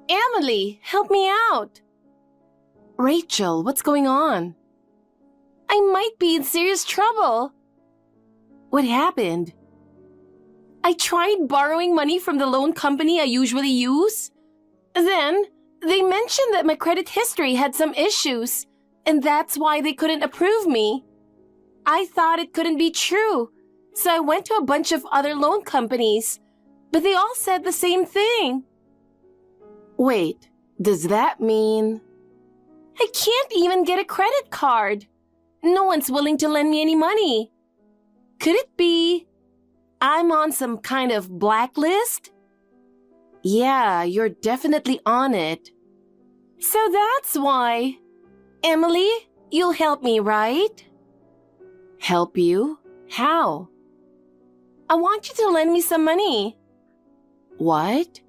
Emily, help me out. Rachel, what's going on? I might be in serious trouble. What happened? I tried borrowing money from the loan company I usually use. Then, they mentioned that my credit history had some issues, and that's why they couldn't approve me. I thought it couldn't be true, so I went to a bunch of other loan companies, but they all said the same thing. Wait, does that mean... I can't even get a credit card. No one's willing to lend me any money. Could it be I'm on some kind of blacklist? Yeah, you're definitely on it. So that's why. Emily, you'll help me, right? Help you? How? I want you to lend me some money. What?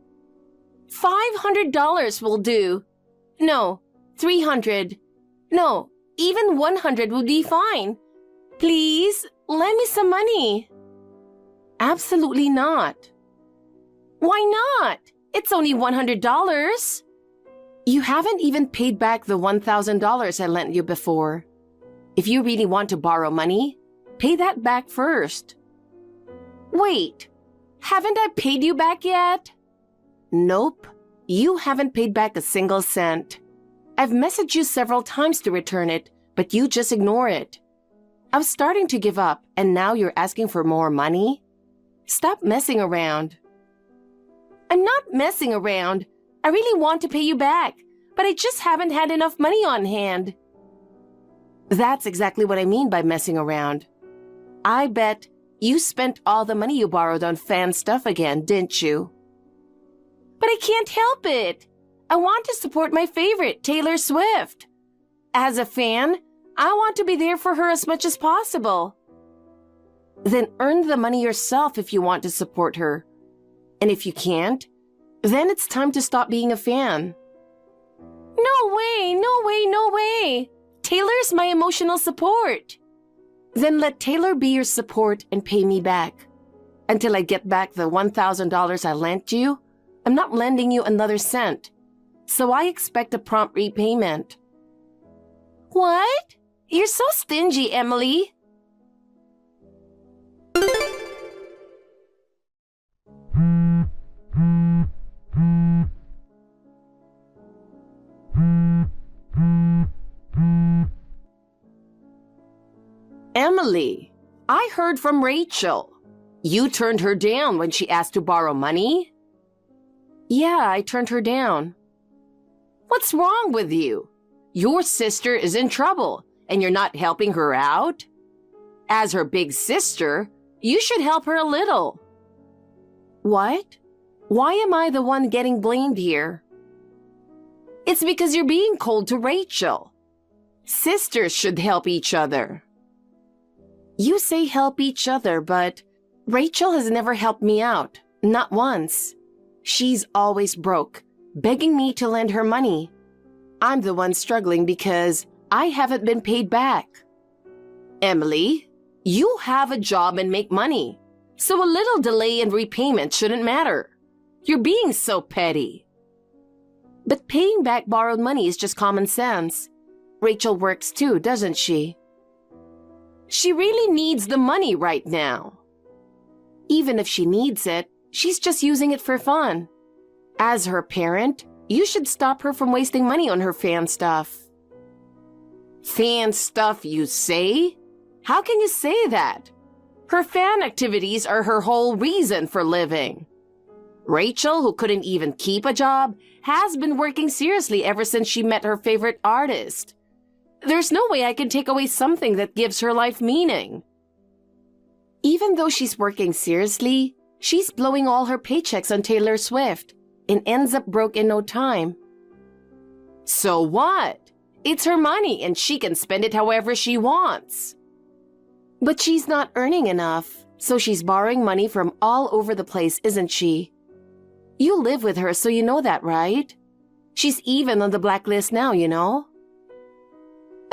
$500 will do. No, 300. No, even 100 would be fine. Please, lend me some money. Absolutely not. Why not? It's only $100. You haven't even paid back the $1,000 I lent you before. If you really want to borrow money, pay that back first. Wait, haven't I paid you back yet? Nope, you haven't paid back a single cent. I've messaged you several times to return it, but you just ignore it. I was starting to give up, and now you're asking for more money? Stop messing around. I'm not messing around. I really want to pay you back, but I just haven't had enough money on hand. That's exactly what I mean by messing around. I bet you spent all the money you borrowed on fan stuff again, didn't you? But I can't help it. I want to support my favorite, Taylor Swift. As a fan, I want to be there for her as much as possible. Then earn the money yourself if you want to support her. And if you can't, then it's time to stop being a fan. No way, no way, no way. Taylor's my emotional support. Then let Taylor be your support and pay me back. Until I get back the $1,000 I lent you, I'm not lending you another cent. So I expect a prompt repayment. What? You're so stingy, Emily. Emily, I heard from Rachel. You turned her down when she asked to borrow money? Yeah, I turned her down. What's wrong with you? Your sister is in trouble, and you're not helping her out? As her big sister, you should help her a little. What? Why am I the one getting blamed here? It's because you're being cold to Rachel. Sisters should help each other. You say help each other, but Rachel has never helped me out, not once. She's always broke, begging me to lend her money. I'm the one struggling because I haven't been paid back. Emily, you have a job and make money, so a little delay in repayment shouldn't matter. You're being so petty. But paying back borrowed money is just common sense. Rachel works too, doesn't she? She really needs the money right now. Even if she needs it, she's just using it for fun. As her parent, you should stop her from wasting money on her fan stuff. Fan stuff, you say? How can you say that? Her fan activities are her whole reason for living. Rachel, who couldn't even keep a job, has been working seriously ever since she met her favorite artist. There's no way I can take away something that gives her life meaning. Even though she's working seriously, she's blowing all her paychecks on Taylor Swift and ends up broke in no time. So what? It's her money and she can spend it however she wants. But she's not earning enough, so she's borrowing money from all over the place, isn't she? You live with her, so you know that, right? She's even on the blacklist now, you know?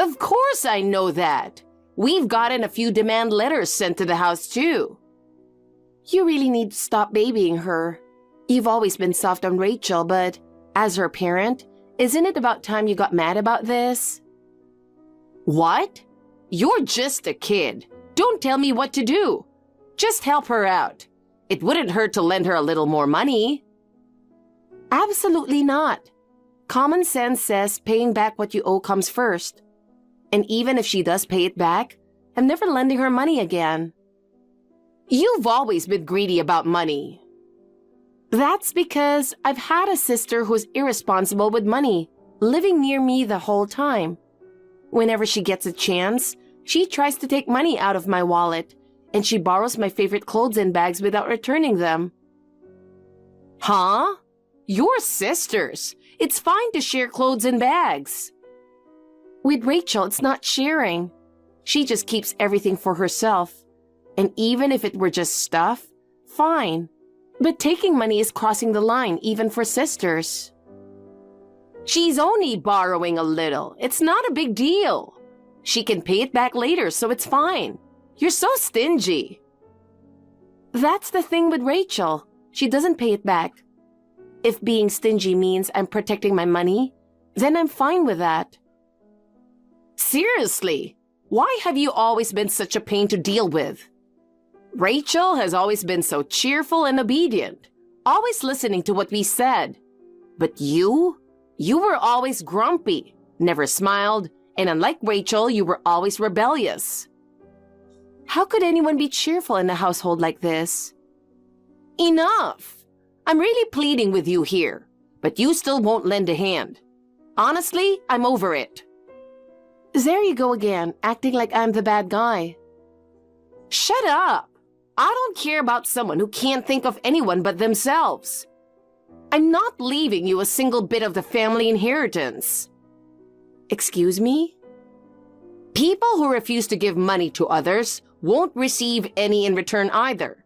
Of course I know that. We've gotten a few demand letters sent to the house, too. You really need to stop babying her. You've always been soft on Rachel, but As her parent, isn't it about time you got mad about this? What? You're just a kid. Don't tell me what to do. Just help her out. It wouldn't hurt to lend her a little more money. Absolutely not. Common sense says paying back what you owe comes first. And even if she does pay it back, I'm never lending her money again. You've always been greedy about money. That's because I've had a sister who's irresponsible with money, living near me the whole time. Whenever she gets a chance, she tries to take money out of my wallet, and she borrows my favorite clothes and bags without returning them. Huh? You're sisters. It's fine to share clothes and bags. With Rachel, it's not sharing. She just keeps everything for herself. And even if it were just stuff, fine. But taking money is crossing the line, even for sisters. She's only borrowing a little. It's not a big deal. She can pay it back later, so it's fine. You're so stingy. That's the thing with Rachel. She doesn't pay it back. If being stingy means I'm protecting my money, then I'm fine with that. Seriously, why have you always been such a pain to deal with? Rachel has always been so cheerful and obedient, always listening to what we said. But you were always grumpy, never smiled, and unlike Rachel, you were always rebellious. How could anyone be cheerful in a household like this? Enough! I'm really pleading with you here, but you still won't lend a hand. Honestly, I'm over it. There you go again, acting like I'm the bad guy. Shut up! I don't care about someone who can't think of anyone but themselves. I'm not leaving you a single bit of the family inheritance. Excuse me? People who refuse to give money to others won't receive any in return either.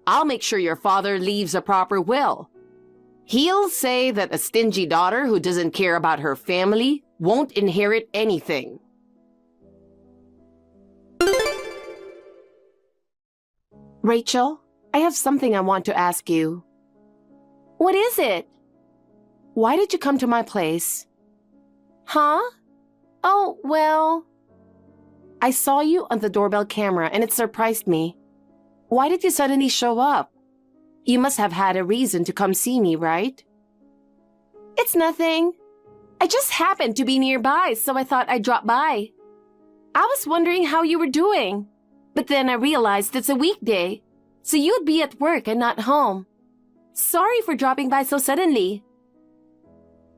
I'll make sure your father leaves a proper will. He'll say that a stingy daughter who doesn't care about her family won't inherit anything. Rachel, I have something I want to ask you. What is it? Why did you come to my place? Huh? Oh, well... I saw you on the doorbell camera and it surprised me. Why did you suddenly show up? You must have had a reason to come see me, right? It's nothing. I just happened to be nearby, so I thought I'd drop by. I was wondering how you were doing, but then I realized it's a weekday, so you'd be at work and not home. Sorry for dropping by so suddenly.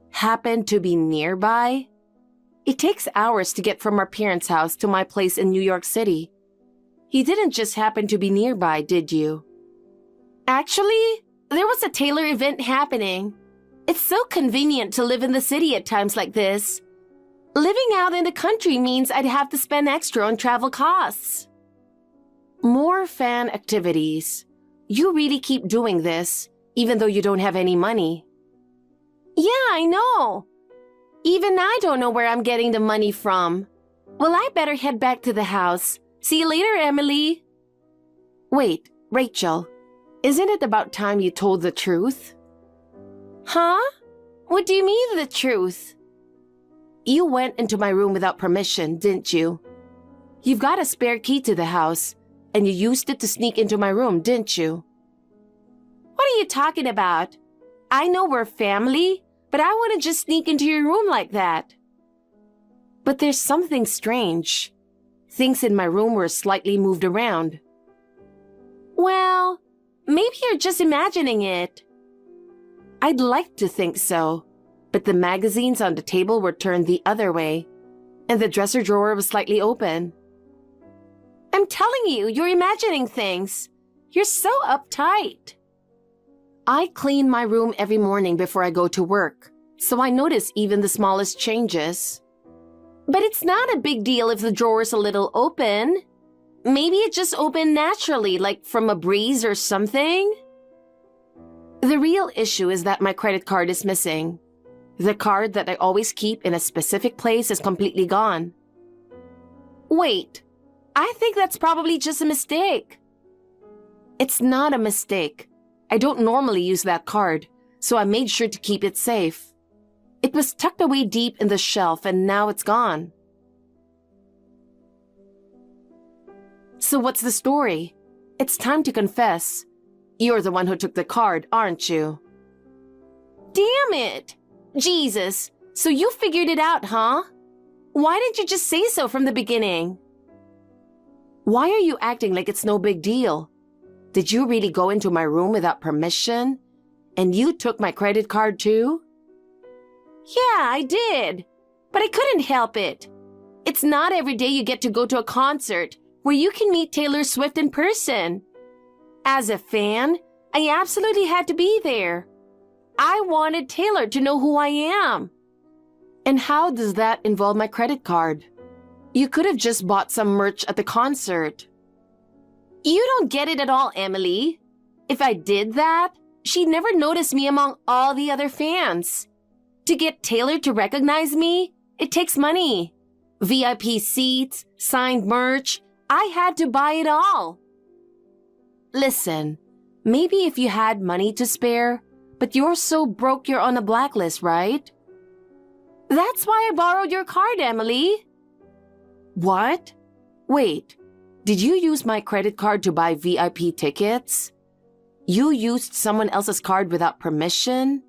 Happened to be nearby? It takes hours to get from our parents' house to my place in New York City. You didn't just happen to be nearby, did you? Actually, there was a tailor event happening. It's so convenient to live in the city at times like this. Living out in the country means I'd have to spend extra on travel costs. More fan activities. You really keep doing this, even though you don't have any money. Yeah, I know. Even I don't know where I'm getting the money from. Well, I better head back to the house. See you later, Emily. Wait, Rachel, isn't it about time you told the truth? Huh? What do you mean, the truth? You went into my room without permission, didn't you? You've got a spare key to the house, and you used it to sneak into my room, didn't you? What are you talking about? I know we're family, but I wouldn't just sneak into your room like that. But there's something strange. Things in my room were slightly moved around. Well, maybe you're just imagining it. I'd like to think so, but the magazines on the table were turned the other way, and the dresser drawer was slightly open. I'm telling you, you're imagining things. You're so uptight. I clean my room every morning before I go to work, so I notice even the smallest changes. But it's not a big deal if the drawer's a little open. Maybe it just opened naturally, like from a breeze or something. The real issue is that my credit card is missing. The card that I always keep in a specific place is completely gone. Wait, I think that's probably just a mistake. It's not a mistake. I don't normally use that card, so I made sure to keep it safe. It was tucked away deep in the shelf and now it's gone. So what's the story? It's time to confess. You're the one who took the card, aren't you? Damn it! Jesus, so you figured it out, huh? Why didn't you just say so from the beginning? Why are you acting like it's no big deal? Did you really go into my room without permission? And you took my credit card too? Yeah, I did. But I couldn't help it. It's not every day you get to go to a concert where you can meet Taylor Swift in person. As a fan, I absolutely had to be there. I wanted Taylor to know who I am. And how does that involve my credit card? You could have just bought some merch at the concert. You don't get it at all, Emily. If I did that, she'd never notice me among all the other fans. To get Taylor to recognize me, it takes money. VIP seats, signed merch, I had to buy it all. Listen, maybe if you had money to spare, but you're so broke you're on a blacklist, right? That's why I borrowed your card, Emily. What? Wait, did you use my credit card to buy VIP tickets? You used someone else's card without permission?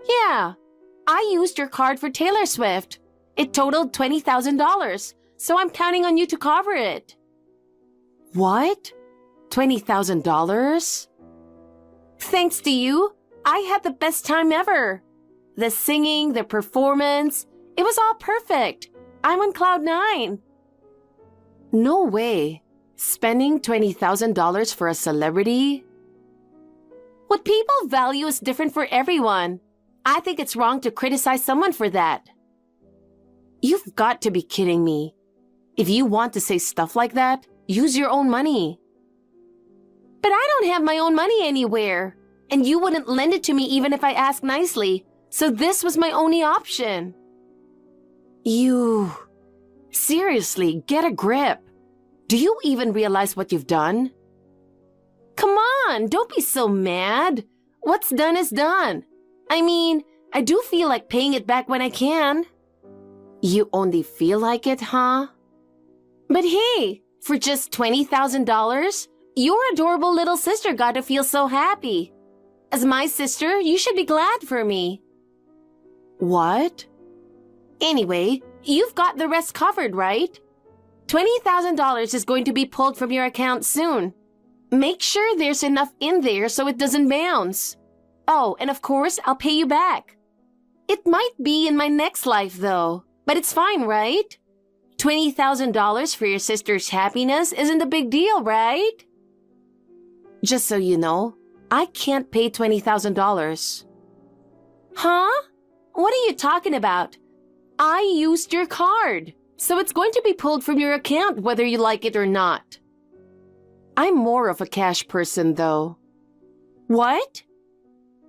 Yeah, I used your card for Taylor Swift. It totaled $20,000, so I'm counting on you to cover it. What? $20,000? Thanks to you, I had the best time ever. The singing, the performance, it was all perfect. I'm on cloud 9. No way. Spending $20,000 for a celebrity? What people value is different for everyone. I think it's wrong to criticize someone for that. You've got to be kidding me. If you want to say stuff like that, use your own money. But I don't have my own money anywhere. And you wouldn't lend it to me even if I asked nicely. So this was my only option. Seriously, get a grip. Do you even realize what you've done? Come on, don't be so mad. What's done is done. I mean, I do feel like paying it back when I can. You only feel like it, huh? But hey, for just $20,000, your adorable little sister got to feel so happy. As my sister, you should be glad for me. What? Anyway, you've got the rest covered, right? $20,000 is going to be pulled from your account soon. Make sure there's enough in there so it doesn't bounce. Oh, and of course, I'll pay you back. It might be in my next life, though, but it's fine, right? $20,000 for your sister's happiness isn't a big deal, right? Just so you know, I can't pay $20,000. Huh? What are you talking about? I used your card, so it's going to be pulled from your account whether you like it or not. I'm more of a cash person, though. What?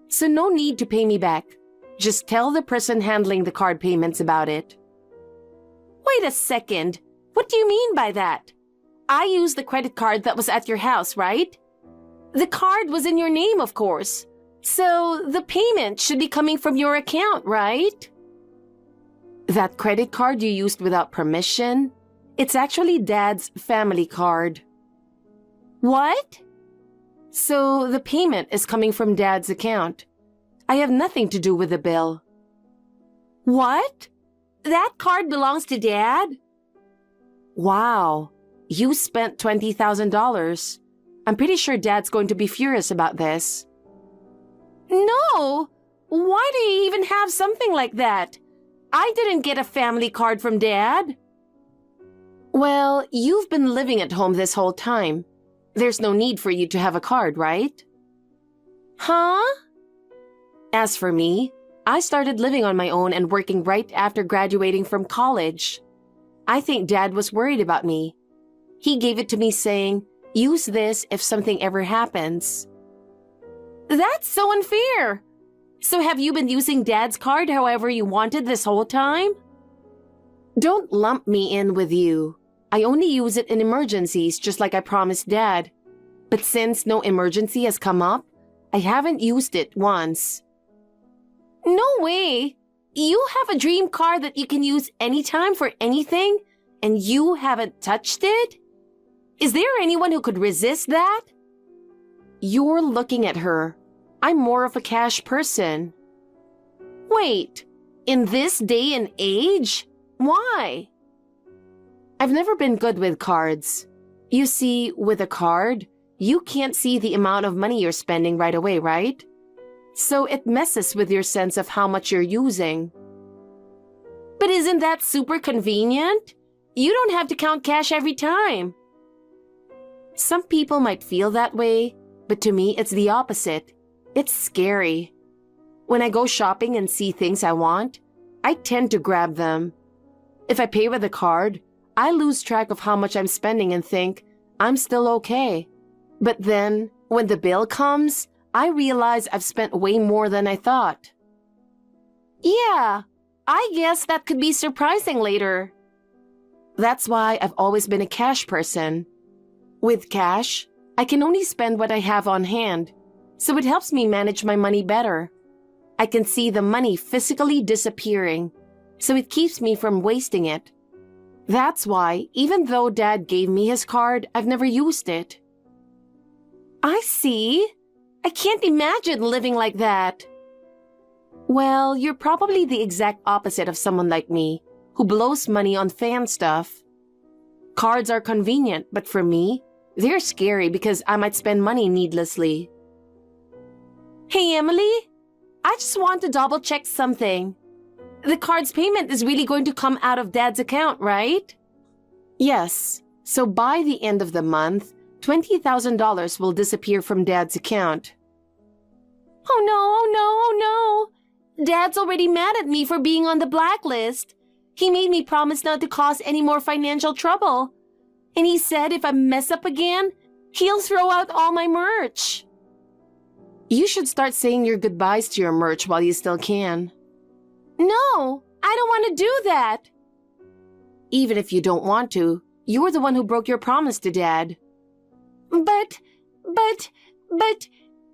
So no need to pay me back. Just tell the person handling the card payments about it. Wait a second. What do you mean by that? I used the credit card that was at your house, right? The card was in your name, of course. So the payment should be coming from your account, right? That credit card you used without permission? It's actually Dad's family card. What? So the payment is coming from Dad's account. I have nothing to do with the bill. What? That card belongs to Dad? Wow, you spent $20,000. I'm pretty sure Dad's going to be furious about this. No! Why do you even have something like that? I didn't get a family card from Dad. Well, you've been living at home this whole time. There's no need for you to have a card, right? Huh? As for me, I started living on my own and working right after graduating from college. I think Dad was worried about me. He gave it to me saying, "Use this if something ever happens." That's so unfair. So have you been using Dad's card however you wanted this whole time? Don't lump me in with you. I only use it in emergencies just like I promised Dad. But since no emergency has come up, I haven't used it once. No way! You have a dream car that you can use anytime for anything, and you haven't touched it? Is there anyone who could resist that? You're looking at her. I'm more of a cash person. Wait, in this day and age? Why? I've never been good with cards. You see, with a card, you can't see the amount of money you're spending right away, right? So it messes with your sense of how much you're using. But isn't that super convenient? You don't have to count cash every time. Some people might feel that way, but to me, it's the opposite. It's scary. When I go shopping and see things I want, I tend to grab them. If I pay with a card, I lose track of how much I'm spending and think, I'm still okay. But then, when the bill comes, I realize I've spent way more than I thought. Yeah, I guess that could be surprising later. That's why I've always been a cash person. With cash, I can only spend what I have on hand, so it helps me manage my money better. I can see the money physically disappearing, so it keeps me from wasting it. That's why, even though Dad gave me his card, I've never used it. I see. I can't imagine living like that. Well, you're probably the exact opposite of someone like me, who blows money on fan stuff. Cards are convenient, but for me, they're scary because I might spend money needlessly. Hey, Emily, I just want to double-check something. The card's payment is really going to come out of Dad's account, right? Yes. So by the end of the month, $20,000 will disappear from Dad's account. Oh no, oh no, oh no! Dad's already mad at me for being on the blacklist. He made me promise not to cause any more financial trouble. And he said if I mess up again, he'll throw out all my merch. You should start saying your goodbyes to your merch while you still can. No, I don't want to do that. Even if you don't want to, you're the one who broke your promise to Dad. But,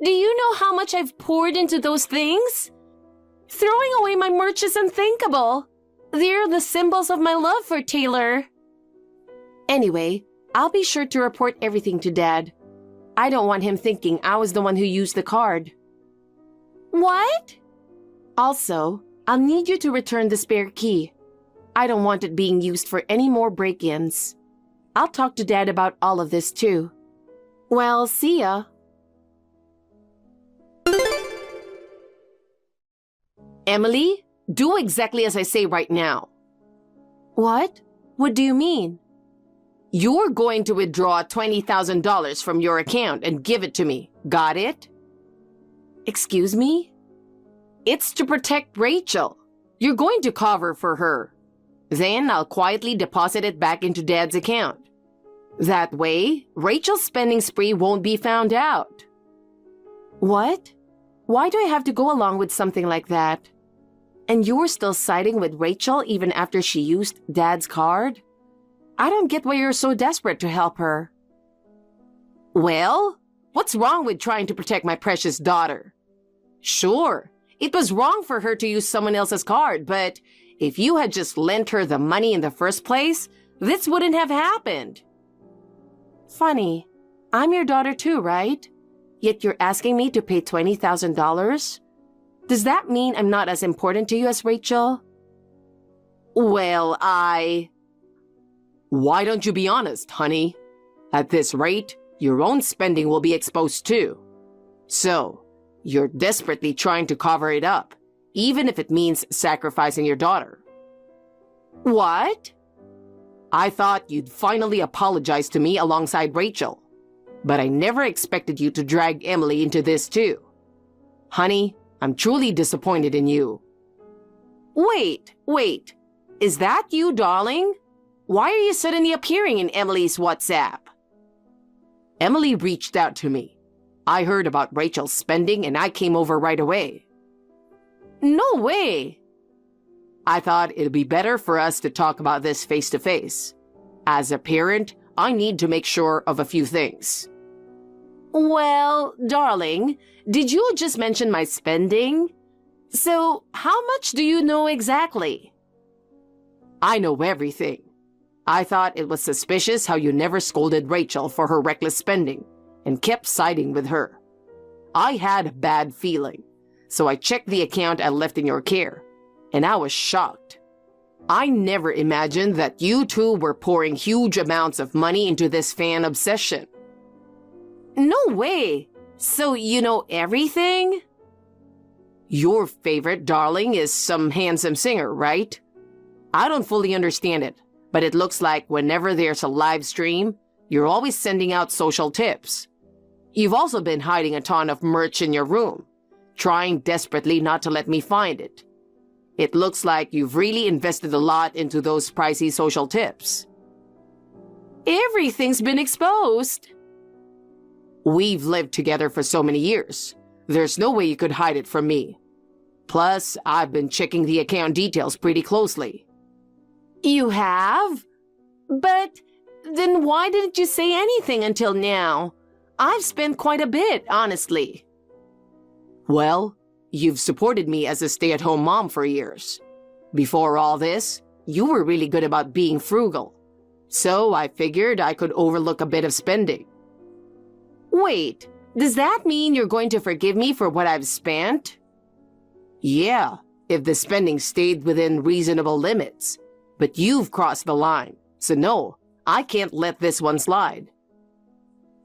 do you know how much I've poured into those things? Throwing away my merch is unthinkable. They're the symbols of my love for Taylor. Anyway, I'll be sure to report everything to Dad. I don't want him thinking I was the one who used the card. What? Also, I'll need you to return the spare key. I don't want it being used for any more break-ins. I'll talk to Dad about all of this too. Well, see ya. Emily, do exactly as I say right now. What? What do you mean? You're going to withdraw $20,000 from your account and give it to me. Got it? Excuse me? It's to protect Rachel. You're going to cover for her. Then I'll quietly deposit it back into Dad's account. That way, Rachel's spending spree won't be found out. What? Why do I have to go along with something like that? And you're still siding with Rachel even after she used Dad's card? I don't get why you're so desperate to help her. Well, what's wrong with trying to protect my precious daughter? Sure, it was wrong for her to use someone else's card, but if you had just lent her the money in the first place, this wouldn't have happened. Funny, I'm your daughter too, right? Yet you're asking me to pay $20,000? Does that mean I'm not as important to you as Rachel? Well, Why don't you be honest, honey? At this rate, your own spending will be exposed too. So, you're desperately trying to cover it up, even if it means sacrificing your daughter. What? I thought you'd finally apologize to me alongside Rachel, but I never expected you to drag Emily into this too. Honey, I'm truly disappointed in you. Wait, is that you, darling? Why are you suddenly appearing in Emily's WhatsApp? Emily reached out to me. I heard about Rachel's spending and I came over right away. No way! I thought it'd be better for us to talk about this face to face. As a parent, I need to make sure of a few things. Well, darling, did you just mention my spending? So, how much do you know exactly? I know everything. I thought it was suspicious how you never scolded Rachel for her reckless spending and kept siding with her. I had a bad feeling, so I checked the account I left in your care, and I was shocked. I never imagined that you two were pouring huge amounts of money into this fan obsession. No way! So you know everything? Your favorite darling is some handsome singer, right? I don't fully understand it, but it looks like whenever there's a live stream, you're always sending out social tips. You've also been hiding a ton of merch in your room, trying desperately not to let me find it. It looks like you've really invested a lot into those pricey social tips. Everything's been exposed. We've lived together for so many years. There's no way you could hide it from me. Plus, I've been checking the account details pretty closely. You have? But then why didn't you say anything until now? I've spent quite a bit, honestly. Well, you've supported me as a stay-at-home mom for years. Before all this, you were really good about being frugal. So I figured I could overlook a bit of spending. Wait, does that mean you're going to forgive me for what I've spent? Yeah, if the spending stayed within reasonable limits. But you've crossed the line, so no, I can't let this one slide.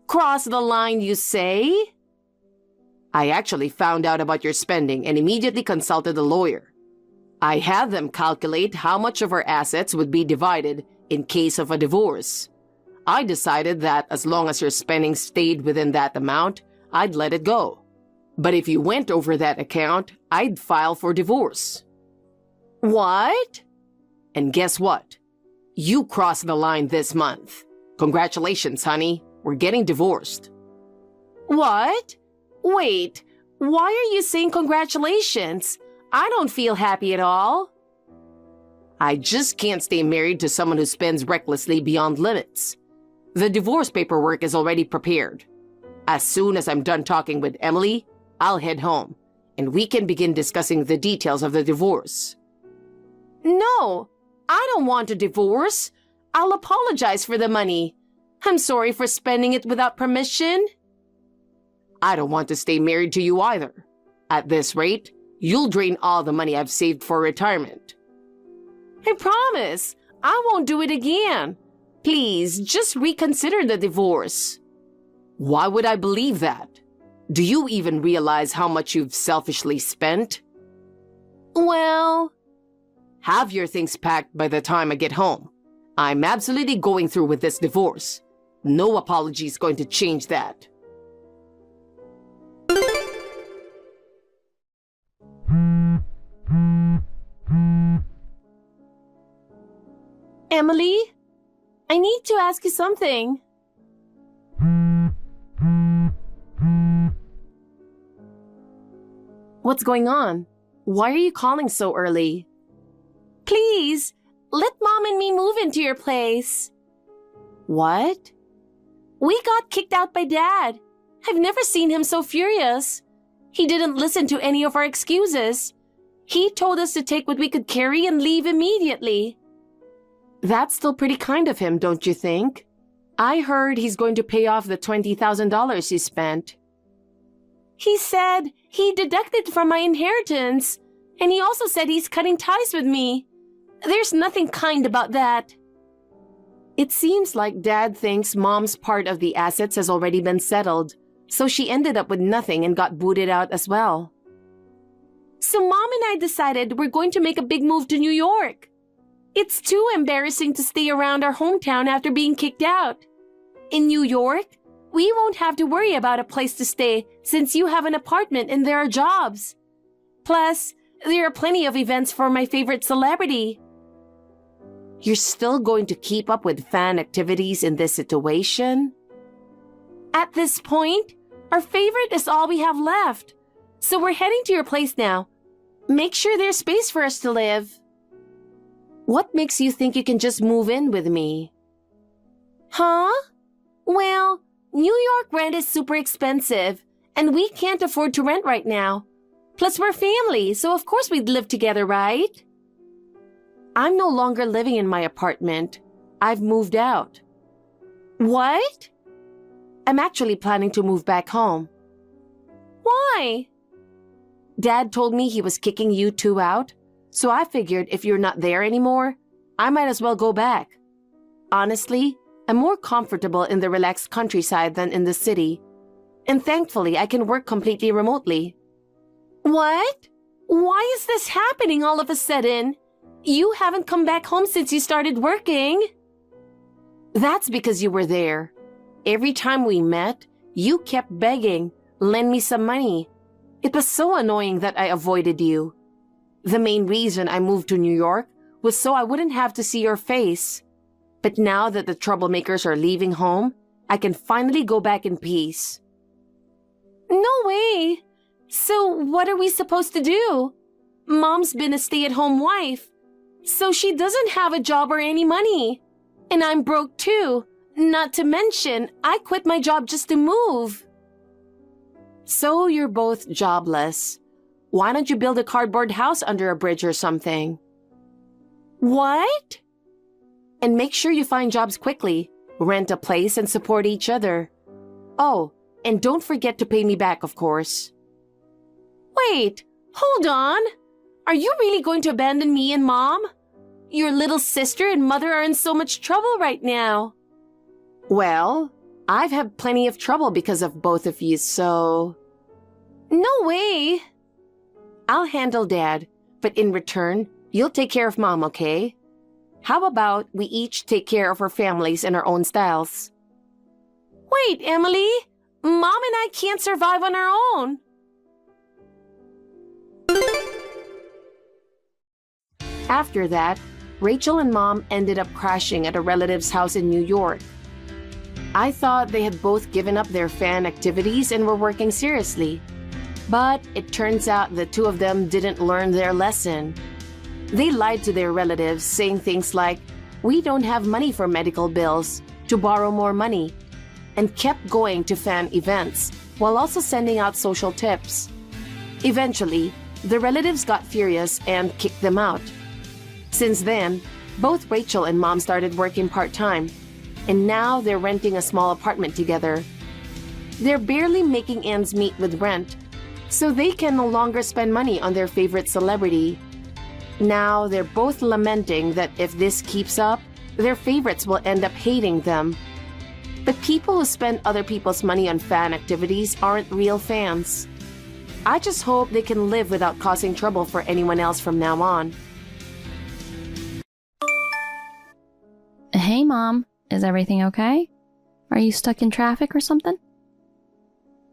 Cross the line, you say? I actually found out about your spending and immediately consulted a lawyer. I had them calculate how much of our assets would be divided in case of a divorce. I decided that as long as your spending stayed within that amount, I'd let it go. But if you went over that account, I'd file for divorce. What? And guess what? You crossed the line this month. Congratulations, honey. We're getting divorced. What? Wait, why are you saying congratulations? I don't feel happy at all. I just can't stay married to someone who spends recklessly beyond limits. The divorce paperwork is already prepared. As soon as I'm done talking with Emily, I'll head home, and we can begin discussing the details of the divorce. No, I don't want a divorce. I'll apologize for the money. I'm sorry for spending it without permission. I don't want to stay married to you either. At this rate, you'll drain all the money I've saved for retirement. I promise, I won't do it again. Please, just reconsider the divorce. Why would I believe that? Do you even realize how much you've selfishly spent? Well, have your things packed by the time I get home. I'm absolutely going through with this divorce. No apology is going to change that. Emily, I need to ask you something. What's going on? Why are you calling so early? Please, let Mom and me move into your place. What? We got kicked out by Dad. I've never seen him so furious. He didn't listen to any of our excuses. He told us to take what we could carry and leave immediately. That's still pretty kind of him, don't you think? I heard he's going to pay off the $20,000 he spent. He said he deducted from my inheritance, and he also said he's cutting ties with me. There's nothing kind about that. It seems like Dad thinks Mom's part of the assets has already been settled, so she ended up with nothing and got booted out as well. So Mom and I decided we're going to make a big move to New York. It's too embarrassing to stay around our hometown after being kicked out. In New York, we won't have to worry about a place to stay since you have an apartment and there are jobs. Plus, there are plenty of events for my favorite celebrity. You're still going to keep up with fan activities in this situation? At this point, our favorite is all we have left. So we're heading to your place now. Make sure there's space for us to live. What makes you think you can just move in with me? Huh? Well, New York rent is super expensive, and we can't afford to rent right now. Plus, we're family, so of course we'd live together, right? I'm no longer living in my apartment. I've moved out. What? I'm actually planning to move back home. Why? Dad told me he was kicking you two out, so I figured if you're not there anymore, I might as well go back. Honestly, I'm more comfortable in the relaxed countryside than in the city, and thankfully I can work completely remotely. What? Why is this happening all of a sudden? You haven't come back home since you started working. That's because you were there. Every time we met, you kept begging, lend me some money. It was so annoying that I avoided you. The main reason I moved to New York was so I wouldn't have to see your face. But now that the troublemakers are leaving home, I can finally go back in peace. No way! So what are we supposed to do? Mom's been a stay-at-home wife, so she doesn't have a job or any money. And I'm broke too. Not to mention, I quit my job just to move. So you're both jobless. Why don't you build a cardboard house under a bridge or something? What? And make sure you find jobs quickly. Rent a place and support each other. Oh, and don't forget to pay me back, of course. Wait, hold on. Are you really going to abandon me and Mom? Your little sister and mother are in so much trouble right now. Well, I've had plenty of trouble because of both of you, so... No way! I'll handle Dad, but in return, you'll take care of Mom, okay? How about we each take care of our families in our own styles? Wait, Emily! Mom and I can't survive on our own! After that, Rachel and Mom ended up crashing at a relative's house in New York. I thought they had both given up their fan activities and were working seriously. But it turns out the two of them didn't learn their lesson. They lied to their relatives, saying things like, "We don't have money for medical bills," to borrow more money, and kept going to fan events while also sending out social tips. Eventually, the relatives got furious and kicked them out. Since then, both Rachel and Mom started working part-time, and now they're renting a small apartment together. They're barely making ends meet with rent, so they can no longer spend money on their favorite celebrity. Now they're both lamenting that if this keeps up, their favorites will end up hating them. But people who spend other people's money on fan activities aren't real fans. I just hope they can live without causing trouble for anyone else from now on. Hey, Mom. Is everything okay? Are you stuck in traffic or something?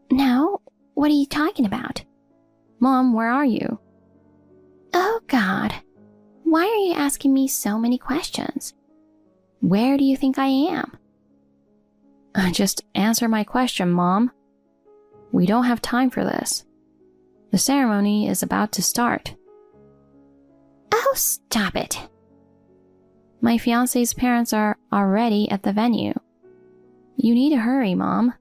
No, what are you talking about? Mom, where are you? Oh, God. Why are you asking me so many questions? Where do you think I am? Just answer my question, Mom. We don't have time for this. The ceremony is about to start. Oh, stop it. My fiancé's parents are already at the venue. You need to hurry, Mom.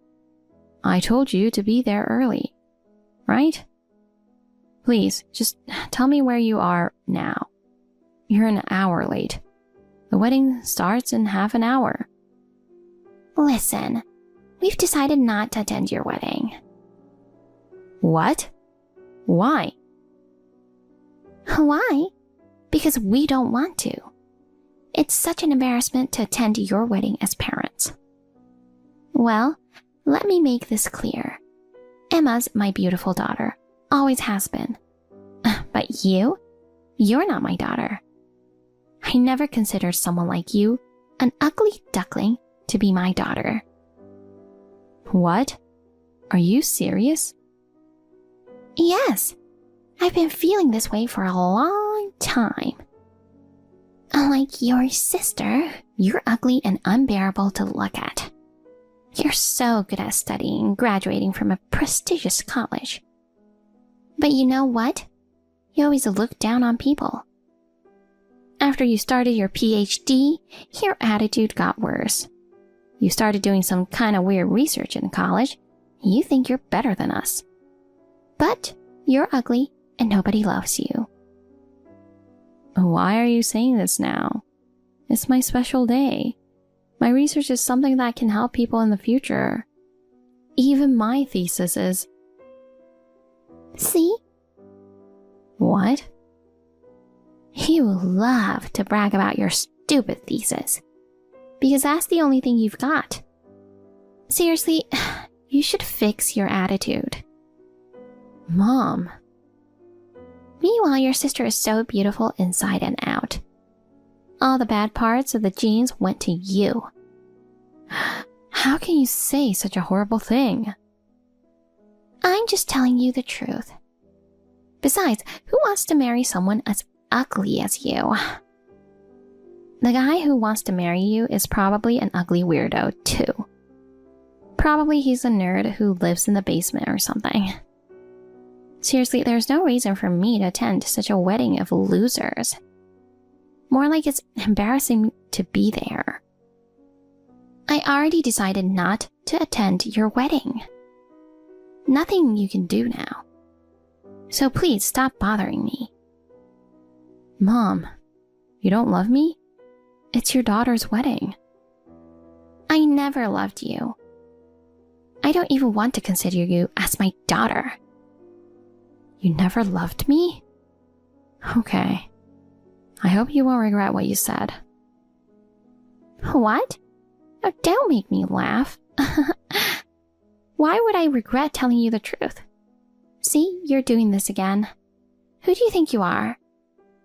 I told you to be there early, right? Please, just tell me where you are now. You're an hour late. The wedding starts in half an hour. Listen, we've decided not to attend your wedding. What? Why? Why? Because we don't want to. It's such an embarrassment to attend your wedding as parents. Well, let me make this clear. Emma's my beautiful daughter, always has been. But you're not my daughter. I never considered someone like you, an ugly duckling, to be my daughter. What? Are you serious? Yes, I've been feeling this way for a long time. Unlike your sister, you're ugly and unbearable to look at. You're so good at studying and graduating from a prestigious college. But you know what? You always look down on people. After you started your PhD, your attitude got worse. You started doing some kind of weird research in college. You think you're better than us. But you're ugly and nobody loves you. Why are you saying this now? It's my special day. My research is something that can help people in the future. Even my thesis is... See? What? You love to brag about your stupid thesis. Because that's the only thing you've got. Seriously, you should fix your attitude. Mom. Meanwhile, your sister is so beautiful inside and out. All the bad parts of the genes went to you. How can you say such a horrible thing? I'm just telling you the truth. Besides, who wants to marry someone as ugly as you? The guy who wants to marry you is probably an ugly weirdo, too. Probably he's a nerd who lives in the basement or something. Seriously, there's no reason for me to attend such a wedding of losers. More like it's embarrassing to be there. I already decided not to attend your wedding. Nothing you can do now. So please stop bothering me. Mom, you don't love me? It's your daughter's wedding. I never loved you. I don't even want to consider you as my daughter. You never loved me? Okay. I hope you won't regret what you said. What? Oh, don't make me laugh. Why would I regret telling you the truth? See, you're doing this again. Who do you think you are?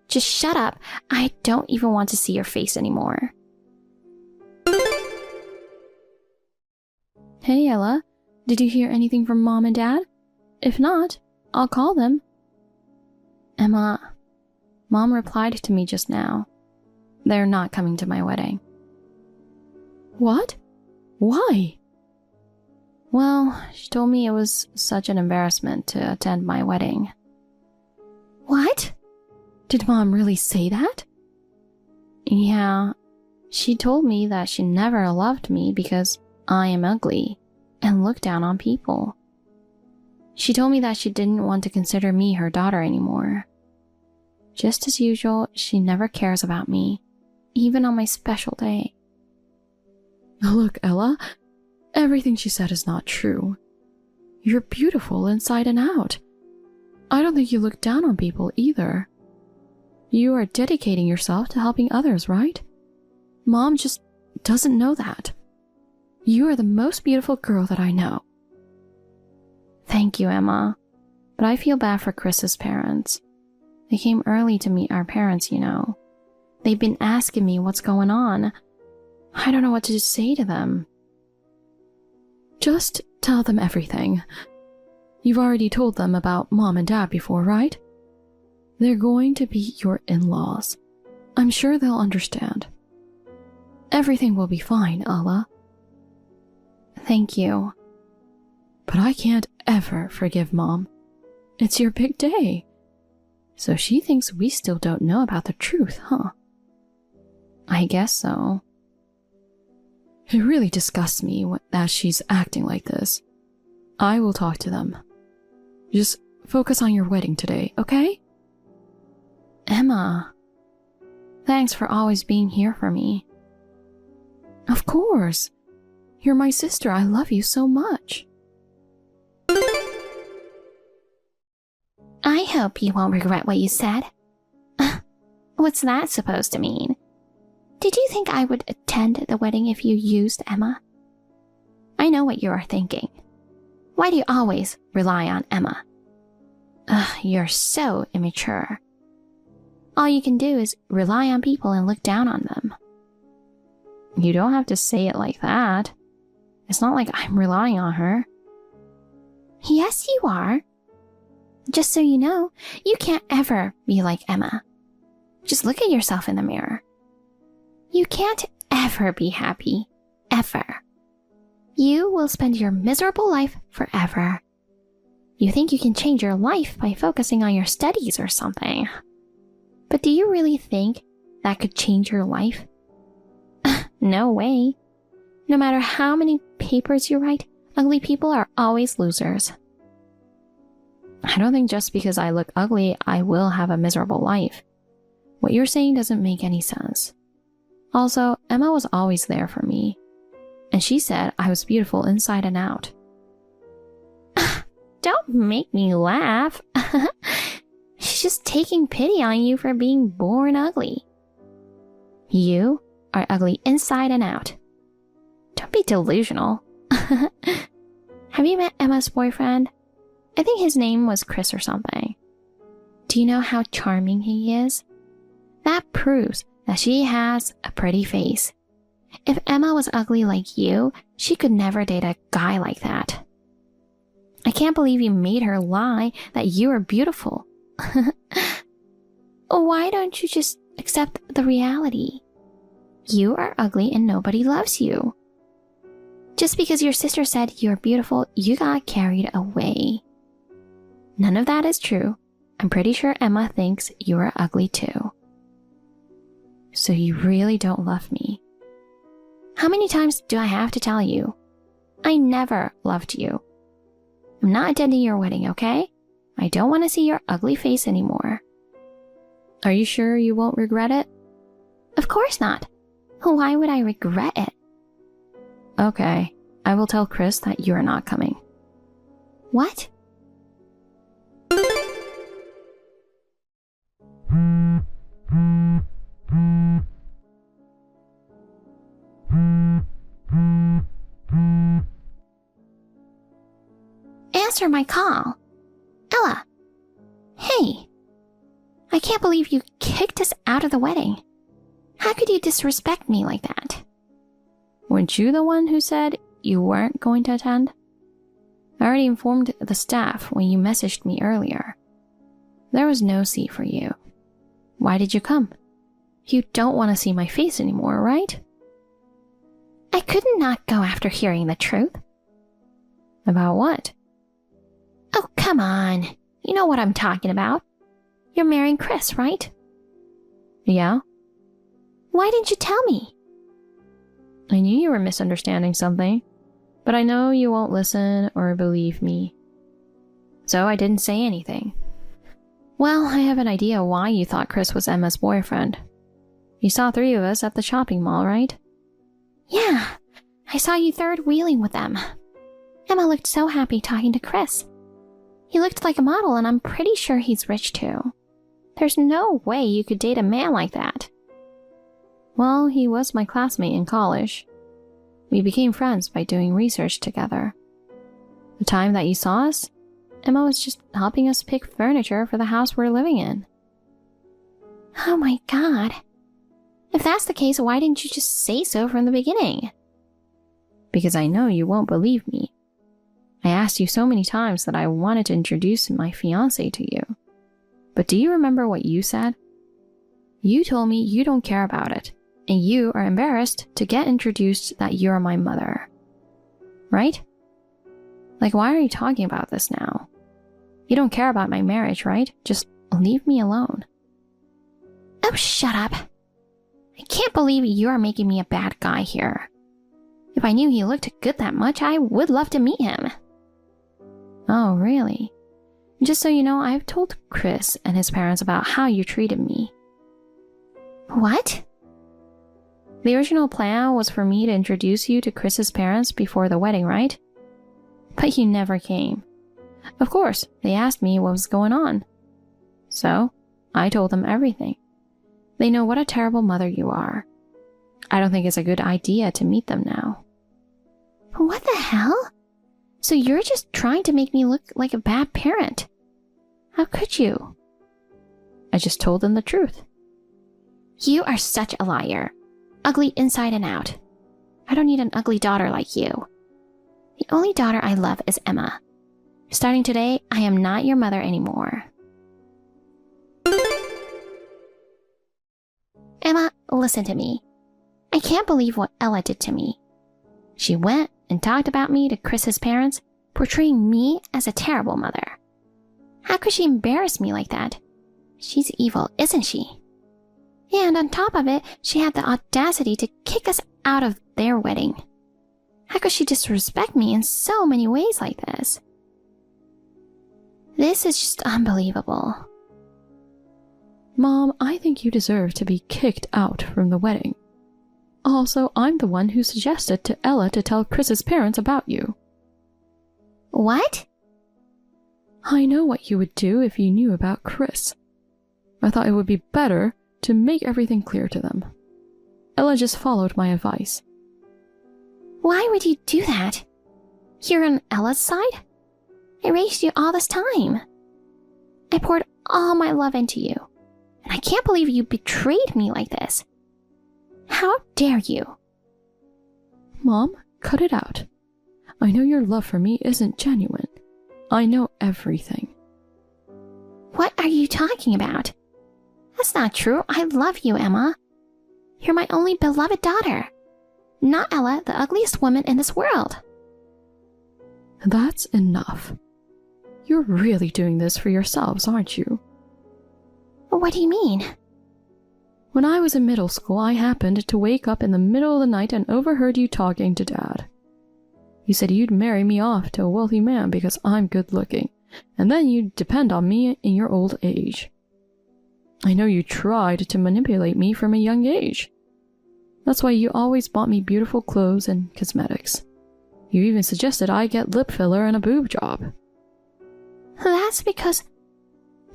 Just shut up. I don't even want to see your face anymore. Hey, Ella. Did you hear anything from Mom and Dad? If not, I'll call them. Emma, Mom replied to me just now. They're not coming to my wedding. What? Why? Well, she told me it was such an embarrassment to attend my wedding. What? Did Mom really say that? Yeah, she told me that she never loved me because I am ugly and look down on people. She told me that she didn't want to consider me her daughter anymore. Just as usual, she never cares about me, even on my special day. Look, Ella, everything she said is not true. You're beautiful inside and out. I don't think you look down on people either. You are dedicating yourself to helping others, right? Mom just doesn't know that. You are the most beautiful girl that I know. Thank you, Emma. But I feel bad for Chris's parents. They came early to meet our parents, you know. They've been asking me what's going on. I don't know what to say to them. Just tell them everything. You've already told them about Mom and Dad before, right? They're going to be your in-laws. I'm sure they'll understand. Everything will be fine, Ella. Thank you. But I can't ever forgive Mom. It's your big day. So she thinks we still don't know about the truth, huh? I guess so. It really disgusts me that she's acting like this. I will talk to them. Just focus on your wedding today, okay? Emma, thanks for always being here for me. Of course. You're my sister. I love you so much. I hope you won't regret what you said. What's that supposed to mean? Did you think I would attend the wedding if you used Emma? I know what you are thinking. Why do you always rely on Emma? You're so immature. All you can do is rely on people and look down on them. You don't have to say it like that. It's not like I'm relying on her. Yes, you are. Just so you know, you can't ever be like Emma. Just look at yourself in the mirror. You can't ever be happy. Ever. You will spend your miserable life forever. You think you can change your life by focusing on your studies or something. But do you really think that could change your life? No way. No matter how many papers you write, ugly people are always losers. I don't think just because I look ugly, I will have a miserable life. What you're saying doesn't make any sense. Also, Emma was always there for me. And she said I was beautiful inside and out. Don't make me laugh. She's just taking pity on you for being born ugly. You are ugly inside and out. Don't be delusional. Have you met Emma's boyfriend? I think his name was Chris or something. Do you know how charming he is? That proves that she has a pretty face. If Emma was ugly like you, she could never date a guy like that. I can't believe you made her lie that you are beautiful. Why don't you just accept the reality? You are ugly and nobody loves you. Just because your sister said you're beautiful, you got carried away. None of that is true. I'm pretty sure Emma thinks you are ugly too. So you really don't love me? How many times do I have to tell you? I never loved you. I'm not attending your wedding, okay? I don't want to see your ugly face anymore. Are you sure you won't regret it? Of course not. Why would I regret it? Okay, I will tell Chris that you are not coming. What? Answer my call. Ella. Hey. I can't believe you kicked us out of the wedding. How could you disrespect me like that? Weren't you the one who said you weren't going to attend? I already informed the staff when you messaged me earlier. There was no seat for you. Why did you come? You don't want to see my face anymore, right? I could not go after hearing the truth. About what? Oh, come on. You know what I'm talking about. You're marrying Chris, right? Yeah? Why didn't you tell me? I knew you were misunderstanding something, but I know you won't listen or believe me. So I didn't say anything. Well, I have an idea why you thought Chris was Emma's boyfriend. You saw 3 of us at the shopping mall, right? Yeah, I saw you third wheeling with them. Emma looked so happy talking to Chris. He looked like a model, and I'm pretty sure he's rich too. There's no way you could date a man like that. Well, he was my classmate in college. We became friends by doing research together. The time that you saw us, Emma was just helping us pick furniture for the house we're living in. Oh my god. If that's the case, why didn't you just say so from the beginning? Because I know you won't believe me. I asked you so many times that I wanted to introduce my fiancé to you. But do you remember what you said? You told me you don't care about it, and you are embarrassed to get introduced that you're my mother. Right? Like, why are you talking about this now? You don't care about my marriage, right? Just leave me alone. Oh, shut up. I can't believe you're making me a bad guy here. If I knew he looked good that much, I would love to meet him. Oh, really? Just so you know, I've told Chris and his parents about how you treated me. What? The original plan was for me to introduce you to Chris's parents before the wedding, right? But you never came. Of course, they asked me what was going on. So, I told them everything. They know what a terrible mother you are. I don't think it's a good idea to meet them now. What the hell? So you're just trying to make me look like a bad parent? How could you? I just told them the truth. You are such a liar. Ugly inside and out. I don't need an ugly daughter like you. The only daughter I love is Emma. Starting today, I am not your mother anymore. Emma, listen to me. I can't believe what Ella did to me. She went and talked about me to Chris's parents, portraying me as a terrible mother. How could she embarrass me like that? She's evil, isn't she? And on top of it, she had the audacity to kick us out of their wedding. How could she disrespect me in so many ways like this? This is just unbelievable. Mom, I think you deserve to be kicked out from the wedding. Also, I'm the one who suggested to Ella to tell Chris's parents about you. What? I know what you would do if you knew about Chris. I thought it would be better to make everything clear to them. Ella just followed my advice. Why would you do that? You're on Ella's side? I raised you all this time. I poured all my love into you, and I can't believe you betrayed me like this. How dare you? Mom, cut it out. I know your love for me isn't genuine. I know everything. What are you talking about? That's not true. I love you, Emma. You're my only beloved daughter. Not Ella, the ugliest woman in this world. That's enough. You're really doing this for yourselves, aren't you? What do you mean? When I was in middle school, I happened to wake up in the middle of the night and overheard you talking to Dad. You said you'd marry me off to a wealthy man because I'm good looking, and then you'd depend on me in your old age. I know you tried to manipulate me from a young age. That's why you always bought me beautiful clothes and cosmetics. You even suggested I get lip filler and a boob job. That's because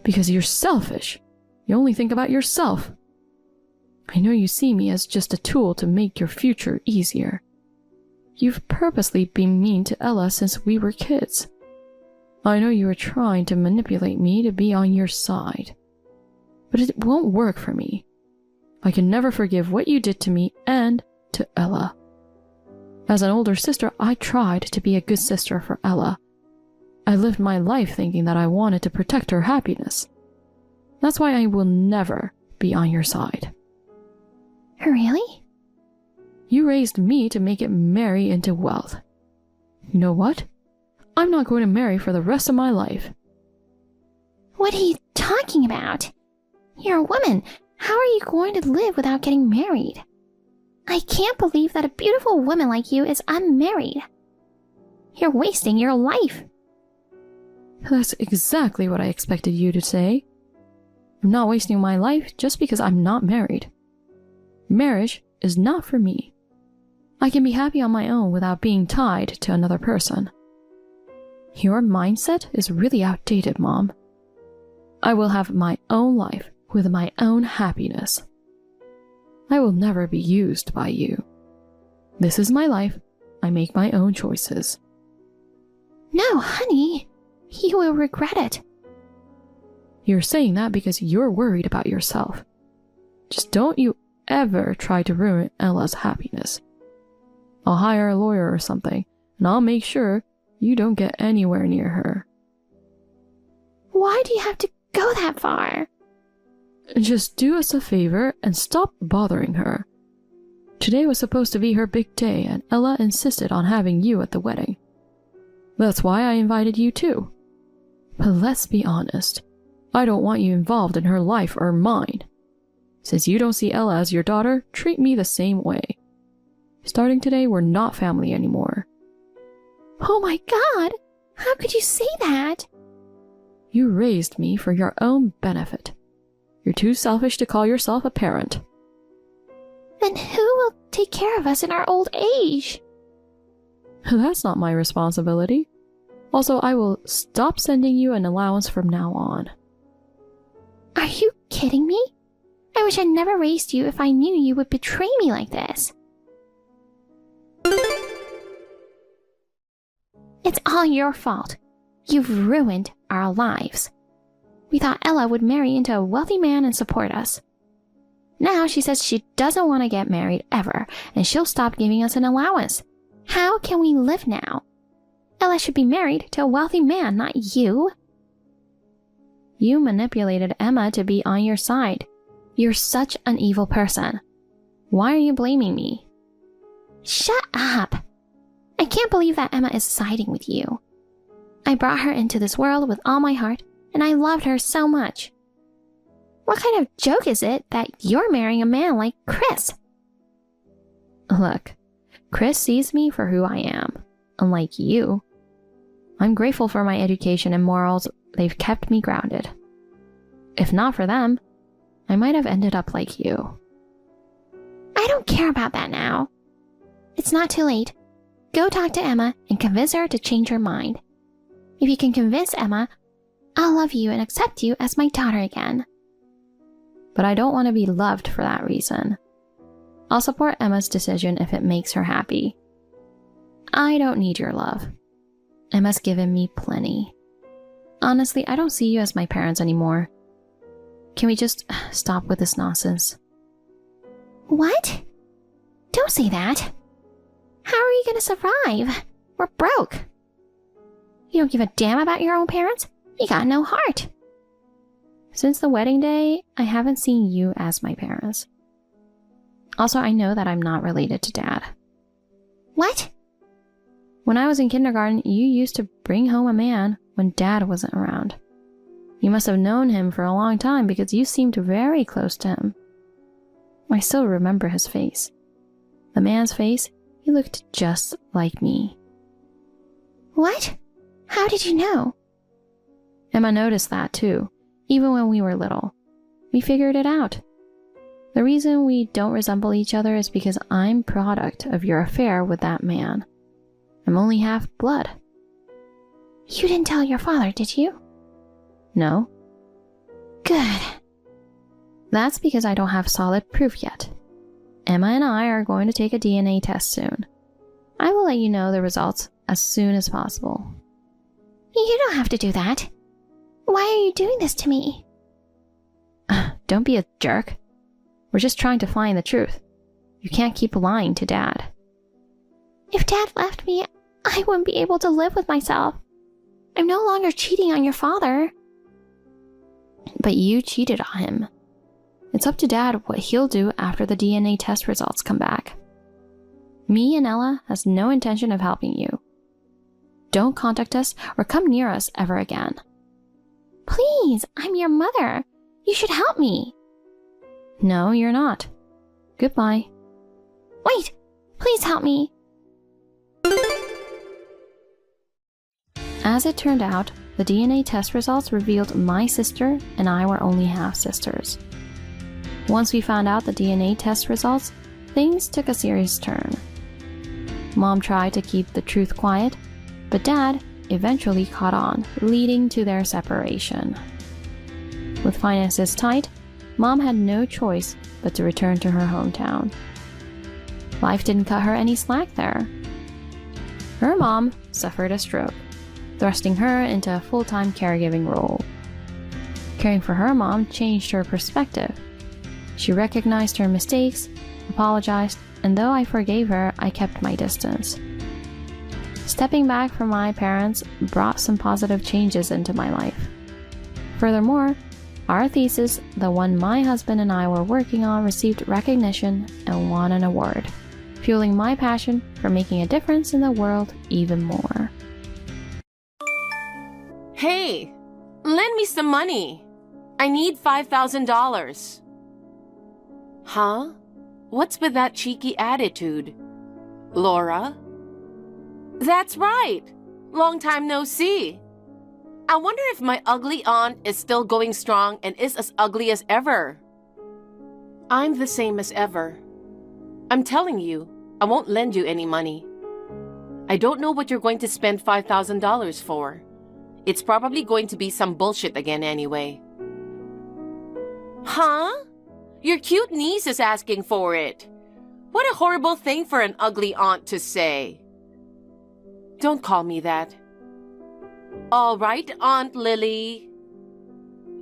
you're selfish. You only think about yourself. I know you see me as just a tool to make your future easier. You've purposely been mean to Ella since we were kids. I know you were trying to manipulate me to be on your side. But it won't work for me. I can never forgive what you did to me and to Ella. As an older sister, I tried to be a good sister for Ella. I lived my life thinking that I wanted to protect her happiness. That's why I will never be on your side. Really? You raised me to make it marry into wealth. You know what? I'm not going to marry for the rest of my life. What are you talking about? You're a woman. How are you going to live without getting married? I can't believe that a beautiful woman like you is unmarried. You're wasting your life. That's exactly what I expected you to say. I'm not wasting my life just because I'm not married. Marriage is not for me. I can be happy on my own without being tied to another person. Your mindset is really outdated, Mom. I will have my own life with my own happiness. I will never be used by you. This is my life. I make my own choices. No, honey. You will regret it. You're saying that because you're worried about yourself. Just don't you ever try to ruin Ella's happiness. I'll hire a lawyer or something, and I'll make sure you don't get anywhere near her. Why do you have to go that far? Just do us a favor and stop bothering her. Today was supposed to be her big day, and Ella insisted on having you at the wedding. That's why I invited you too. But let's be honest, I don't want you involved in her life or mine. Since you don't see Ella as your daughter, treat me the same way. Starting today, we're not family anymore. Oh my God! How could you say that? You raised me for your own benefit. You're too selfish to call yourself a parent. Then who will take care of us in our old age? That's not my responsibility. Also, I will stop sending you an allowance from now on. Are you kidding me? I wish I never raised you if I knew you would betray me like this. It's all your fault. You've ruined our lives. We thought Ella would marry into a wealthy man and support us. Now she says she doesn't want to get married ever, and she'll stop giving us an allowance. How can we live now? Ella should be married to a wealthy man, not you. You manipulated Emma to be on your side. You're such an evil person. Why are you blaming me? Shut up! I can't believe that Emma is siding with you. I brought her into this world with all my heart, and I loved her so much. What kind of joke is it that you're marrying a man like Chris? Look, Chris sees me for who I am, unlike you. I'm grateful for my education and morals. They've kept me grounded. If not for them, I might have ended up like you. I don't care about that now. It's not too late. Go talk to Emma and convince her to change her mind. If you can convince Emma, I'll love you and accept you as my daughter again. But I don't want to be loved for that reason. I'll support Emma's decision if it makes her happy. I don't need your love. Emma's given me plenty. Honestly, I don't see you as my parents anymore. Can we just stop with this nonsense? What? Don't say that. How are you going to survive? We're broke. You don't give a damn about your own parents? You got no heart. Since the wedding day, I haven't seen you as my parents. Also, I know that I'm not related to Dad. What? When I was in kindergarten, you used to bring home a man when Dad wasn't around. You must have known him for a long time because you seemed very close to him. I still remember his face. The man's face, he looked just like me. What? How did you know? Emma noticed that too, even when we were little. We figured it out. The reason we don't resemble each other is because I'm product of your affair with that man. I'm only half blood. You didn't tell your father, did you? No. Good. That's because I don't have solid proof yet. Emma and I are going to take a DNA test soon. I will let you know the results as soon as possible. You don't have to do that. Why are you doing this to me? Don't be a jerk. We're just trying to find the truth. You can't keep lying to Dad. If Dad left me, I wouldn't be able to live with myself. I'm no longer cheating on your father. But you cheated on him. It's up to Dad what he'll do after the DNA test results come back. Me and Ella has no intention of helping you. Don't contact us or come near us ever again. Please, I'm your mother. You should help me. No, you're not. Goodbye. Wait, please help me. As it turned out, the DNA test results revealed my sister and I were only half-sisters. Once we found out the DNA test results, things took a serious turn. Mom tried to keep the truth quiet, but Dad eventually caught on, leading to their separation. With finances tight, Mom had no choice but to return to her hometown. Life didn't cut her any slack there. Her mom suffered a stroke, thrusting her into a full-time caregiving role. Caring for her mom changed her perspective. She recognized her mistakes, apologized, and though I forgave her, I kept my distance. Stepping back from my parents brought some positive changes into my life. Furthermore, our thesis, the one my husband and I were working on, received recognition and won an award, fueling my passion for making a difference in the world even more. Hey, lend me some money. I need $5,000. Huh? What's with that cheeky attitude? Laura? That's right. Long time no see. I wonder if my ugly aunt is still going strong and is as ugly as ever. I'm the same as ever. I'm telling you, I won't lend you any money. I don't know what you're going to spend $5,000 for. It's probably going to be some bullshit again anyway. Huh? Your cute niece is asking for it. What a horrible thing for an ugly aunt to say. Don't call me that. All right, Aunt Lily.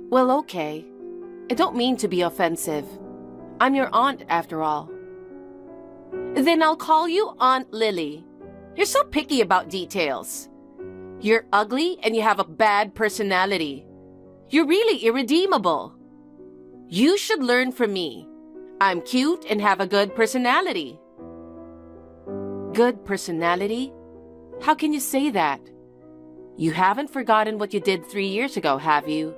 Well, okay. I don't mean to be offensive. I'm your aunt, after all. Then I'll call you Aunt Lily. You're so picky about details. You're ugly and you have a bad personality. You're really irredeemable. You should learn from me. I'm cute and have a good personality. Good personality? How can you say that? You haven't forgotten what you did 3 years ago, have you?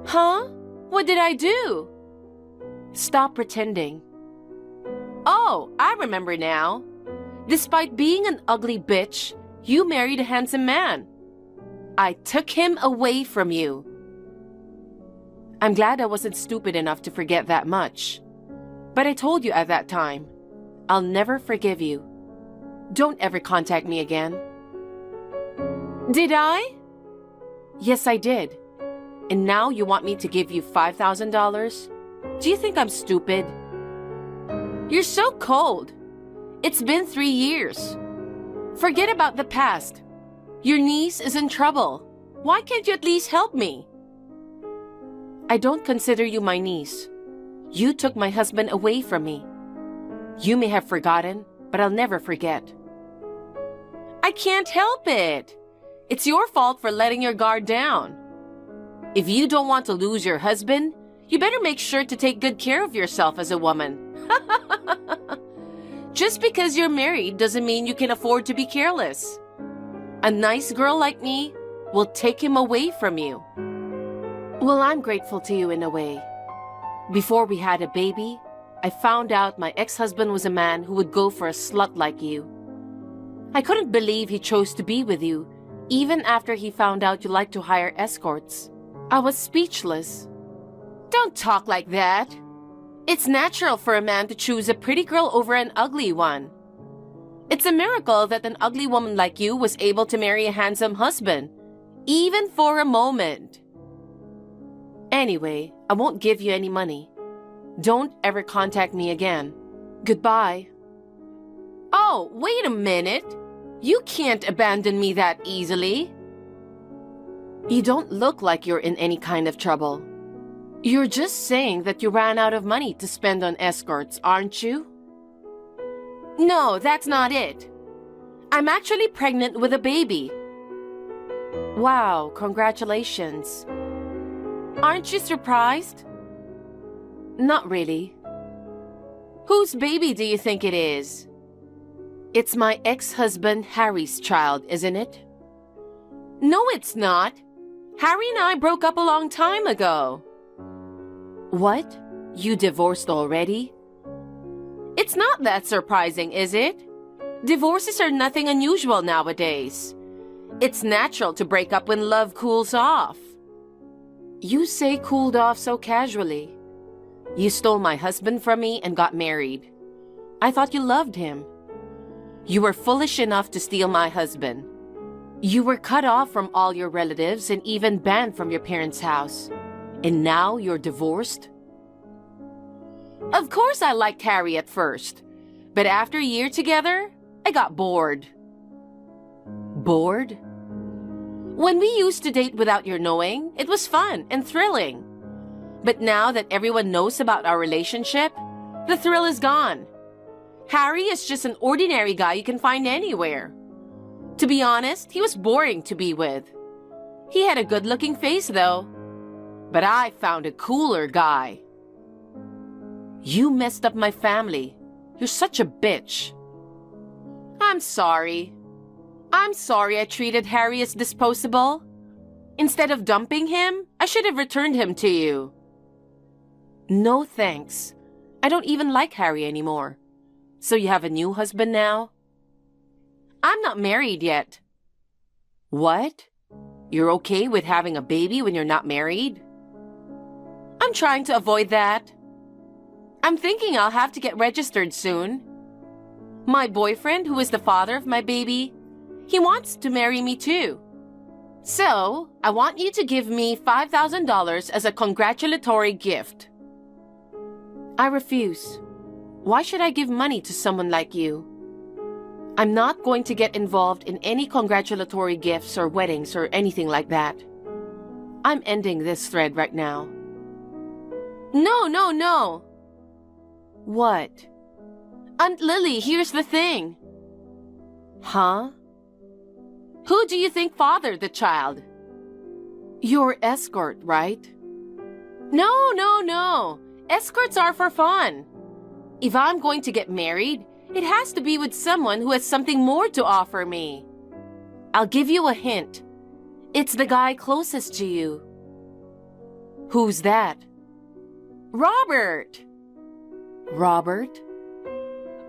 Huh? What did I do? Stop pretending. Oh, I remember now. Despite being an ugly bitch, you married a handsome man. I took him away from you. I'm glad I wasn't stupid enough to forget that much. But I told you at that time, I'll never forgive you. Don't ever contact me again. Did I? Yes, I did. And now you want me to give you $5,000? Do you think I'm stupid? You're so cold. It's been 3 years. Forget about the past. Your niece is in trouble. Why can't you at least help me? I don't consider you my niece. You took my husband away from me. You may have forgotten, but I'll never forget. I can't help it. It's your fault for letting your guard down. If you don't want to lose your husband, you better make sure to take good care of yourself as a woman. Just because you're married doesn't mean you can afford to be careless. A nice girl like me will take him away from you. Well, I'm grateful to you in a way. Before we had a baby, I found out my ex-husband was a man who would go for a slut like you. I couldn't believe he chose to be with you, even after he found out you like to hire escorts. I was speechless. Don't talk like that. It's natural for a man to choose a pretty girl over an ugly one. It's a miracle that an ugly woman like you was able to marry a handsome husband, even for a moment. Anyway, I won't give you any money. Don't ever contact me again. Goodbye. Oh, wait a minute. You can't abandon me that easily. You don't look like you're in any kind of trouble. You're just saying that you ran out of money to spend on escorts, aren't you? No, that's not it. I'm actually pregnant with a baby. Wow, congratulations. Aren't you surprised? Not really. Whose baby do you think it is? It's my ex-husband Harry's child, isn't it? No, it's not. Harry and I broke up a long time ago. What? You divorced already? It's not that surprising, is it? Divorces are nothing unusual nowadays. It's natural to break up when love cools off. You say cooled off so casually. You stole my husband from me and got married. I thought you loved him. You were foolish enough to steal my husband. You were cut off from all your relatives and even banned from your parents' house. And now you're divorced? Of course I liked Harry at first. But after a year together, I got bored. Bored? When we used to date without your knowing, it was fun and thrilling. But now that everyone knows about our relationship, the thrill is gone. Harry is just an ordinary guy you can find anywhere. To be honest, he was boring to be with. He had a good-looking face, though. But I found a cooler guy. You messed up my family. You're such a bitch. I'm sorry. I'm sorry I treated Harry as disposable. Instead of dumping him, I should have returned him to you. No thanks. I don't even like Harry anymore. So you have a new husband now? I'm not married yet. What? You're okay with having a baby when you're not married? I'm trying to avoid that. I'm thinking I'll have to get registered soon. My boyfriend, who is the father of my baby, he wants to marry me too. So, I want you to give me $5,000 as a congratulatory gift. I refuse. Why should I give money to someone like you? I'm not going to get involved in any congratulatory gifts or weddings or anything like that. I'm ending this thread right now. No. What? Aunt Lily, here's the thing. Huh? Who do you think fathered the child? Your escort, right? No. Escorts are for fun. If I'm going to get married, it has to be with someone who has something more to offer me. I'll give you a hint. It's the guy closest to you. Who's that? Robert. Robert?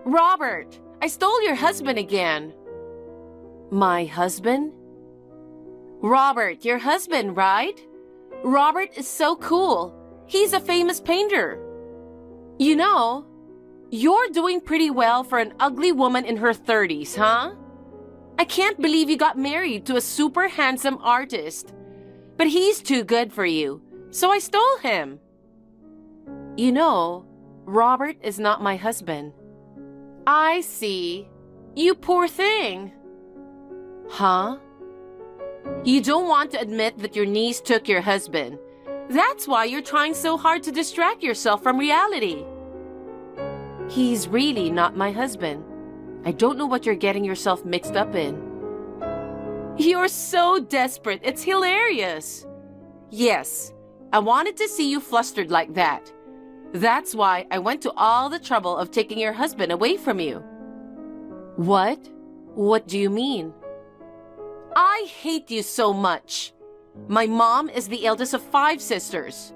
Robert, I stole your husband again. My husband? Robert, your husband, right? Robert is so cool. He's a famous painter. You know, you're doing pretty well for an ugly woman in her 30s, huh? I can't believe you got married to a super handsome artist. But he's too good for you, so I stole him. You know, Robert is not my husband. I see. You poor thing. Huh? You don't want to admit that your niece took your husband. That's why you're trying so hard to distract yourself from reality. He's really not my husband. I don't know what you're getting yourself mixed up in. You're so desperate, it's hilarious. Yes, I wanted to see you flustered like that. That's why I went to all the trouble of taking your husband away from you. What? What do you mean? I hate you so much. My mom is the eldest of 5 sisters.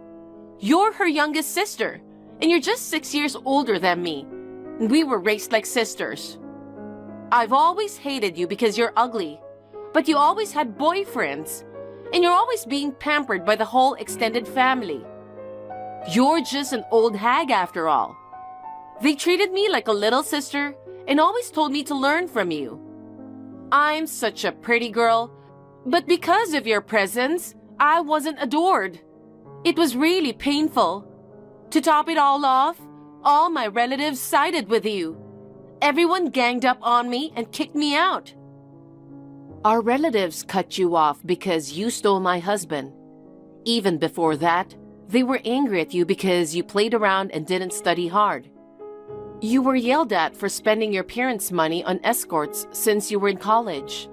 You're her youngest sister, and you're just 6 years older than me. We were raised like sisters. I've always hated you because you're ugly, but you always had boyfriends, and you're always being pampered by the whole extended family. You're just an old hag after all. They treated me like a little sister and always told me to learn from you. I'm such a pretty girl, but because of your presence, I wasn't adored. It was really painful. To top it all off, all my relatives sided with you. Everyone ganged up on me and kicked me out. Our relatives cut you off because you stole my husband. Even before that, they were angry at you because you played around and didn't study hard. You were yelled at for spending your parents' money on escorts since you were in college.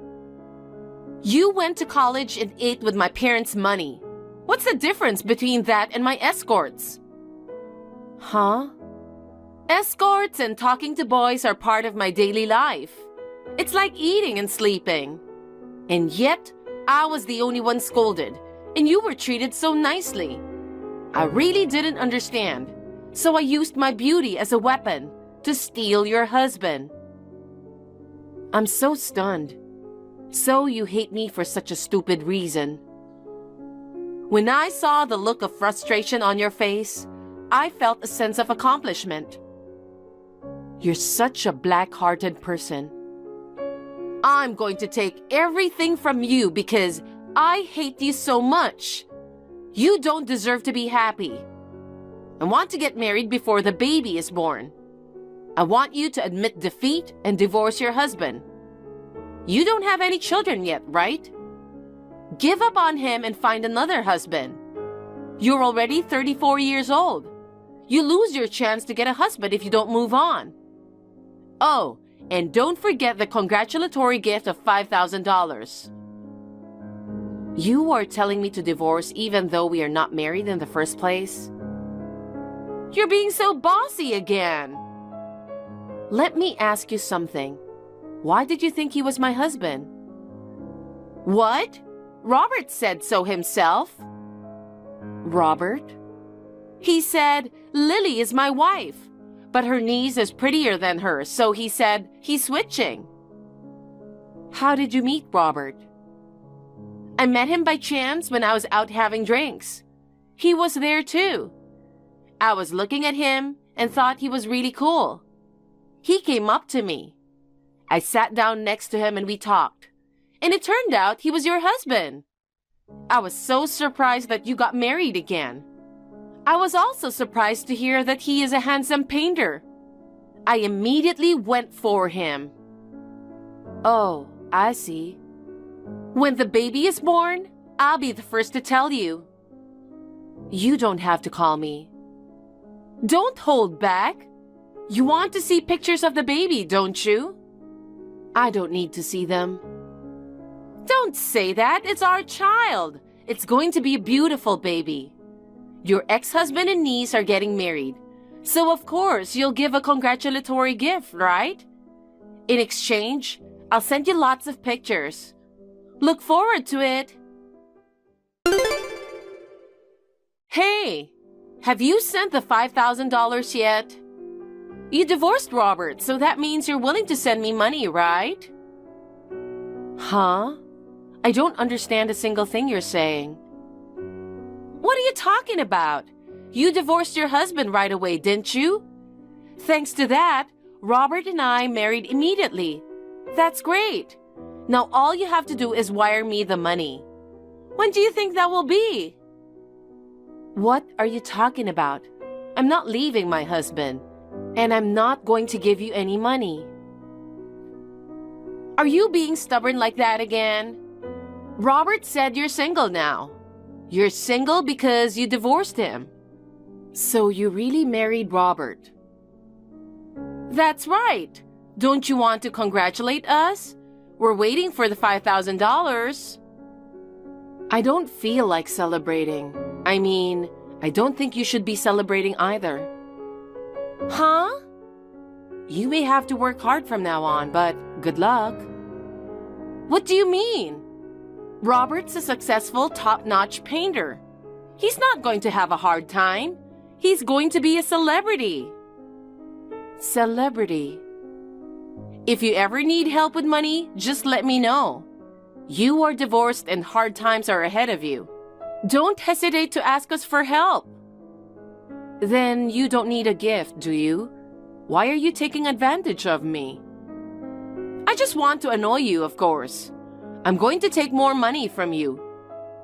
You went to college and ate with my parents' money. What's the difference between that and my escorts? Huh? Escorts and talking to boys are part of my daily life. It's like eating and sleeping. And yet, I was the only one scolded, and you were treated so nicely. I really didn't understand, so I used my beauty as a weapon to steal your husband. I'm so stunned. So you hate me for such a stupid reason. When I saw the look of frustration on your face, I felt a sense of accomplishment. You're such a black-hearted person. I'm going to take everything from you because I hate you so much. You don't deserve to be happy. I want to get married before the baby is born. I want you to admit defeat and divorce your husband. You don't have any children yet, right? Give up on him and find another husband. You're already 34 years old. You lose your chance to get a husband if you don't move on. Oh, and don't forget the congratulatory gift of $5,000. You are telling me to divorce even though we are not married in the first place? You're being so bossy again. Let me ask you something. Why did you think he was my husband? What? Robert said so himself. Robert? He said, Lily is my wife, but her niece is prettier than her, so he said he's switching. How did you meet Robert? I met him by chance when I was out having drinks. He was there too. I was looking at him and thought he was really cool. He came up to me. I sat down next to him and we talked. And it turned out he was your husband. I was so surprised that you got married again. I was also surprised to hear that he is a handsome painter. I immediately went for him. Oh, I see. When the baby is born, I'll be the first to tell you. You don't have to call me. Don't hold back. You want to see pictures of the baby, don't you? I don't need to see them. Don't say that. It's our child. It's going to be a beautiful baby. Your ex-husband and niece are getting married. So of course, you'll give a congratulatory gift, right? In exchange, I'll send you lots of pictures. Look forward to it. Hey, have you sent the $5,000 yet? You divorced Robert, so that means you're willing to send me money, right? Huh? I don't understand a single thing you're saying. What are you talking about? You divorced your husband right away, didn't you? Thanks to that, Robert and I married immediately. That's great. Now all you have to do is wire me the money. When do you think that will be? What are you talking about? I'm not leaving my husband, and I'm not going to give you any money. Are you being stubborn like that again? Robert said you're single now. You're single because you divorced him. So you really married Robert? That's right. Don't you want to congratulate us? We're waiting for the $5,000. I don't feel like celebrating. I mean, I don't think you should be celebrating either. Huh? You may have to work hard from now on, but good luck. What do you mean? Robert's a successful, top-notch painter. He's not going to have a hard time. He's going to be a celebrity. Celebrity. If you ever need help with money, just let me know. You are divorced and hard times are ahead of you. Don't hesitate to ask us for help. Then you don't need a gift, do you? Why are you taking advantage of me? I just want to annoy you, of course. I'm going to take more money from you.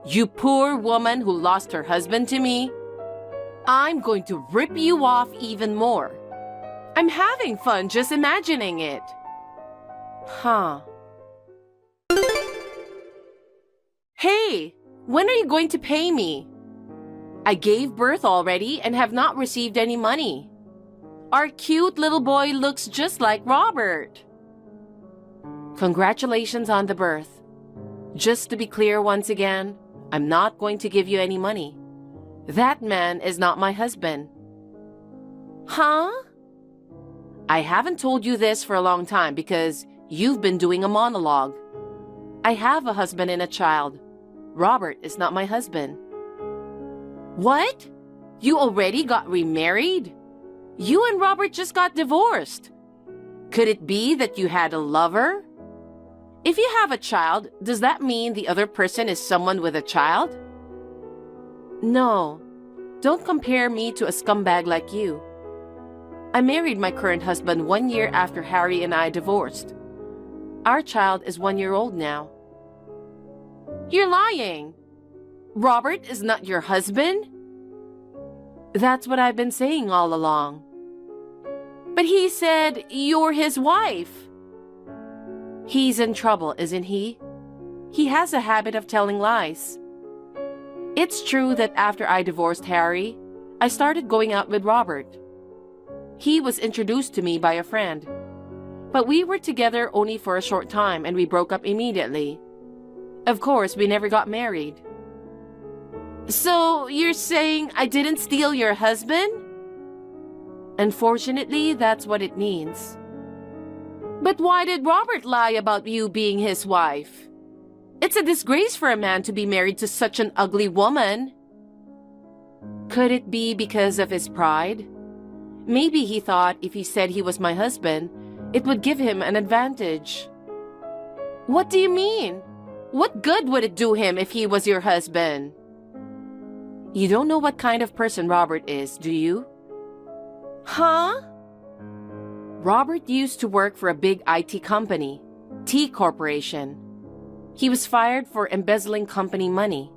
You poor woman who lost her husband to me. I'm going to rip you off even more. I'm having fun just imagining it. Huh. Hey, when are you going to pay me? I gave birth already and have not received any money. Our cute little boy looks just like Robert. Congratulations on the birth. Just to be clear once again, I'm not going to give you any money. That man is not my husband. Huh? I haven't told you this for a long time because you've been doing a monologue. I have a husband and a child. Robert is not my husband. What? You already got remarried? You and Robert just got divorced. Could it be that you had a lover? If you have a child, does that mean the other person is someone with a child? No. Don't compare me to a scumbag like you. I married my current husband 1 year after Harry and I divorced. Our child is 1 year old now. You're lying. Robert is not your husband? That's what I've been saying all along. But he said you're his wife. He's in trouble, isn't he? He has a habit of telling lies. It's true that after I divorced Harry, I started going out with Robert. He was introduced to me by a friend. But we were together only for a short time and we broke up immediately. Of course, we never got married. So, you're saying I didn't steal your husband? Unfortunately, that's what it means. But why did Robert lie about you being his wife? It's a disgrace for a man to be married to such an ugly woman. Could it be because of his pride? Maybe he thought if he said he was my husband, it would give him an advantage. What do you mean? What good would it do him if he was your husband? You don't know what kind of person Robert is, do you? Huh? Robert used to work for a big IT company, T Corporation. He was fired for embezzling company money.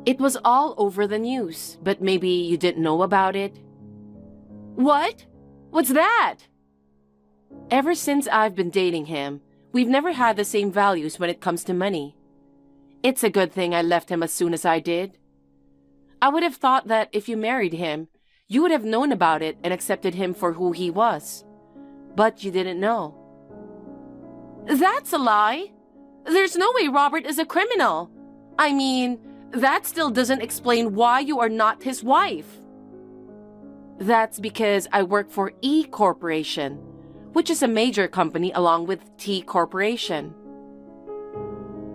It was all over the news, but maybe you didn't know about it. What? What's that? Ever since I've been dating him, we've never had the same values when it comes to money. It's a good thing I left him as soon as I did. I would have thought that if you married him, you would have known about it and accepted him for who he was. But you didn't know. That's a lie. There's no way Robert is a criminal. I mean, that still doesn't explain why you are not his wife. That's because I work for E Corporation, which is a major company along with T Corporation.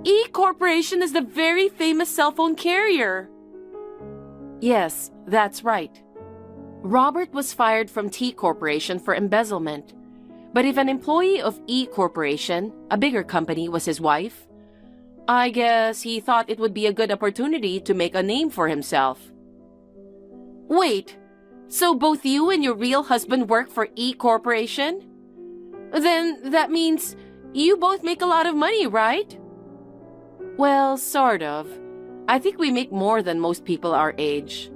E Corporation is the very famous cell phone carrier. Yes, that's right. Robert was fired from T Corporation for embezzlement. But if an employee of E Corporation, a bigger company, was his wife, I guess he thought it would be a good opportunity to make a name for himself. Wait, so both you and your real husband work for E Corporation? Then that means you both make a lot of money, right? Well, sort of. I think we make more than most people our age.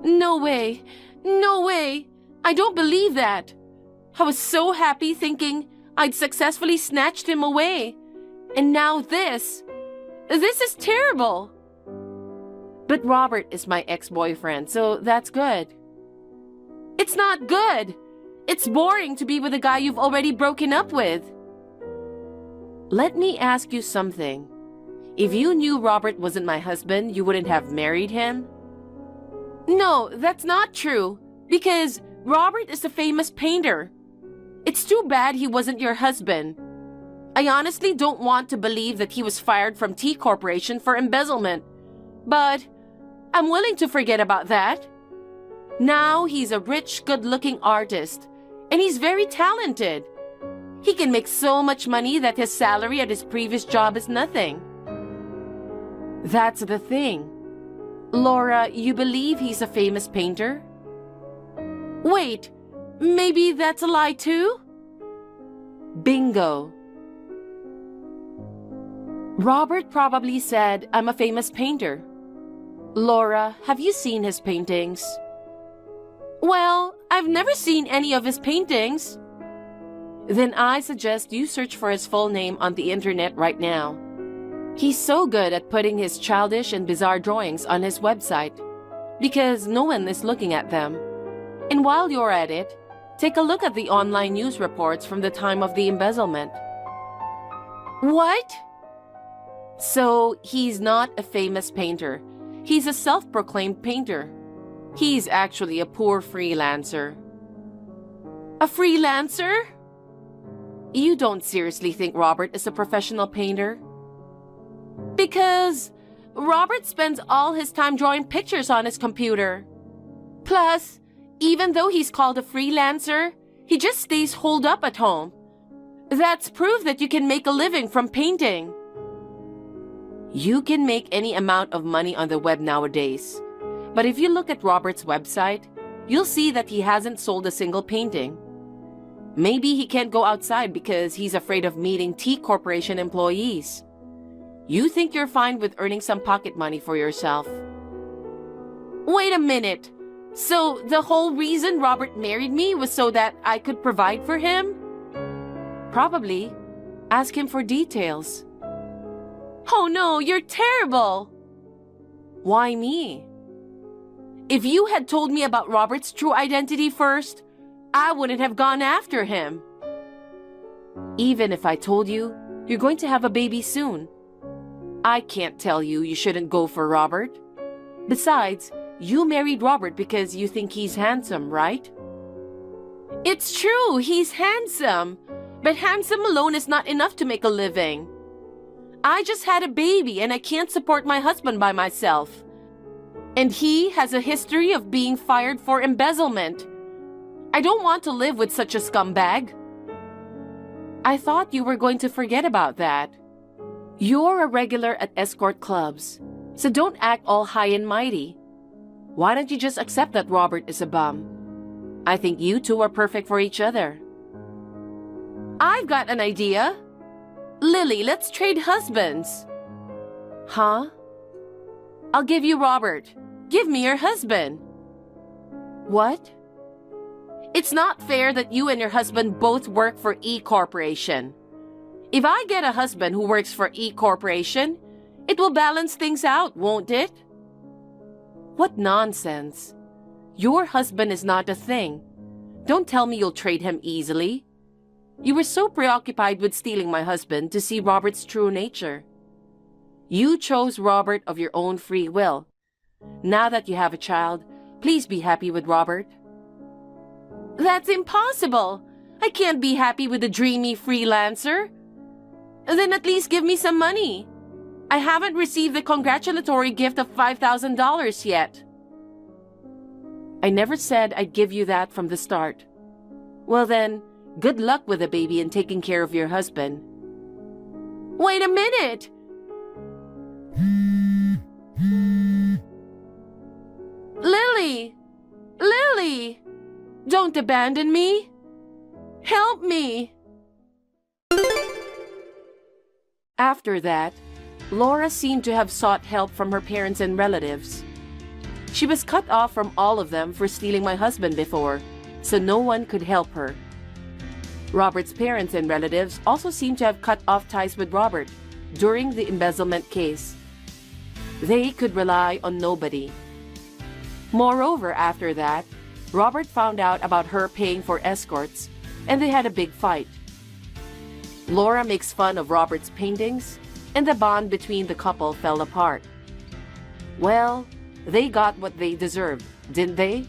No way. No way. I don't believe that. I was so happy thinking I'd successfully snatched him away. And now this. This is terrible. But Robert is my ex-boyfriend, so that's good. It's not good. It's boring to be with a guy you've already broken up with. Let me ask you something. If you knew Robert wasn't my husband, you wouldn't have married him? No, that's not true. Because Robert is a famous painter. It's too bad he wasn't your husband. I honestly don't want to believe that he was fired from T Corporation for embezzlement. But I'm willing to forget about that. Now he's a rich, good-looking artist. And he's very talented. He can make so much money that his salary at his previous job is nothing. That's the thing. Laura, you believe he's a famous painter? Wait, maybe that's a lie too? Bingo. Robert probably said I'm a famous painter. Laura, have you seen his paintings? Well, I've never seen any of his paintings. Then I suggest you search for his full name on the internet right now. He's so good at putting his childish and bizarre drawings on his website because no one is looking at them. And while you're at it, take a look at the online news reports from the time of the embezzlement. What? So he's not a famous painter. He's a self-proclaimed painter. He's actually a poor freelancer. A freelancer? You don't seriously think Robert is a professional painter? Because Robert spends all his time drawing pictures on his computer. Plus, even though he's called a freelancer, he just stays holed up at home. That's proof that you can make a living from painting. You can make any amount of money on the web nowadays. But if you look at Robert's website, you'll see that he hasn't sold a single painting. Maybe he can't go outside because he's afraid of meeting T Corporation employees. You think you're fine with earning some pocket money for yourself. Wait a minute. So the whole reason Robert married me was so that I could provide for him? Probably. Ask him for details. Oh no, you're terrible! Why me? If you had told me about Robert's true identity first, I wouldn't have gone after him. Even if I told you, you're going to have a baby soon. I can't tell you you shouldn't go for Robert. Besides, you married Robert because you think he's handsome, right? It's true, he's handsome. But handsome alone is not enough to make a living. I just had a baby and I can't support my husband by myself. And he has a history of being fired for embezzlement. I don't want to live with such a scumbag. I thought you were going to forget about that. You're a regular at escort clubs, so don't act all high and mighty. Why don't you just accept that Robert is a bum? I think you two are perfect for each other. I've got an idea. Lily, let's trade husbands. Huh? I'll give you Robert. Give me your husband. What? It's not fair that you and your husband both work for E Corporation. If I get a husband who works for E Corporation, it will balance things out, won't it? What nonsense. Your husband is not a thing. Don't tell me you'll trade him easily. You were so preoccupied with stealing my husband to see Robert's true nature. You chose Robert of your own free will. Now that you have a child, please be happy with Robert. That's impossible. I can't be happy with a dreamy freelancer. Then at least give me some money. I haven't received the congratulatory gift of $5,000 yet. I never said I'd give you that from the start. Well then, good luck with the baby and taking care of your husband. Wait a minute! Lily! Lily! Don't abandon me! Help me! After that, Laura seemed to have sought help from her parents and relatives. She was cut off from all of them for stealing my husband before, so no one could help her. Robert's parents and relatives also seemed to have cut off ties with Robert during the embezzlement case. They could rely on nobody. Moreover, after that, Robert found out about her paying for escorts, and they had a big fight. Laura makes fun of Robert's paintings, and the bond between the couple fell apart. Well, they got what they deserved, didn't they?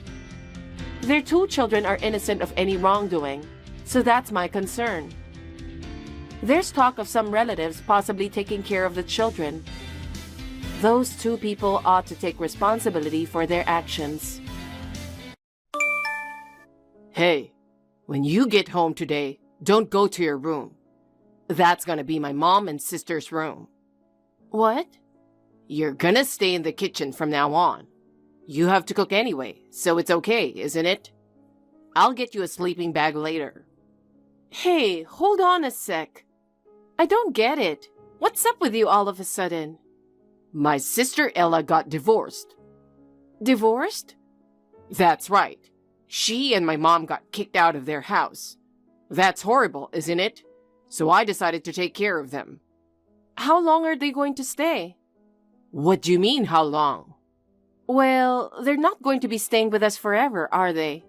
Their 2 children are innocent of any wrongdoing, so that's my concern. There's talk of some relatives possibly taking care of the children. Those 2 people ought to take responsibility for their actions. Hey, when you get home today, don't go to your room. That's gonna be my mom and sister's room. What? You're gonna stay in the kitchen from now on. You have to cook anyway, so it's okay, isn't it? I'll get you a sleeping bag later. Hey, hold on a sec. I don't get it. What's up with you all of a sudden? My sister Ella got divorced. Divorced? That's right. She and my mom got kicked out of their house. That's horrible, isn't it? So I decided to take care of them. How long are they going to stay? What do you mean, how long? Well, they're not going to be staying with us forever, are they?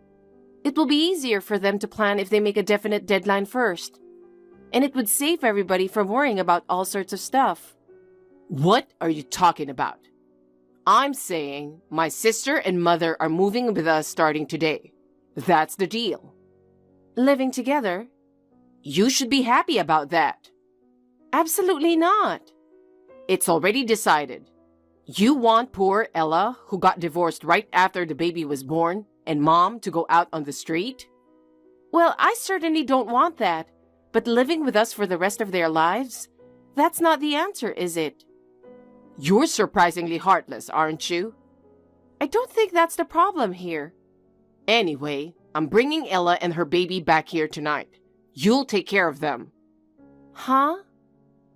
It will be easier for them to plan if they make a definite deadline first. And it would save everybody from worrying about all sorts of stuff. What are you talking about? I'm saying my sister and mother are moving with us starting today. That's the deal. Living together? You should be happy about that. Absolutely not. It's already decided. You want poor Ella, who got divorced right after the baby was born, and Mom to go out on the street? Well, I certainly don't want that, but living with us for the rest of their lives? That's not the answer, is it? You're surprisingly heartless, aren't you? I don't think that's the problem here. Anyway, I'm bringing Ella and her baby back here tonight. You'll take care of them. Huh?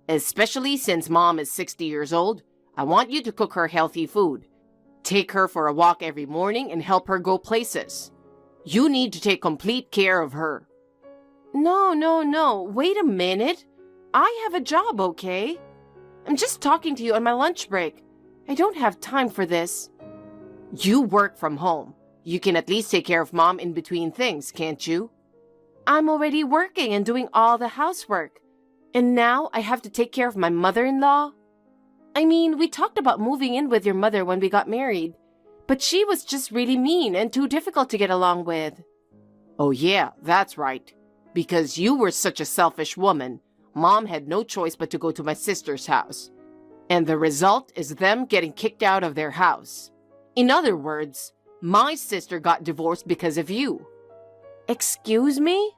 Especially since Mom is 60 years old, I want you to cook her healthy food. Take her for a walk every morning and help her go places. You need to take complete care of her. No. Wait a minute. I have a job, okay? I'm just talking to you on my lunch break. I don't have time for this. You work from home. You can at least take care of Mom in between things, can't you? I'm already working and doing all the housework. And now I have to take care of my mother-in-law? I mean, we talked about moving in with your mother when we got married, but she was just really mean and too difficult to get along with. Oh yeah, that's right. Because you were such a selfish woman, Mom had no choice but to go to my sister's house. And the result is them getting kicked out of their house. In other words, my sister got divorced because of you. Excuse me?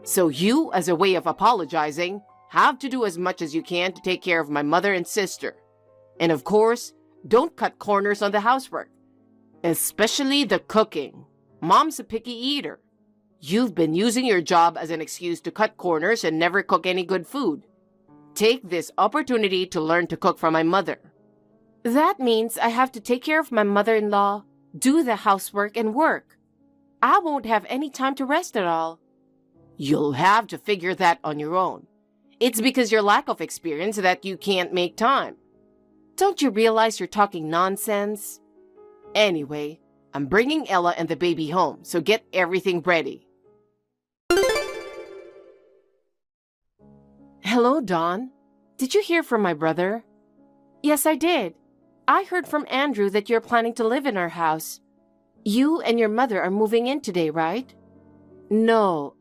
So you, as a way of apologizing, have to do as much as you can to take care of my mother and sister. And of course, don't cut corners on the housework. Especially the cooking. Mom's a picky eater. You've been using your job as an excuse to cut corners and never cook any good food. Take this opportunity to learn to cook for my mother. That means I have to take care of my mother-in-law, do the housework, and work. I won't have any time to rest at all. You'll have to figure that on your own. It's because your lack of experience that you can't make time. Don't you realize you're talking nonsense? Anyway, I'm bringing Ella and the baby home, so get everything ready. Hello, Dawn. Did you hear from my brother? Yes, I did. I heard from Andrew that you're planning to live in our house. You and your mother are moving in today, right? No,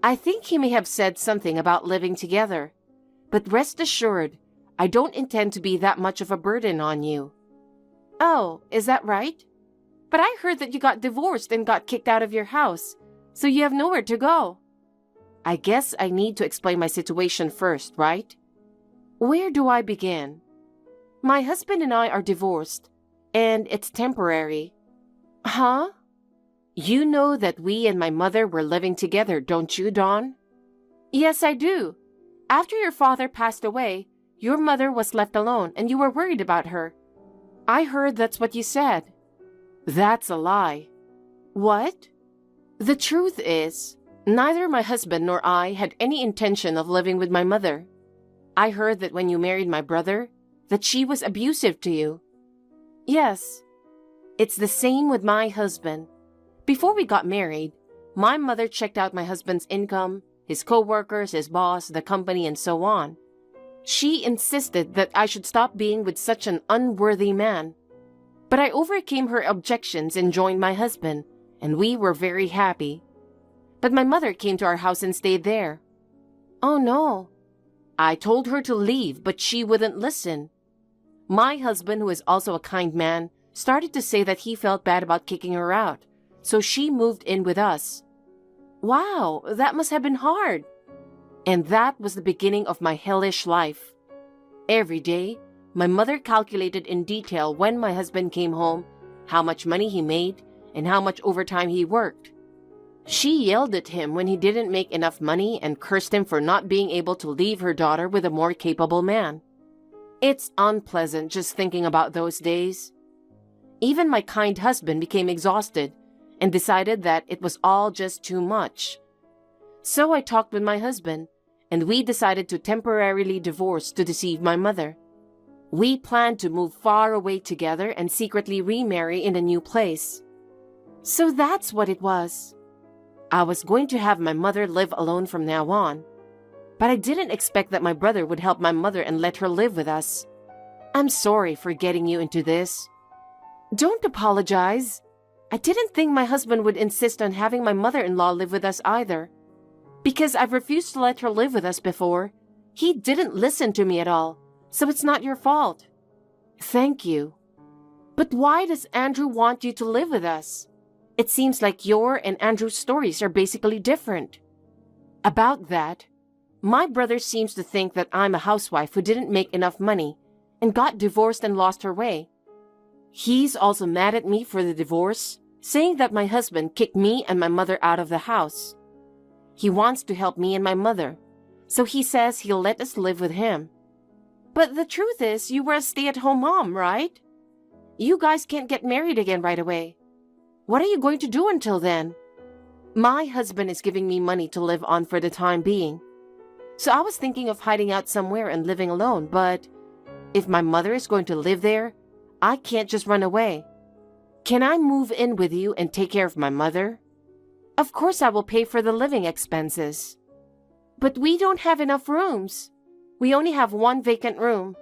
I think he may have said something about living together. But rest assured, I don't intend to be that much of a burden on you. Oh, is that right? But I heard that you got divorced and got kicked out of your house, so you have nowhere to go. I guess I need to explain my situation first, right? Where do I begin? My husband and I are divorced, and it's temporary. Huh? You know that we and my mother were living together, don't you, Dawn? Yes, I do. After your father passed away, your mother was left alone and you were worried about her. I heard that's what you said. That's a lie. What? The truth is, neither my husband nor I had any intention of living with my mother. I heard that when you married my brother, that she was abusive to you. Yes. It's the same with my husband. Before we got married, my mother checked out my husband's income, his co-workers, his boss, the company, and so on. She insisted that I should stop being with such an unworthy man. But I overcame her objections and joined my husband, and we were very happy. But my mother came to our house and stayed there. Oh no. I told her to leave, but she wouldn't listen. My husband, who is also a kind man, started to say that he felt bad about kicking her out, so she moved in with us. Wow, that must have been hard. And that was the beginning of my hellish life. Every day, my mother calculated in detail when my husband came home, how much money he made, and how much overtime he worked. She yelled at him when he didn't make enough money and cursed him for not being able to leave her daughter with a more capable man. It's unpleasant just thinking about those days. Even my kind husband became exhausted and decided that it was all just too much. So I talked with my husband, and we decided to temporarily divorce to deceive my mother. We planned to move far away together and secretly remarry in a new place. So that's what it was. I was going to have my mother live alone from now on, but I didn't expect that my brother would help my mother and let her live with us. I'm sorry for getting you into this. Don't apologize. I didn't think my husband would insist on having my mother-in-law live with us either. Because I've refused to let her live with us before, he didn't listen to me at all, so it's not your fault. Thank you. But why does Andrew want you to live with us? It seems like your and Andrew's stories are basically different. About that, my brother seems to think that I'm a housewife who didn't make enough money and got divorced and lost her way. He's also mad at me for the divorce, saying that my husband kicked me and my mother out of the house. He wants to help me and my mother, so he says he'll let us live with him. But the truth is, you were a stay-at-home mom, right? You guys can't get married again right away. What are you going to do until then? My husband is giving me money to live on for the time being. So I was thinking of hiding out somewhere and living alone, but if my mother is going to live there, I can't just run away. Can I move in with you and take care of my mother? Of course I will pay for the living expenses. But we don't have enough rooms. We only have one vacant room.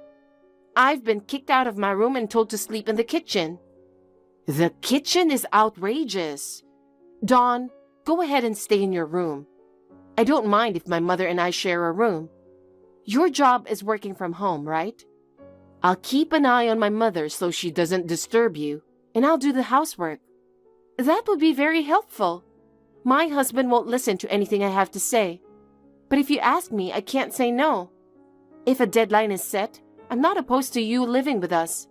I've been kicked out of my room and told to sleep in the kitchen. The kitchen is outrageous. Dawn, go ahead and stay in your room. I don't mind if my mother and I share a room. Your job is working from home, right? I'll keep an eye on my mother so she doesn't disturb you, and I'll do the housework. That would be very helpful. My husband won't listen to anything I have to say. But if you ask me, I can't say no. If a deadline is set, I'm not opposed to you living with us.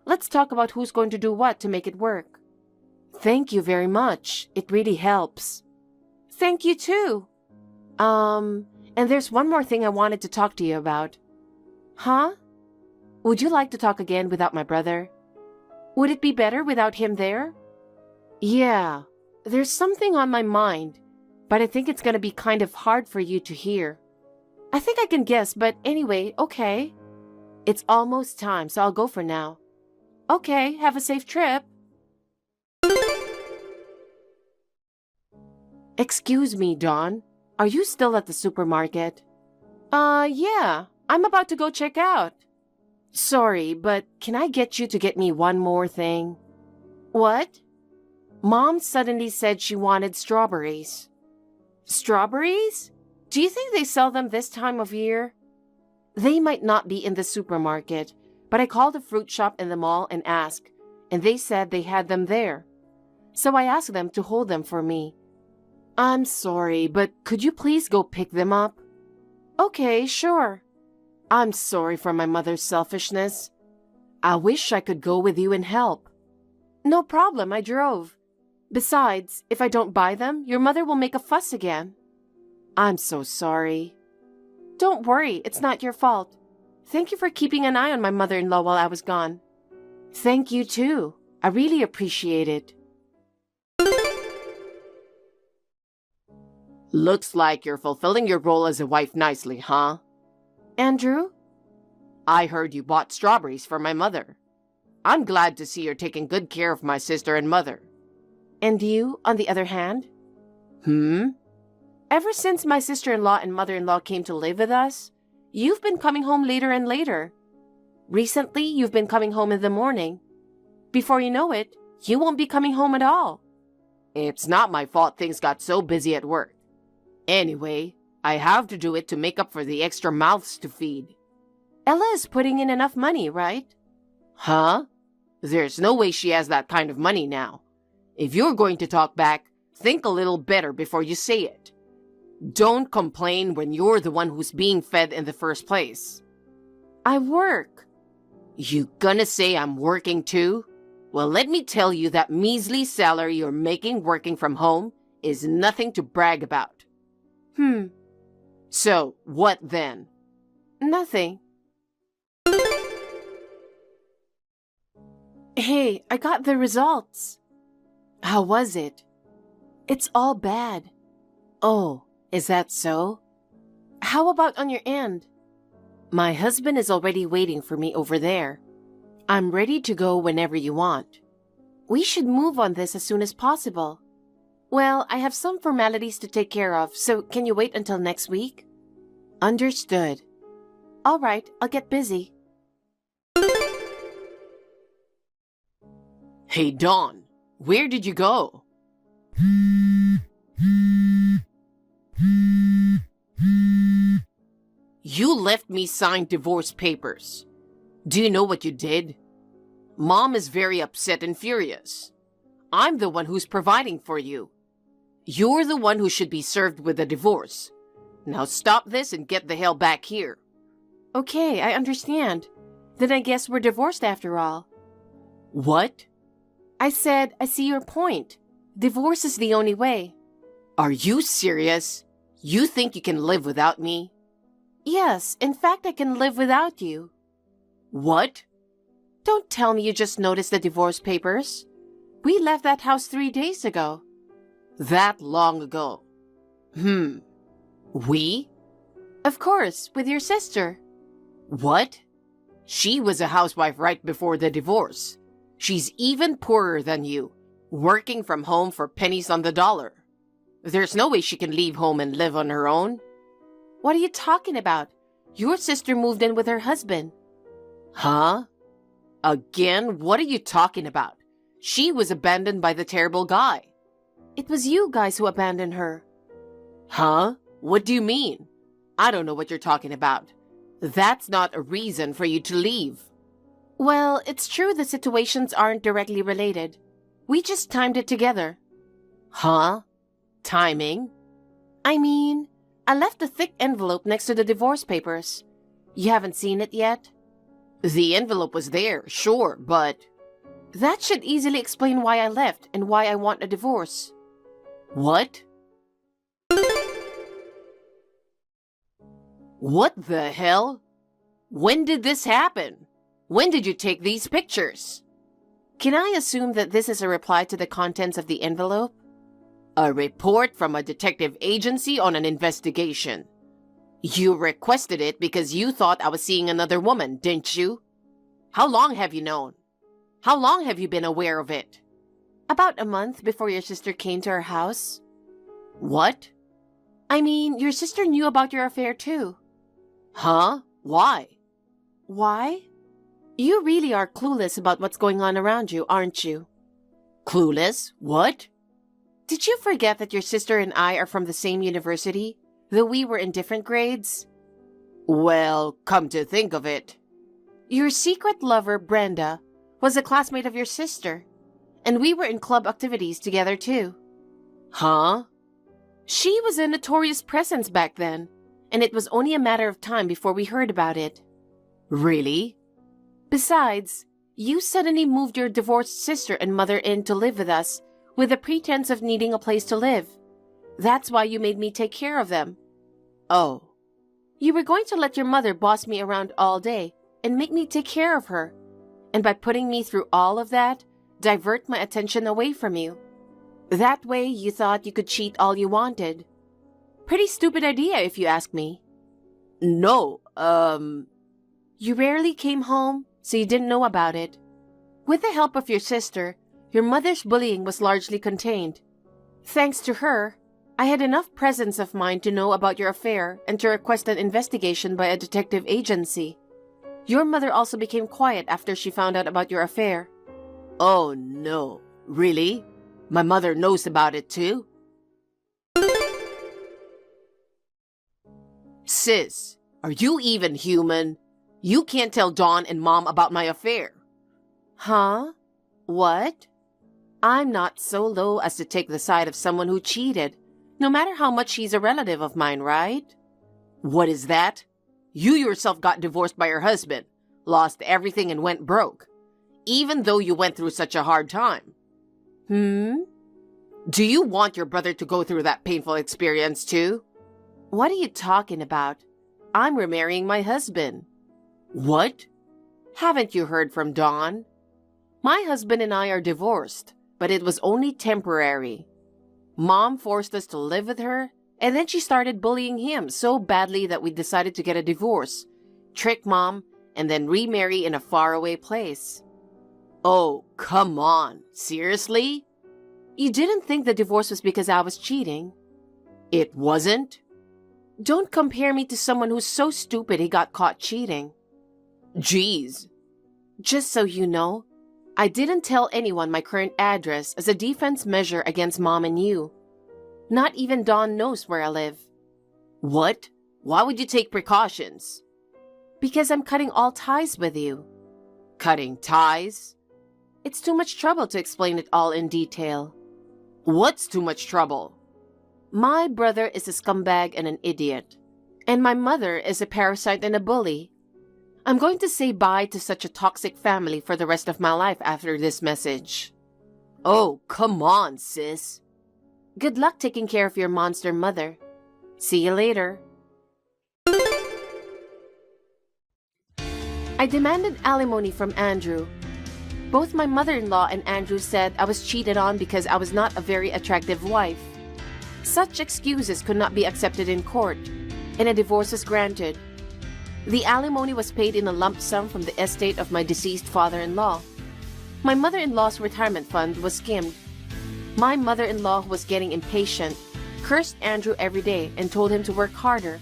Let's talk about who's going to do what to make it work. Thank you very much. It really helps. Thank you too. And there's one more thing I wanted to talk to you about. Huh? Would you like to talk again without my brother? Would it be better without him there? Yeah, there's something on my mind, but I think it's gonna be kind of hard for you to hear. I think I can guess, but anyway, okay. It's almost time, so I'll go for now. Okay, have a safe trip. Excuse me, Dawn. Are you still at the supermarket? Yeah. I'm about to go check out. Sorry, but can I get you to get me one more thing? What? Mom suddenly said she wanted strawberries. Strawberries? Do you think they sell them this time of year? They might not be in the supermarket, but I called a fruit shop in the mall and asked, and they said they had them there. so I asked them to hold them for me. I'm sorry, but could you please go pick them up? Okay, sure. I'm sorry for my mother's selfishness. I wish I could go with you and help. No problem, I drove. Besides, if I don't buy them, your mother will make a fuss again. I'm so sorry. Don't worry, it's not your fault. Thank you for keeping an eye on my mother-in-law while I was gone. Thank you too. I really appreciate it. Looks like you're fulfilling your role as a wife nicely, huh? Andrew? I heard you bought strawberries for my mother. I'm glad to see you're taking good care of my sister and mother. And you, on the other hand? Ever since my sister-in-law and mother-in-law came to live with us, you've been coming home later and later. Recently, you've been coming home in the morning. Before you know it, you won't be coming home at all. It's not my fault things got so busy at work. Anyway, I have to do it to make up for the extra mouths to feed. Ella is putting in enough money, right? Huh? There's no way she has that kind of money now. If you're going to talk back, think a little better before you say it. Don't complain when you're the one who's being fed in the first place. I work. You gonna say I'm working too? Well, let me tell you that measly salary you're making working from home is nothing to brag about. So, what then? Nothing. Hey, I got the results. How was it? It's all bad. Oh, is that so? How about on your end? My husband is already waiting for me over there. I'm ready to go whenever you want. We should move on this as soon as possible. Well, I have some formalities to take care of, so can you wait until next week? Understood. All right, I'll get busy. Hey, Dawn, where did you go? You left me signed divorce papers. Do you know what you did? Mom is very upset and furious. I'm the one who's providing for you. You're the one who should be served with a divorce. Now stop this and get the hell back here. Okay, I understand. Then I guess we're divorced after all. What? I said, I see your point. Divorce is the only way. Are you serious? You think you can live without me? Yes, in fact, I can live without you. What? Don't tell me you just noticed the divorce papers. We left that house 3 days ago. That long ago? We? Of course, with your sister. What? She was a housewife right before the divorce. She's even poorer than you, working from home for pennies on the dollar. There's no way she can leave home and live on her own. What are you talking about? Your sister moved in with her husband. Huh? Again, what are you talking about? She was abandoned by the terrible guy. It was you guys who abandoned her. Huh? What do you mean? I don't know what you're talking about. That's not a reason for you to leave. Well, it's true the situations aren't directly related. We just timed it together. Huh? Timing? I mean, I left a thick envelope next to the divorce papers. You haven't seen it yet? The envelope was there, sure, but... That should easily explain why I left and why I want a divorce. What? What the hell? When did this happen? When did you take these pictures? Can I assume that this is a reply to the contents of the envelope? A report from a detective agency on an investigation. You requested it because you thought I was seeing another woman, didn't you? How long have you known? How long have you been aware of it? About a month before your sister came to our house. What? I mean, your sister knew about your affair too. Huh? Why? Why? You really are clueless about what's going on around you, aren't you? Clueless? What? Did you forget that your sister and I are from the same university, though we were in different grades? Well, come to think of it. Your secret lover, Brenda, was a classmate of your sister. And we were in club activities together too. Huh? She was a notorious presence back then, and it was only a matter of time before we heard about it. Really? Besides, you suddenly moved your divorced sister and mother in to live with us with the pretense of needing a place to live. That's why you made me take care of them. Oh. You were going to let your mother boss me around all day and make me take care of her, and by putting me through all of that, divert my attention away from you. That way you thought you could cheat all you wanted. Pretty stupid idea if you ask me. No, You rarely came home, so you didn't know about it. With the help of your sister, your mother's bullying was largely contained. Thanks to her, I had enough presence of mind to know about your affair and to request an investigation by a detective agency. Your mother also became quiet after she found out about your affair. Oh no, really? My mother knows about it too? Sis, are you even human? You can't tell Dawn and Mom about my affair. Huh? What? I'm not so low as to take the side of someone who cheated, no matter how much she's a relative of mine, right? What is that? You yourself got divorced by your husband, lost everything and went broke, even though you went through such a hard time. Do you want your brother to go through that painful experience too? What are you talking about? I'm remarrying my husband. What? Haven't you heard from Dawn? My husband and I are divorced, but it was only temporary. Mom forced us to live with her, and then she started bullying him so badly that we decided to get a divorce, trick Mom, and then remarry in a faraway place. Oh, come on. Seriously? You didn't think the divorce was because I was cheating? It wasn't? Don't compare me to someone who's so stupid he got caught cheating. Jeez. Just so you know, I didn't tell anyone my current address as a defense measure against Mom and you. Not even Dawn knows where I live. What? Why would you take precautions? Because I'm cutting all ties with you. Cutting ties? It's too much trouble to explain it all in detail. What's too much trouble? My brother is a scumbag and an idiot, and my mother is a parasite and a bully. I'm going to say bye to such a toxic family for the rest of my life after this message. Oh, come on, sis. Good luck taking care of your monster mother. See you later. I demanded alimony from Andrew. Both my mother-in-law and Andrew said I was cheated on because I was not a very attractive wife. Such excuses could not be accepted in court, and a divorce was granted. The alimony was paid in a lump sum from the estate of my deceased father-in-law. My mother-in-law's retirement fund was skimmed. My mother-in-law, who was getting impatient, cursed Andrew every day and told him to work harder.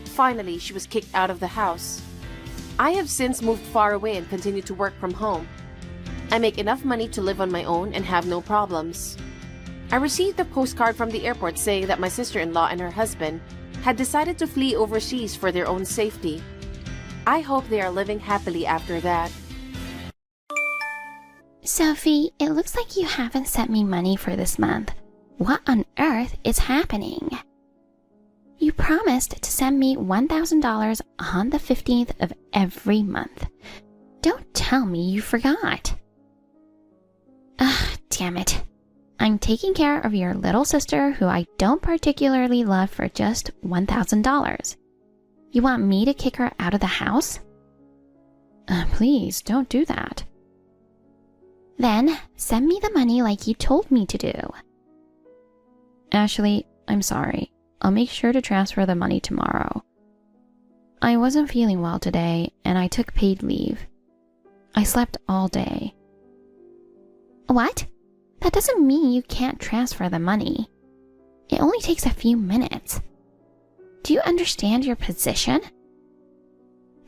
Finally, she was kicked out of the house. I have since moved far away and continue to work from home. I make enough money to live on my own and have no problems. I received a postcard from the airport saying that my sister-in-law and her husband had decided to flee overseas for their own safety. I hope they are living happily after that. Sophie, it looks like you haven't sent me money for this month. What on earth is happening? You promised to send me $1,000 on the 15th of every month. Don't tell me you forgot. Ugh, damn it. I'm taking care of your little sister who I don't particularly love for just $1,000. You want me to kick her out of the house? Please, don't do that. Then send me the money like you told me to do. Ashley, I'm sorry. I'll make sure to transfer the money tomorrow. I wasn't feeling well today, and I took paid leave. I slept all day. What? That doesn't mean you can't transfer the money. It only takes a few minutes. Do you understand your position?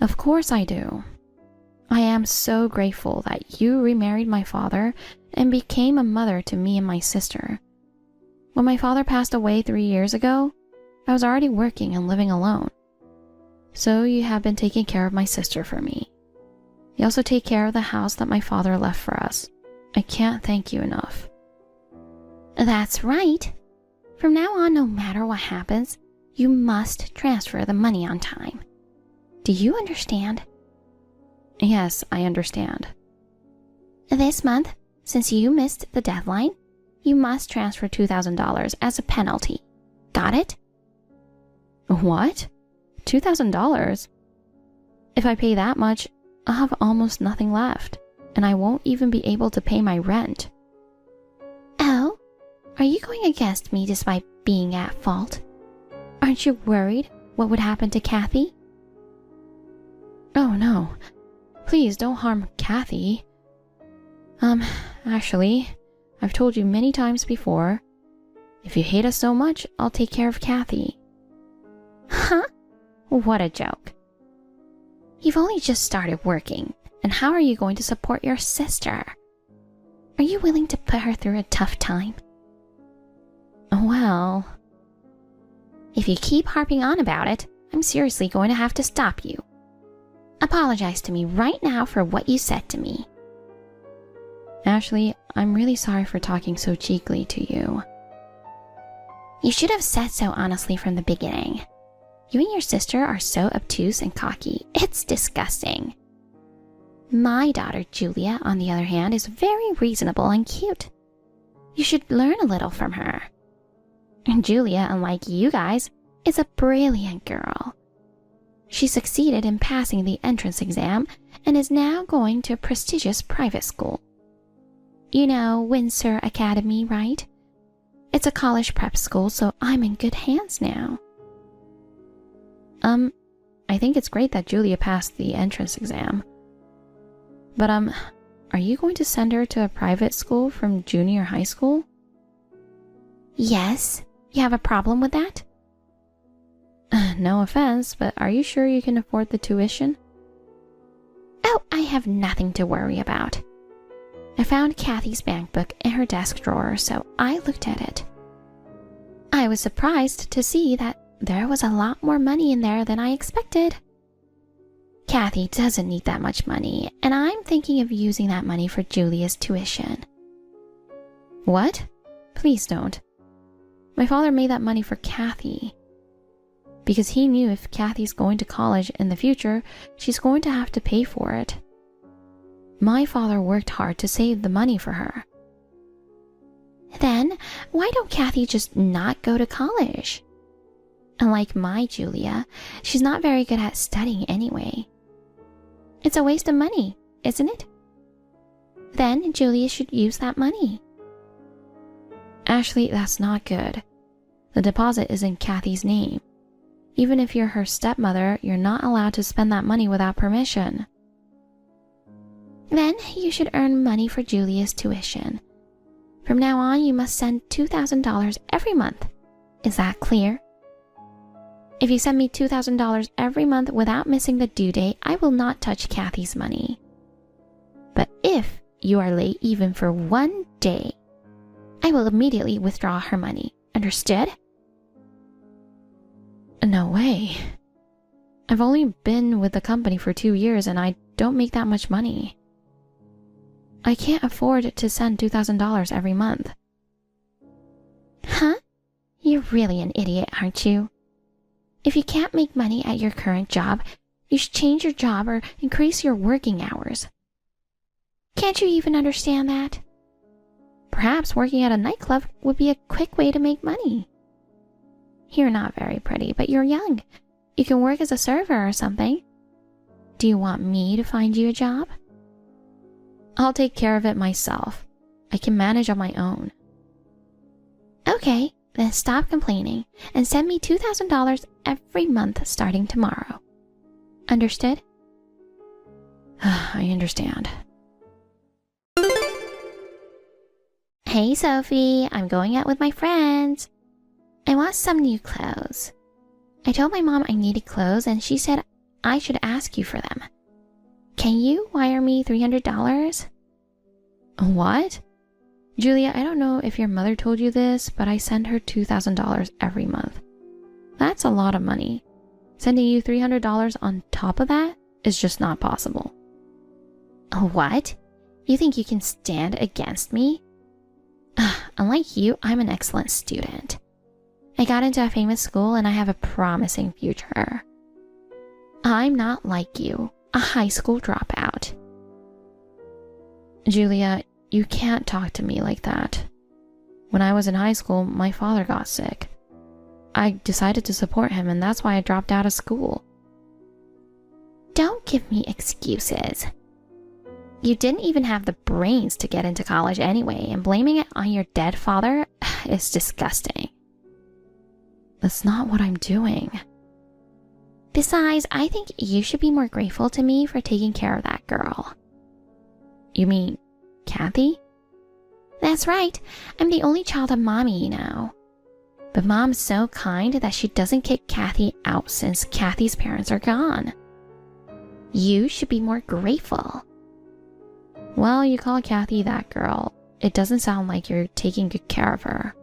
Of course I do. I am so grateful that you remarried my father and became a mother to me and my sister. When my father passed away 3 years ago, I was already working and living alone. So you have been taking care of my sister for me. You also take care of the house that my father left for us. I can't thank you enough. That's right. From now on, no matter what happens, you must transfer the money on time. Do you understand? Yes, I understand. This month, since you missed the deadline, you must transfer $2,000 as a penalty. Got it? What? $2,000? If I pay that much, I'll have almost nothing left, and I won't even be able to pay my rent. Oh, are you going against me despite being at fault? Aren't you worried what would happen to Kathy? Oh no, please don't harm Kathy. Actually, I've told you many times before, if you hate us so much, I'll take care of Kathy. Huh? What a joke. You've only just started working, and how are you going to support your sister? Are you willing to put her through a tough time? Well, if you keep harping on about it, I'm seriously going to have to stop you. Apologize to me right now for what you said to me. Ashley, I'm really sorry for talking so cheekily to you. You should have said so honestly from the beginning. You and your sister are so obtuse and cocky. It's disgusting. My daughter, Julia, on the other hand, is very reasonable and cute. You should learn a little from her. And Julia, unlike you guys, is a brilliant girl. She succeeded in passing the entrance exam and is now going to a prestigious private school. You know Windsor Academy, right? It's a college prep school, so I'm in good hands now. I think it's great that Julia passed the entrance exam. But, are you going to send her to a private school from junior high school? Yes. You have a problem with that? No offense, but are you sure you can afford the tuition? Oh, I have nothing to worry about. I found Kathy's bank book in her desk drawer, so I looked at it. I was surprised to see that there was a lot more money in there than I expected. Kathy doesn't need that much money, and I'm thinking of using that money for Julia's tuition. What? Please don't. My father made that money for Kathy. Because he knew if Kathy's going to college in the future, she's going to have to pay for it. My father worked hard to save the money for her. Then, why don't Kathy just not go to college? Unlike my Julia, she's not very good at studying anyway. It's a waste of money, isn't it? Then Julia should use that money. Ashley, that's not good. The deposit is in Kathy's name. Even if you're her stepmother, you're not allowed to spend that money without permission. Then you should earn money for Julia's tuition. From now on, you must send $2,000 every month. Is that clear? If you send me $2,000 every month without missing the due date, I will not touch Kathy's money. But if you are late even for 1 day, I will immediately withdraw her money. Understood? No way. I've only been with the company for 2 years and I don't make that much money. I can't afford to send $2,000 every month. Huh? You're really an idiot, aren't you? If you can't make money at your current job, you should change your job or increase your working hours. Can't you even understand that? Perhaps working at a nightclub would be a quick way to make money. You're not very pretty, but you're young. You can work as a server or something. Do you want me to find you a job? I'll take care of it myself. I can manage on my own. Okay, then stop complaining and send me $2,000 every month starting tomorrow. Understood? I understand. Hey Sophie, I'm going out with my friends. I want some new clothes. I told my mom I needed clothes and she said I should ask you for them. Can you wire me $300? What? Julia, I don't know if your mother told you this, but I send her $2,000 every month. That's a lot of money. Sending you $300 on top of that is just not possible. What? You think you can stand against me? Unlike you, I'm an excellent student. I got into a famous school and I have a promising future. I'm not like you, a high school dropout. Julia, you can't talk to me like that. When I was in high school, my father got sick. I decided to support him, and that's why I dropped out of school. Don't give me excuses. You didn't even have the brains to get into college anyway, and blaming it on your dead father is disgusting. That's not what I'm doing. Besides, I think you should be more grateful to me for taking care of that girl. You mean Kathy? That's right. I'm the only child of Mommy, you know. But Mom's so kind that she doesn't kick Kathy out since Kathy's parents are gone. You should be more grateful. Well, you call Kathy that girl. It doesn't sound like you're taking good care of her.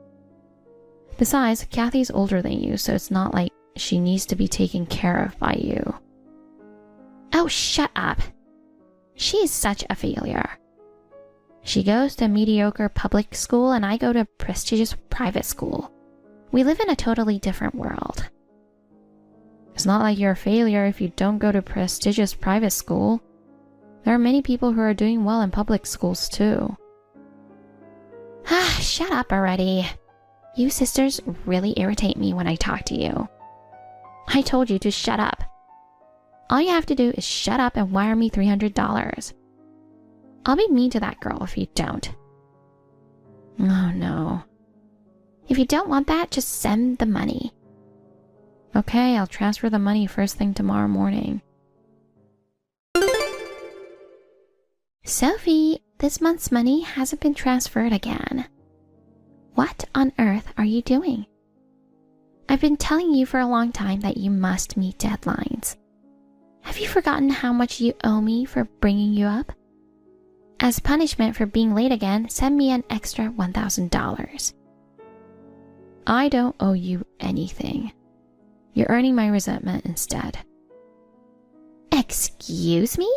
Besides, Kathy's older than you, so it's not like she needs to be taken care of by you. Oh, shut up. She is such a failure. She goes to a mediocre public school and I go to a prestigious private school. We live in a totally different world. It's not like you're a failure if you don't go to prestigious private school. There are many people who are doing well in public schools too. Shut up already. You sisters really irritate me when I talk to you. I told you to shut up. All you have to do is shut up and wire me $300. I'll be mean to that girl if you don't. Oh no. If you don't want that, just send the money. Okay, I'll transfer the money first thing tomorrow morning. Sophie, this month's money hasn't been transferred again. What on earth are you doing? I've been telling you for a long time that you must meet deadlines. Have you forgotten how much you owe me for bringing you up? As punishment for being late again, send me an extra $1,000. I don't owe you anything. You're earning my resentment instead. Excuse me?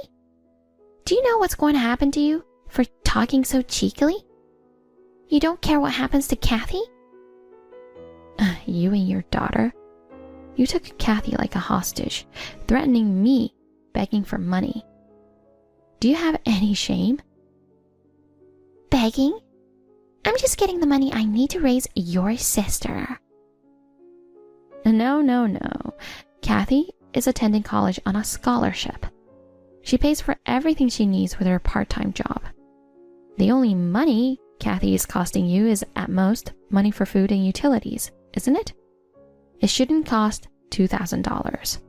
Do you know what's going to happen to you for talking so cheekily? You don't care what happens to Kathy? You and your daughter? You took Kathy like a hostage, threatening me, begging for money. Do you have any shame? Begging? I'm just getting the money I need to raise your sister. No. Kathy is attending college on a scholarship. She pays for everything she needs with her part-time job. The only money Kathy is costing you is, at most, money for food and utilities, isn't it? It shouldn't cost $2,000.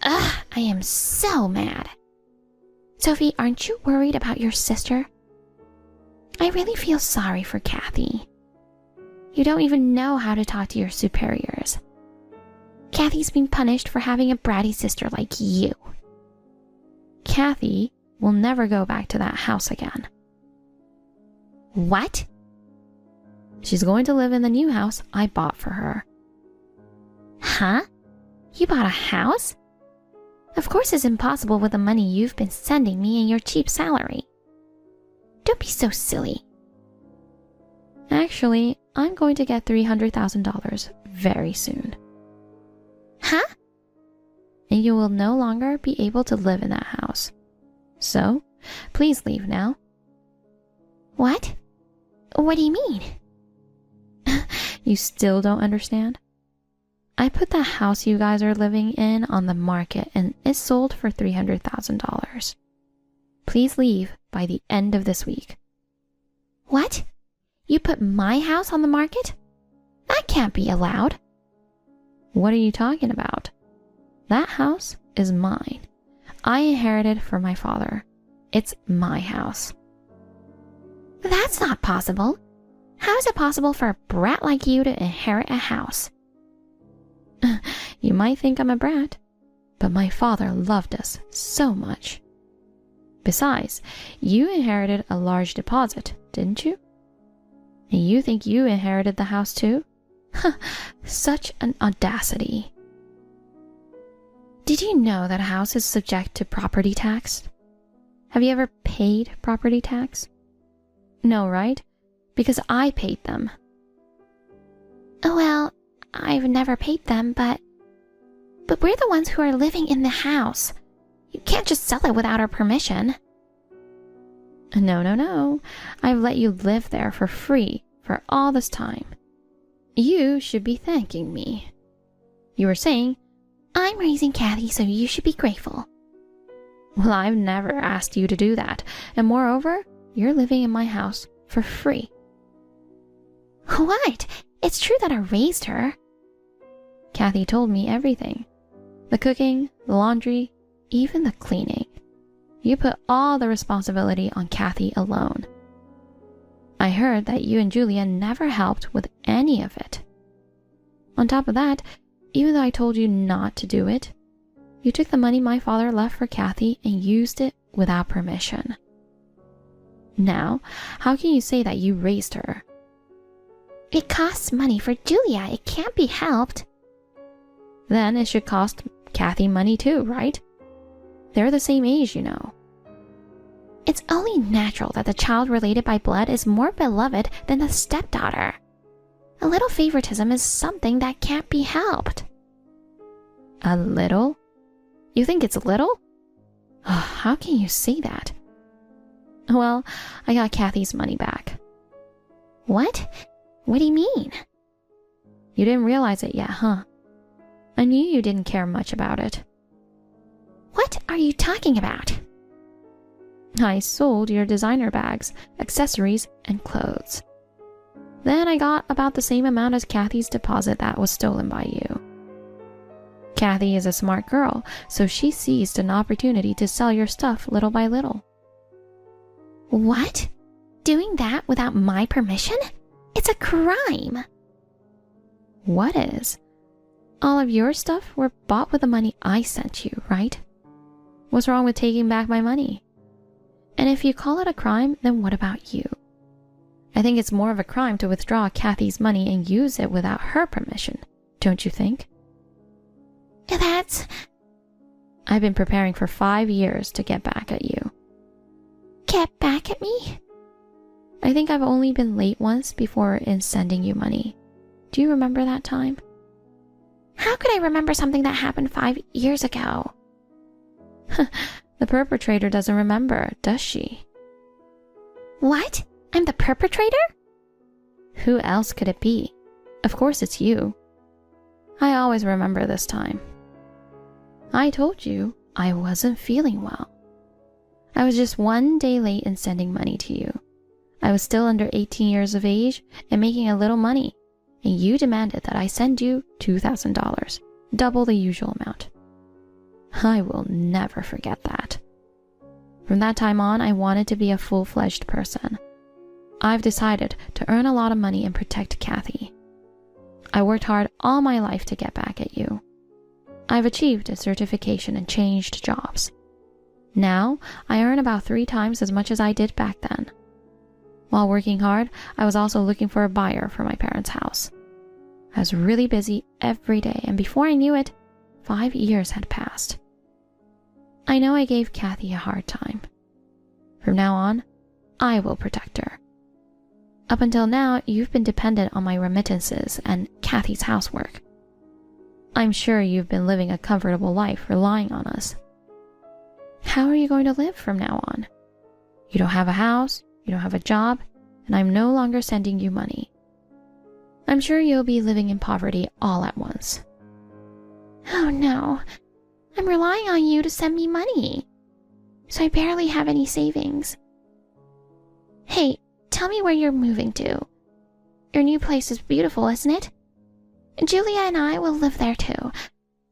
Ugh, I am so mad. Sophie, aren't you worried about your sister? I really feel sorry for Kathy. You don't even know how to talk to your superiors. Kathy's being punished for having a bratty sister like you. Kathy will never go back to that house again. What? She's going to live in the new house I bought for her. Huh? You bought a house? Of course it's impossible with the money you've been sending me and your cheap salary. Don't be so silly. Actually, I'm going to get $300,000 very soon. Huh? And you will no longer be able to live in that house. So, please leave now. What? What do you mean? You still don't understand? I put the house you guys are living in on the market and it sold for $300,000. Please leave by the end of this week. What? You put my house on the market? That can't be allowed. What are you talking about? That house is mine. I inherited from my father. It's my house. That's not possible. How is it possible for a brat like you to inherit a house? You might think I'm a brat, but my father loved us so much. Besides, you inherited a large deposit, didn't you? And you think you inherited the house too? Such an audacity. Did you know that a house is subject to property tax? Have you ever paid property tax? No, right? Because I paid them. Well, I've never paid them, but we're the ones who are living in the house. You can't just sell it without our permission. No. I've let you live there for free for all this time. You should be thanking me. You were saying, I'm raising Kathy, so you should be grateful. well, I've never asked you to do that. And moreover, you're living in my house for free. What? It's true that I raised her. Kathy told me everything. The cooking, the laundry, even the cleaning. You put all the responsibility on Kathy alone. I heard that you and Julia never helped with any of it. On top of that, even though I told you not to do it, you took the money my father left for Kathy and used it without permission. Now, how can you say that you raised her? It costs money for Julia. It can't be helped. Then it should cost Kathy money too, right? They're the same age, you know. It's only natural that the child related by blood is more beloved than the stepdaughter. A little favoritism is something that can't be helped. A little? You think it's little? How can you say that? Well, I got Kathy's money back. What? What do you mean? You didn't realize it yet, huh? I knew you didn't care much about it. What are you talking about? I sold your designer bags, accessories, and clothes. Then I got about the same amount as Kathy's deposit that was stolen by you. Kathy is a smart girl, so she seized an opportunity to sell your stuff little by little. What? Doing that without my permission? It's a crime. What is? All of your stuff were bought with the money I sent you, right? What's wrong with taking back my money? And if you call it a crime, then what about you? I think it's more of a crime to withdraw Kathy's money and use it without her permission, don't you think? That's... I've been preparing for 5 years to get back at you. Get back at me? I think I've only been late once before in sending you money. Do you remember that time? How could I remember something that happened 5 years ago? The perpetrator doesn't remember, does she? What? I'm the perpetrator? Who else could it be? Of course it's you. I always remember this time. I told you I wasn't feeling well. I was just 1 day late in sending money to you. I was still under 18 years of age and making a little money, and you demanded that I send you $2,000, double the usual amount. I will never forget that. From that time on, I wanted to be a full-fledged person. I've decided to earn a lot of money and protect Kathy. I worked hard all my life to get back at you. I've achieved a certification and changed jobs. Now, I earn about 3 times as much as I did back then. While working hard, I was also looking for a buyer for my parents' house. I was really busy every day, and before I knew it, 5 years had passed. I know I gave Kathy a hard time. From now on, I will protect her. Up until now, you've been dependent on my remittances and Kathy's housework. I'm sure you've been living a comfortable life relying on us. How are you going to live from now on? You don't have a house, you don't have a job, and I'm no longer sending you money. I'm sure you'll be living in poverty all at once. Oh no, I'm relying on you to send me money, so I barely have any savings. Hey, tell me where you're moving to. Your new place is beautiful, isn't it? Julia and I will live there too.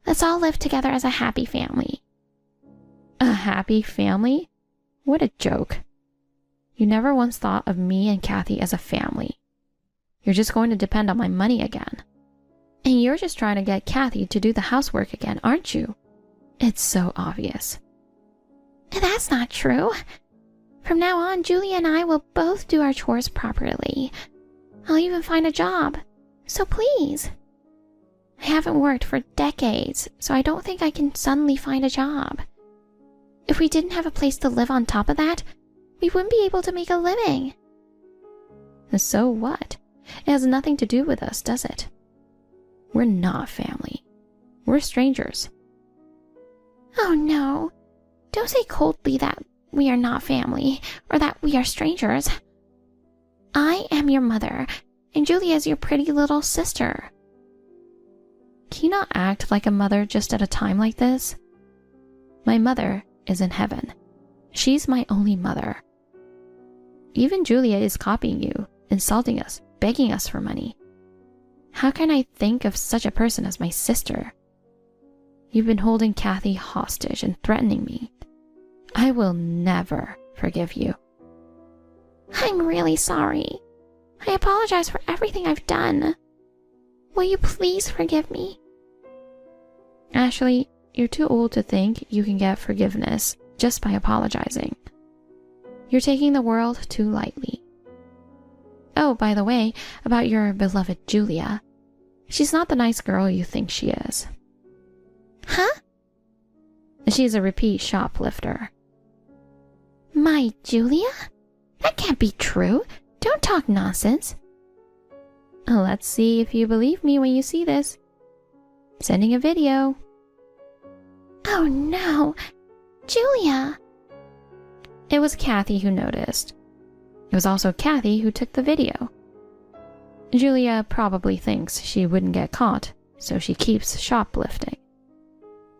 Let's all live together as a happy family. A happy family? What a joke. You never once thought of me and Kathy as a family. You're just going to depend on my money again. And you're just trying to get Kathy to do the housework again, aren't you? It's so obvious. That's not true. From now on, Julia and I will both do our chores properly. I'll even find a job. So please. I haven't worked for decades, so I don't think I can suddenly find a job. If we didn't have a place to live on top of that, we wouldn't be able to make a living. So what? It has nothing to do with us, does it? We're not family. We're strangers. Oh no. Don't say coldly that we are not family or that we are strangers. I am your mother, and Julia is your pretty little sister. Can you not act like a mother just at a time like this? My mother is in heaven. She's my only mother. Even Julia is copying you, insulting us, begging us for money. How can I think of such a person as my sister? You've been holding Kathy hostage and threatening me. I will never forgive you. I'm really sorry. I apologize for everything I've done. Will you please forgive me? Ashley, you're too old to think you can get forgiveness just by apologizing. You're taking the world too lightly. Oh, by the way, about your beloved Julia. She's not the nice girl you think she is. Huh? She's a repeat shoplifter. My Julia? That can't be true. Don't talk nonsense. Let's see if you believe me when you see this. Sending a video. Oh no. Julia. It was Kathy who noticed. It was also Kathy who took the video. Julia probably thinks she wouldn't get caught, so she keeps shoplifting.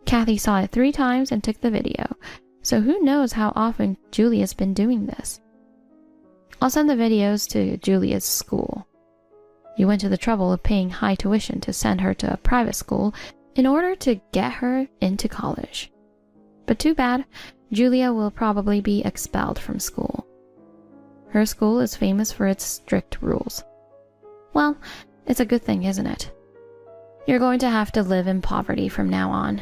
Kathy saw it 3 times and took the video, so who knows how often Julia's been doing this. I'll send the videos to Julia's school. You went to the trouble of paying high tuition to send her to a private school in order to get her into college. But too bad, Julia will probably be expelled from school. Her school is famous for its strict rules. Well, it's a good thing, isn't it? You're going to have to live in poverty from now on.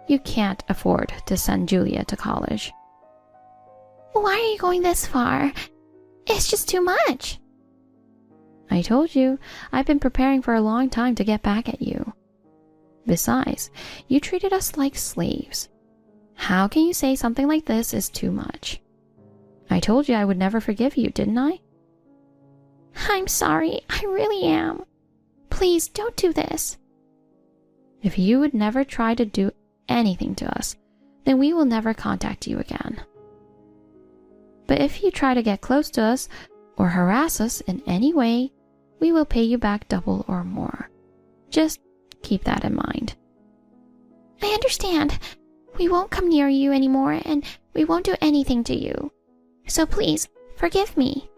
You can't afford to send Julia to college. Why are you going this far? It's just too much. I told you, I've been preparing for a long time to get back at you. Besides, you treated us like slaves. How can you say something like this is too much? I told you I would never forgive you, didn't I? I'm sorry, I really am. Please don't do this. If you would never try to do anything to us, then we will never contact you again. But if you try to get close to us or harass us in any way, we will pay you back double or more. Just keep that in mind. I understand. We won't come near you anymore and we won't do anything to you. So please, forgive me.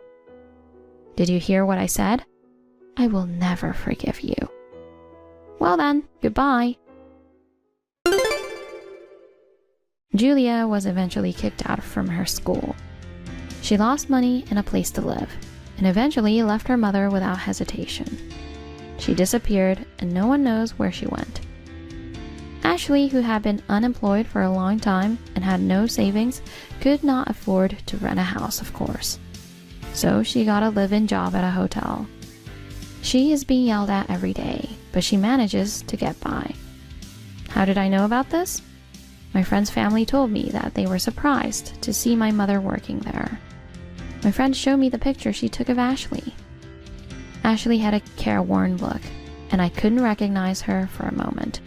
Did you hear what I said? I will never forgive you. Well then, goodbye. Julia was eventually kicked out from her school. She lost money and a place to live, and eventually left her mother without hesitation. She disappeared, and no one knows where she went. Ashley, who had been unemployed for a long time and had no savings, could not afford to rent a house, of course. So she got a live-in job at a hotel. She is being yelled at every day, but she manages to get by. How did I know about this? My friend's family told me that they were surprised to see my mother working there. My friend showed me the picture she took of Ashley. Ashley had a careworn look, and I couldn't recognize her for a moment.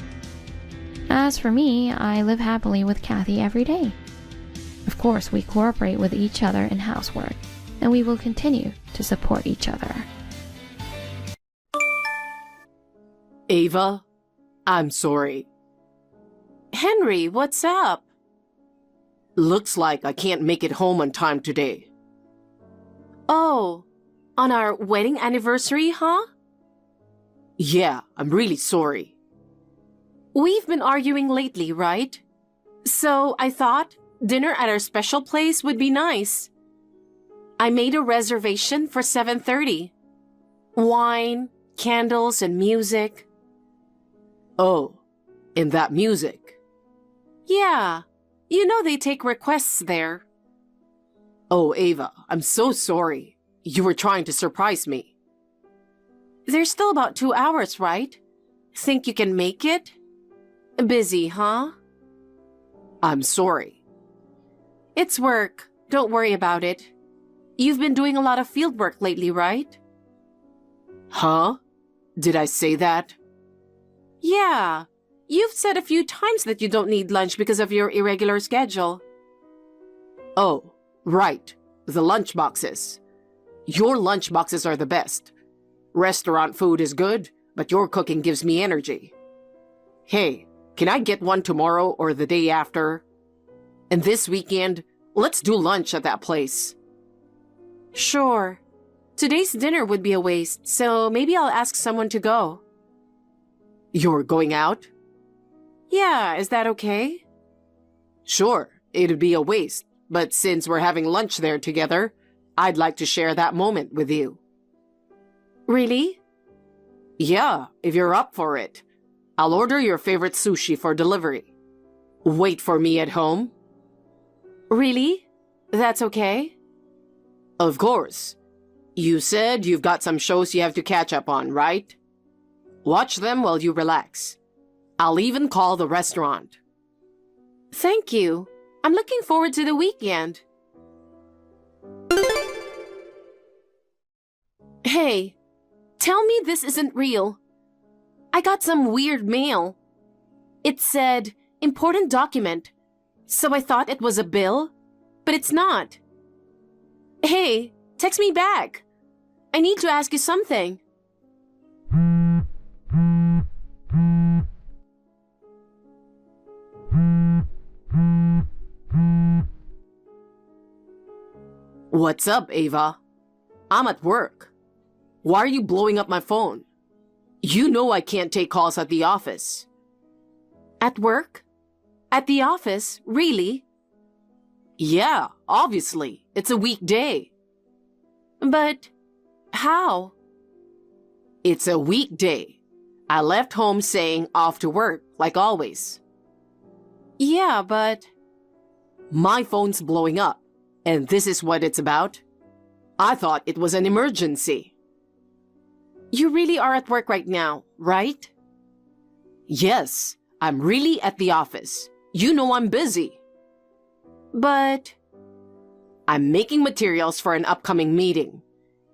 As for me, I live happily with Kathy every day. Of course, we cooperate with each other in housework, and we will continue to support each other. Ava, I'm sorry. Henry, what's up? Looks like I can't make it home on time today. Oh, on our wedding anniversary, huh? Yeah, I'm really sorry. We've been arguing lately, right? So I thought dinner at our special place would be nice. I made a reservation for 7:30. Wine, candles, and music. Oh, and that music. Yeah, you know they take requests there. Oh, Ava, I'm so sorry. You were trying to surprise me. There's still about 2 hours, right? Think you can make it? Busy, huh? I'm sorry. It's work. Don't worry about it. You've been doing a lot of field work lately, right? Huh? Did I say that? Yeah. You've said a few times that you don't need lunch because of your irregular schedule. Oh, right. The lunch boxes. Your lunch boxes are the best. Restaurant food is good, but your cooking gives me energy. Hey, can I get one tomorrow or the day after? And this weekend, let's do lunch at that place. Sure. Today's dinner would be a waste, so maybe I'll ask someone to go. You're going out? Yeah, is that okay? Sure, it'd be a waste, but since we're having lunch there together, I'd like to share that moment with you. Really? Yeah, if you're up for it. I'll order your favorite sushi for delivery. Wait for me at home. Really? That's okay? Of course. You said you've got some shows you have to catch up on, right? Watch them while you relax. I'll even call the restaurant. Thank you. I'm looking forward to the weekend. Hey, tell me this isn't real. I got some weird mail. It said, important document. So I thought it was a bill, but it's not. Hey, text me back. I need to ask you something. What's up, Ava? I'm at work. Why are you blowing up my phone? You know I can't take calls at the office. At work? At the office? Really? Yeah, obviously. It's a weekday. But how? It's a weekday. I left home saying off to work, like always. Yeah, but... My phone's blowing up, and this is what it's about. I thought it was an emergency. You really are at work right now, right? Yes, I'm really at the office. You know I'm busy. But... I'm making materials for an upcoming meeting.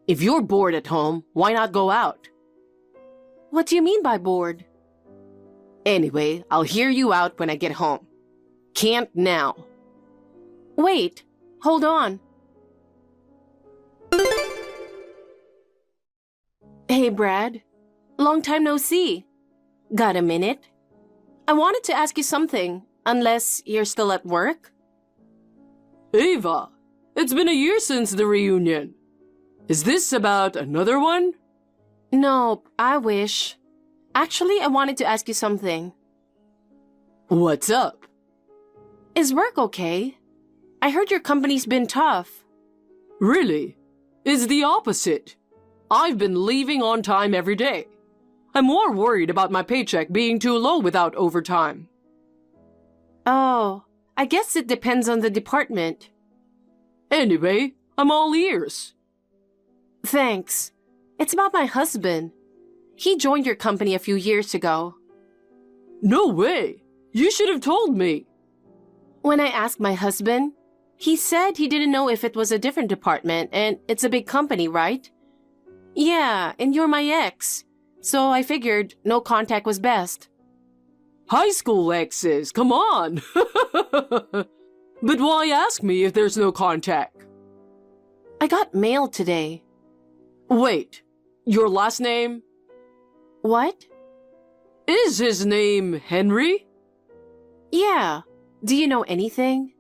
If you're bored at home, why not go out? What do you mean by bored? Anyway, I'll hear you out when I get home. Can't now. Wait, hold on. Hey, Brad. Long time no see. Got a minute? I wanted to ask you something, unless you're still at work? Ava, it's been a year since the reunion. Is this about another one? Nope, I wish. Actually, I wanted to ask you something. What's up? Is work okay? I heard your company's been tough. Really? It's the opposite. I've been leaving on time every day. I'm more worried about my paycheck being too low without overtime. Oh, I guess it depends on the department. Anyway, I'm all ears. Thanks. It's about my husband. He joined your company a few years ago. No way! You should have told me. When I asked my husband, he said he didn't know if it was a different department, and it's a big company, right? Yeah, and you're my ex, so I figured no contact was best. High school exes, come on! But why ask me if there's no contact? I got mail today. Wait, your last name? What? Is his name Henry? Yeah. Do you know anything?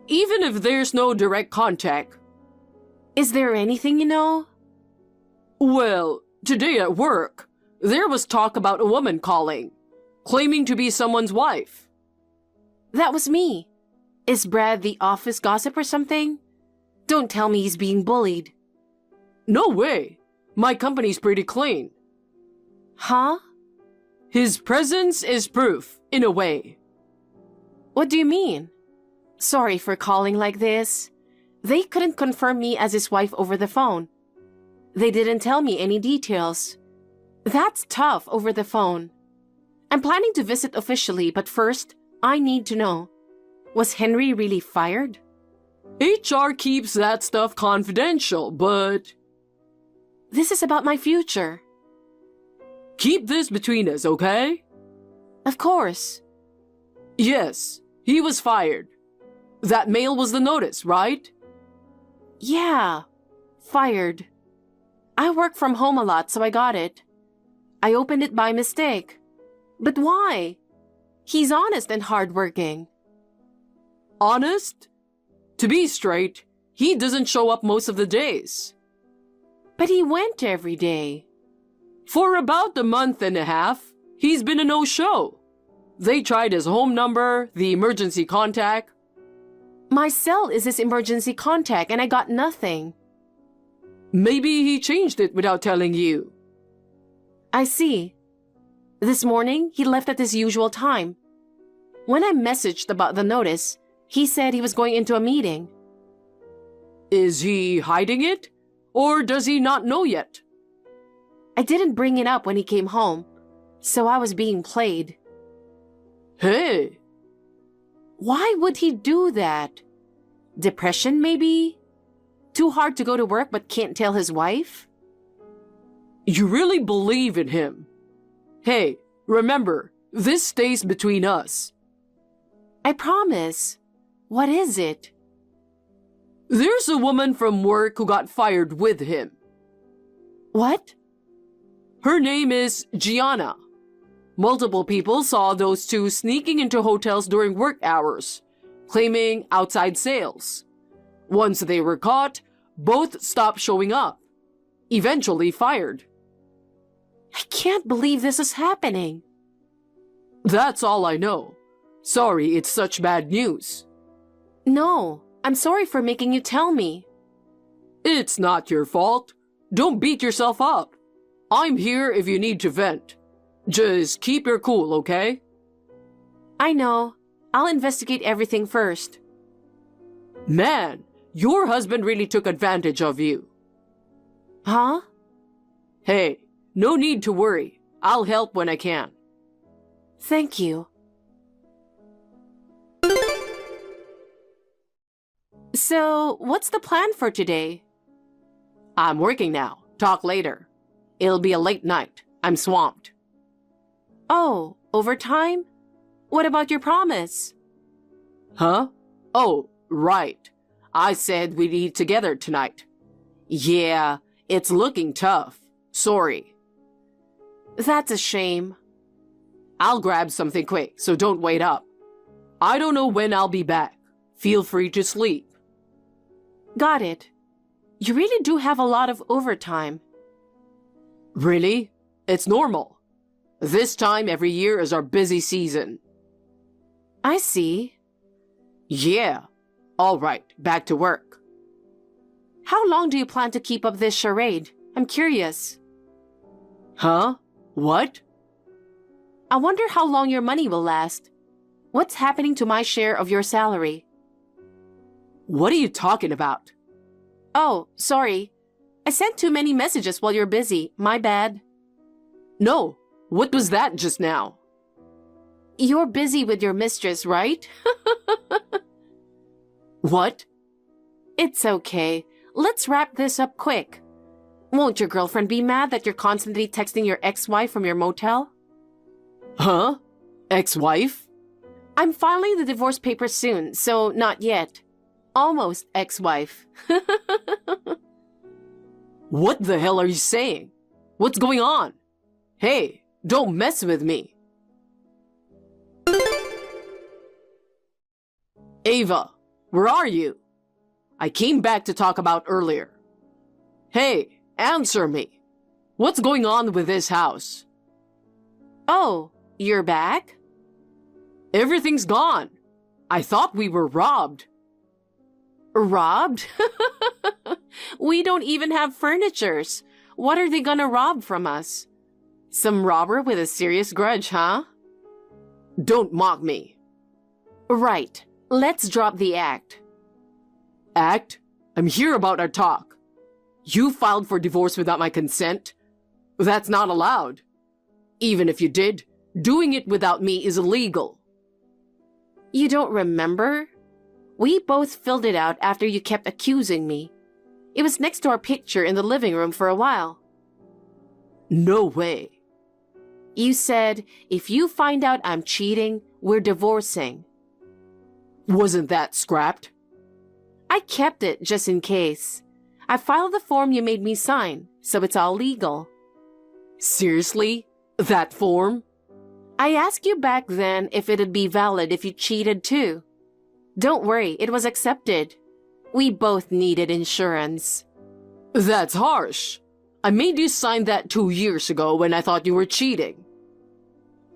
Even if there's no direct contact. Is there anything you know? Well, today at work, there was talk about a woman calling, claiming to be someone's wife. That was me. Is Brad the office gossip or something? Don't tell me he's being bullied. No way. My company's pretty clean. Huh? His presence is proof, in a way. What do you mean? Sorry for calling like this. They couldn't confirm me as his wife over the phone. They didn't tell me any details. That's tough over the phone. I'm planning to visit officially, but first, I need to know. Was Henry really fired? HR keeps that stuff confidential, but This is about my future. keep this between us, okay? Of course. Yes, he was fired. That mail was the notice, right? Yeah. Fired. I work from home a lot, so I got it. I opened it by mistake. But why? He's honest and hardworking. Honest? To be straight, he doesn't show up most of the days. But he went every day. For about a month and a half, he's been a no-show. They tried his home number, the emergency contact. My cell is his emergency contact, and I got nothing. Maybe he changed it without telling you. I see. This morning, he left at his usual time. When I messaged about the notice, he said he was going into a meeting. Is he hiding it? Or does he not know yet? I didn't bring it up when he came home, so I was being played. Hey, Why would he do that? Depression, maybe? Too hard to go to work but can't tell his wife? you really believe in him? Hey, remember, this stays between us. I promise. What is it? There's a woman from work who got fired with him. What? Her name is Gianna. Multiple people saw those two sneaking into hotels during work hours, claiming outside sales. Once they were caught, both stopped showing up. Eventually fired. I can't believe this is happening. That's all I know. Sorry it's such bad news. No, I'm sorry for making you tell me. It's not your fault. Don't beat yourself up. I'm here if you need to vent. Just keep your cool, okay? I know. I'll investigate everything first. Man, your husband really took advantage of you. Huh? Hey, no need to worry. I'll help when I can. Thank you. So, what's the plan for today? I'm working now. Talk later. It'll be a late night. I'm swamped. Oh, overtime? What about your promise? Huh? Oh, right. I said we'd eat together tonight. Yeah, it's looking tough. Sorry. That's a shame. I'll grab something quick, so don't wait up. I don't know when I'll be back. Feel free to sleep. Got it. You really do have a lot of overtime. Really? It's normal. This time every year is our busy season. I see. Yeah. All right, back to work. How long do you plan to keep up this charade? I'm curious. Huh? What? I wonder how long your money will last. What's happening to my share of your salary? What are you talking about? Oh, sorry. I sent too many messages while you're busy. My bad. No. What was that just now? You're busy with your mistress, right? What? It's okay. Let's wrap this up quick. Won't your girlfriend be mad that you're constantly texting your ex-wife from your motel? Huh? Ex-wife? I'm filing the divorce papers soon, so not yet. Almost ex-wife. What the hell are you saying? What's going on? Hey, don't mess with me. Ava, where are you? I came back to talk about earlier. Hey, answer me. What's going on with this house? Oh, you're back? Everything's gone. I thought we were robbed. Robbed? We don't even have furnitures. What are they gonna rob from us? Some robber with a serious grudge, huh? Don't mock me. Right. Let's drop the act. Act? I'm here about our talk. You filed for divorce without my consent? That's not allowed. Even if you did, doing it without me is illegal. You don't remember? We both filled it out after you kept accusing me. It was next to our picture in the living room for a while. No way. You said, if you find out I'm cheating, we're divorcing. Wasn't that scrapped? I kept it just in case. I filed the form you made me sign, so it's all legal. Seriously? That form? I asked you back then if it'd be valid if you cheated too. Don't worry, it was accepted. We both needed insurance. That's harsh. I made you sign that 2 years ago when I thought you were cheating.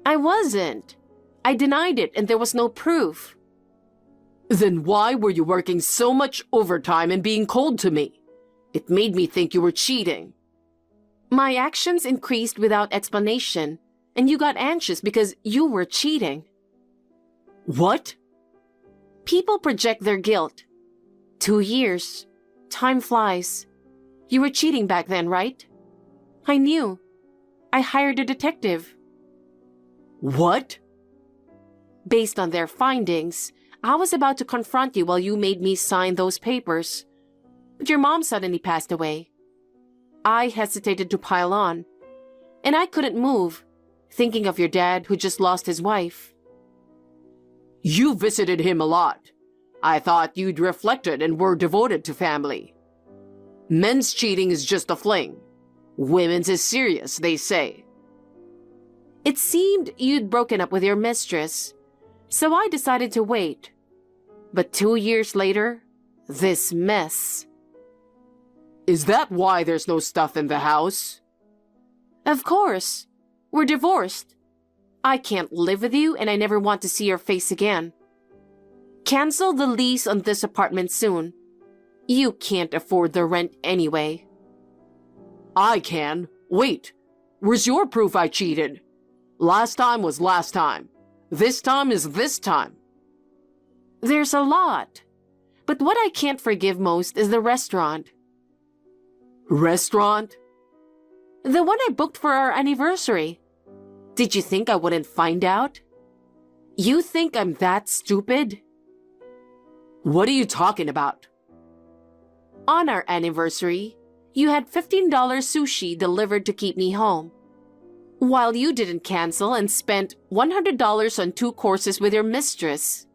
I wasn't. I denied it and there was no proof. Then why were you working so much overtime and being cold to me? It made me think you were cheating. My actions increased without explanation, and you got anxious because you were cheating. What? People project their guilt. 2 years. Time flies. You were cheating back then, right? I knew. I hired a detective. What? Based on their findings, I was about to confront you while you made me sign those papers. But your mom suddenly passed away. I hesitated to pile on, and I couldn't move, thinking of your dad who just lost his wife. You visited him a lot. I thought you'd reflected and were devoted to family. Men's cheating is just a fling. Women's is serious, they say. It seemed you'd broken up with your mistress, so I decided to wait. But 2 years later, this mess. Is that why there's no stuff in the house? Of course. We're divorced. I can't live with you and I never want to see your face again. Cancel the lease on this apartment soon. You can't afford the rent anyway. I can. Wait. Where's your proof I cheated? Last time was last time. This time is this time. There's a lot. But what I can't forgive most is the restaurant. Restaurant? The one I booked for our anniversary. Did you think I wouldn't find out? You think I'm that stupid? What are you talking about? On our anniversary, you had $15 sushi delivered to keep me home, while you didn't cancel and spent $100 on 2 courses with your mistress.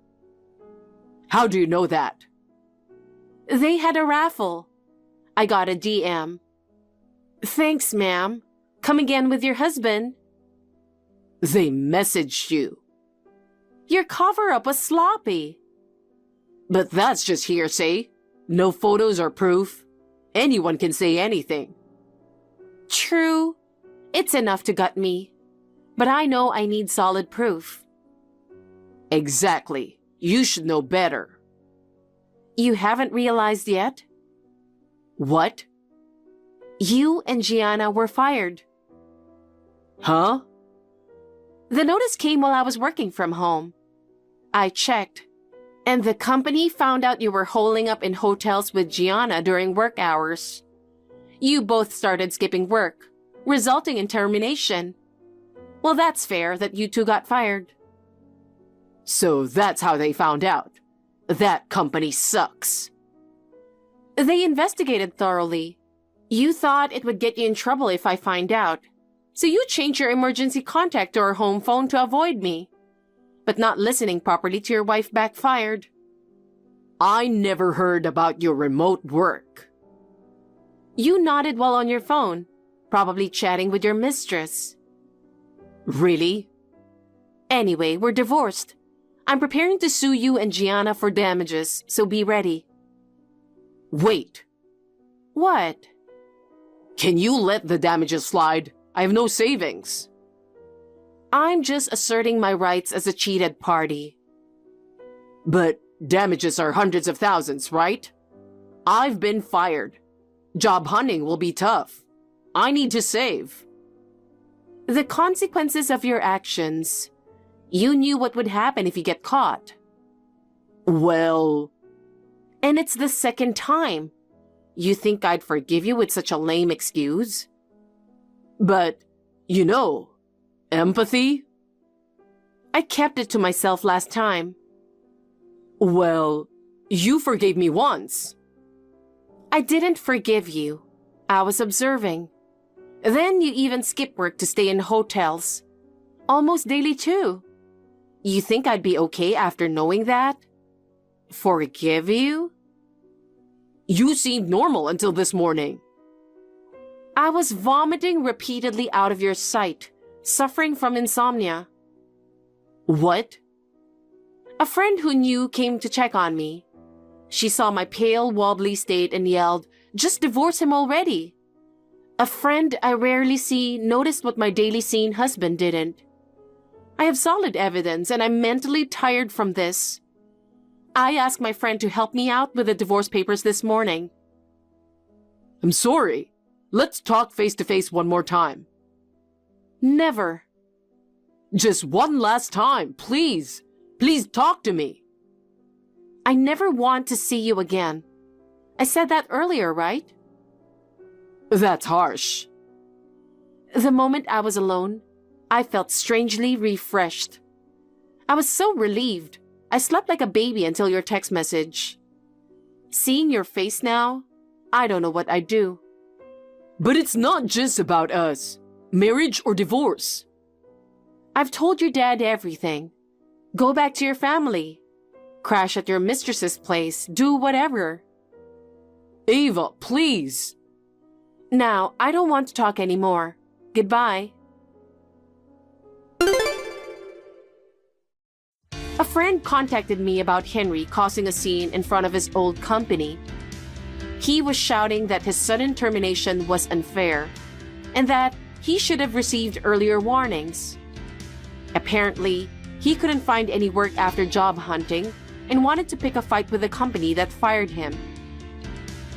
How do you know that? They had a raffle. I got a DM. Thanks, ma'am. Come again with your husband. They messaged you. Your cover-up was sloppy. But that's just hearsay. No photos or proof. Anyone can say anything. True. It's enough to gut me. But I know I need solid proof. Exactly. You should know better. You haven't realized yet? What? You and Gianna were fired. Huh? The notice came while I was working from home. I checked, and the company found out you were holing up in hotels with Gianna during work hours. You both started skipping work, resulting in termination. Well, that's fair that you two got fired. So that's how they found out. That company sucks. They investigated thoroughly. You thought it would get you in trouble if I find out, so you changed your emergency contact to our home phone to avoid me. But not listening properly to your wife backfired. I never heard about your remote work. You nodded while on your phone, probably chatting with your mistress. Really? Anyway, we're divorced. I'm preparing to sue you and Gianna for damages, so be ready. Wait. What? Can you let the damages slide? I have no savings. I'm just asserting my rights as a cheated party. But damages are hundreds of thousands, right? I've been fired. Job hunting will be tough. I need to save. The consequences of your actions. You knew what would happen if you get caught. Well... And it's the second time. You think I'd forgive you with such a lame excuse? But, you know, empathy? I kept it to myself last time. Well, you forgave me once. I didn't forgive you. I was observing. Then you even skip work to stay in hotels. Almost daily too. You think I'd be okay after knowing that? Forgive you? You seemed normal until this morning. I was vomiting repeatedly out of your sight, suffering from insomnia. What? A friend who knew came to check on me. She saw my pale, wobbly state and yelled, "Just divorce him already." A friend I rarely see noticed what my daily scene husband didn't. I have solid evidence and I'm mentally tired from this. I asked my friend to help me out with the divorce papers this morning. I'm sorry. Let's talk face to face one more time. Never. Just one last time, please. Please talk to me. I never want to see you again. I said that earlier, right? That's harsh. The moment I was alone, I felt strangely refreshed. I was so relieved. I slept like a baby until your text message. Seeing your face now, I don't know what I'd do. But it's not just about us. Marriage or divorce. I've told your dad everything. Go back to your family. Crash at your mistress's place. Do whatever. Ava, please. Now, I don't want to talk anymore. Goodbye. A friend contacted me about Henry causing a scene in front of his old company. He was shouting that his sudden termination was unfair and that he should have received earlier warnings. Apparently, he couldn't find any work after job hunting and wanted to pick a fight with the company that fired him.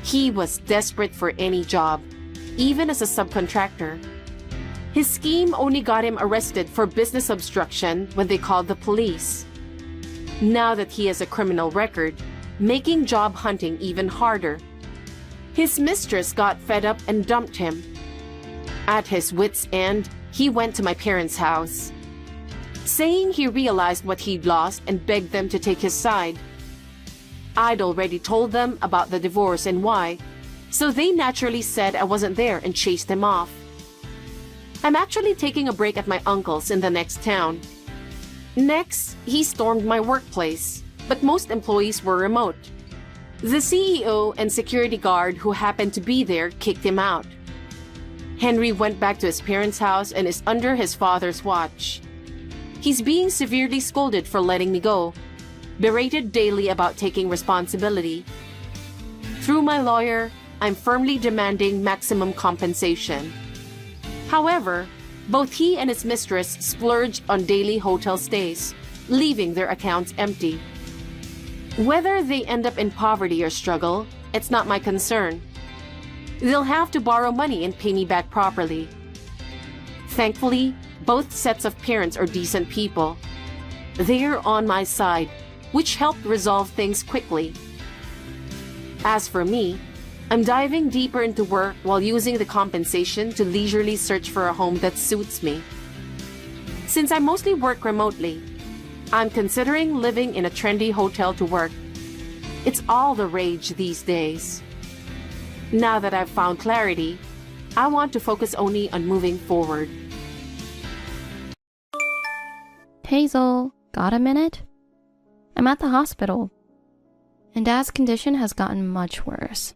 He was desperate for any job, even as a subcontractor. His scheme only got him arrested for business obstruction when they called the police. Now that he has a criminal record, making job hunting even harder. His mistress got fed up and dumped him. At his wit's end, he went to my parents' house, saying he realized what he'd lost and begged them to take his side. I'd already told them about the divorce and why, so they naturally said I wasn't there and chased him off. I'm actually taking a break at my uncle's in the next town. Next, he stormed my workplace, but most employees were remote. The CEO and security guard who happened to be there kicked him out. Henry went back to his parents' house and is under his father's watch. He's being severely scolded for letting me go, berated daily about taking responsibility. Through my lawyer, I'm firmly demanding maximum compensation. However, both he and his mistress splurged on daily hotel stays, leaving their accounts empty. Whether they end up in poverty or struggle, it's not my concern. They'll have to borrow money and pay me back properly. Thankfully, both sets of parents are decent people. They're on my side, which helped resolve things quickly. As for me, I'm diving deeper into work while using the compensation to leisurely search for a home that suits me. Since I mostly work remotely, I'm considering living in a trendy hotel to work. It's all the rage these days. Now that I've found clarity, I want to focus only on moving forward. Hazel, got a minute? I'm at the hospital, and Dad's condition has gotten much worse.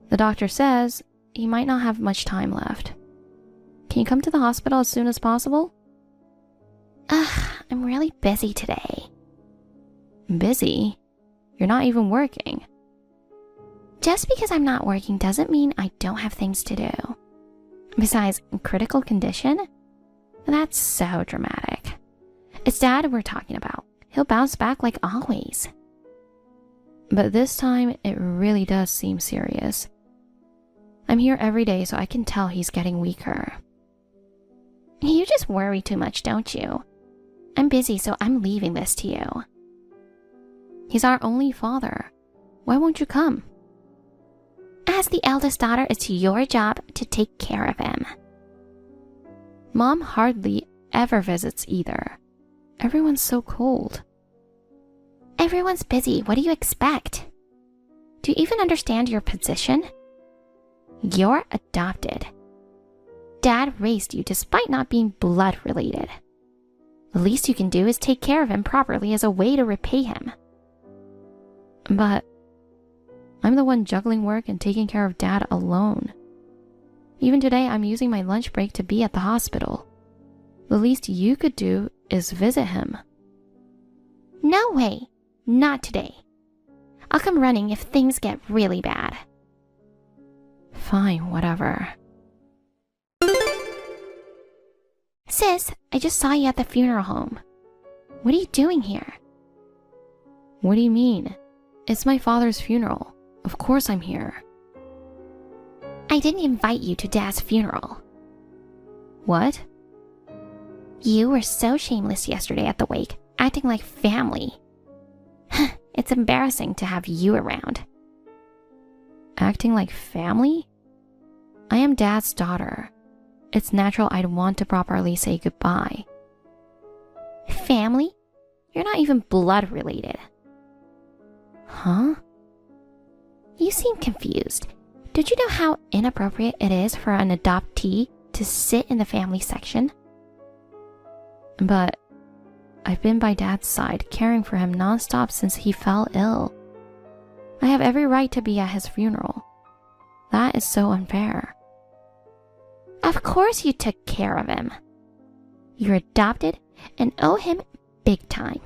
The doctor says he might not have much time left. Can you come to the hospital as soon as possible? I'm really busy today. Busy? You're not even working. Just because I'm not working doesn't mean I don't have things to do. Besides, critical condition? That's so dramatic. It's Dad we're talking about. He'll bounce back like always. But this time, it really does seem serious. I'm here every day so I can tell he's getting weaker. You just worry too much, don't you? I'm busy, so I'm leaving this to you. He's our only father. Why won't you come? As the eldest daughter, it's your job to take care of him. Mom hardly ever visits either. Everyone's so cold. Everyone's busy. What do you expect? Do you even understand your position? You're adopted. Dad raised you despite not being blood related. The least you can do is take care of him properly as a way to repay him. But I'm the one juggling work and taking care of Dad alone. Even today, I'm using my lunch break to be at the hospital. The least you could do is visit him. No way. Not today. I'll come running if things get really bad. Fine, whatever. Sis, I just saw you at the funeral home. What are you doing here? What do you mean? It's my father's funeral. Of course I'm here. I didn't invite you to Dad's funeral. What? You were so shameless yesterday at the wake, acting like family. It's embarrassing to have you around. Acting like family? I am Dad's daughter. It's natural I'd want to properly say goodbye. Family? You're not even blood related. Huh? You seem confused. Don't you know how inappropriate it is for an adoptee to sit in the family section? But I've been by Dad's side, caring for him nonstop since he fell ill. I have every right to be at his funeral. That is so unfair. Of course you took care of him. You're adopted and owe him big time.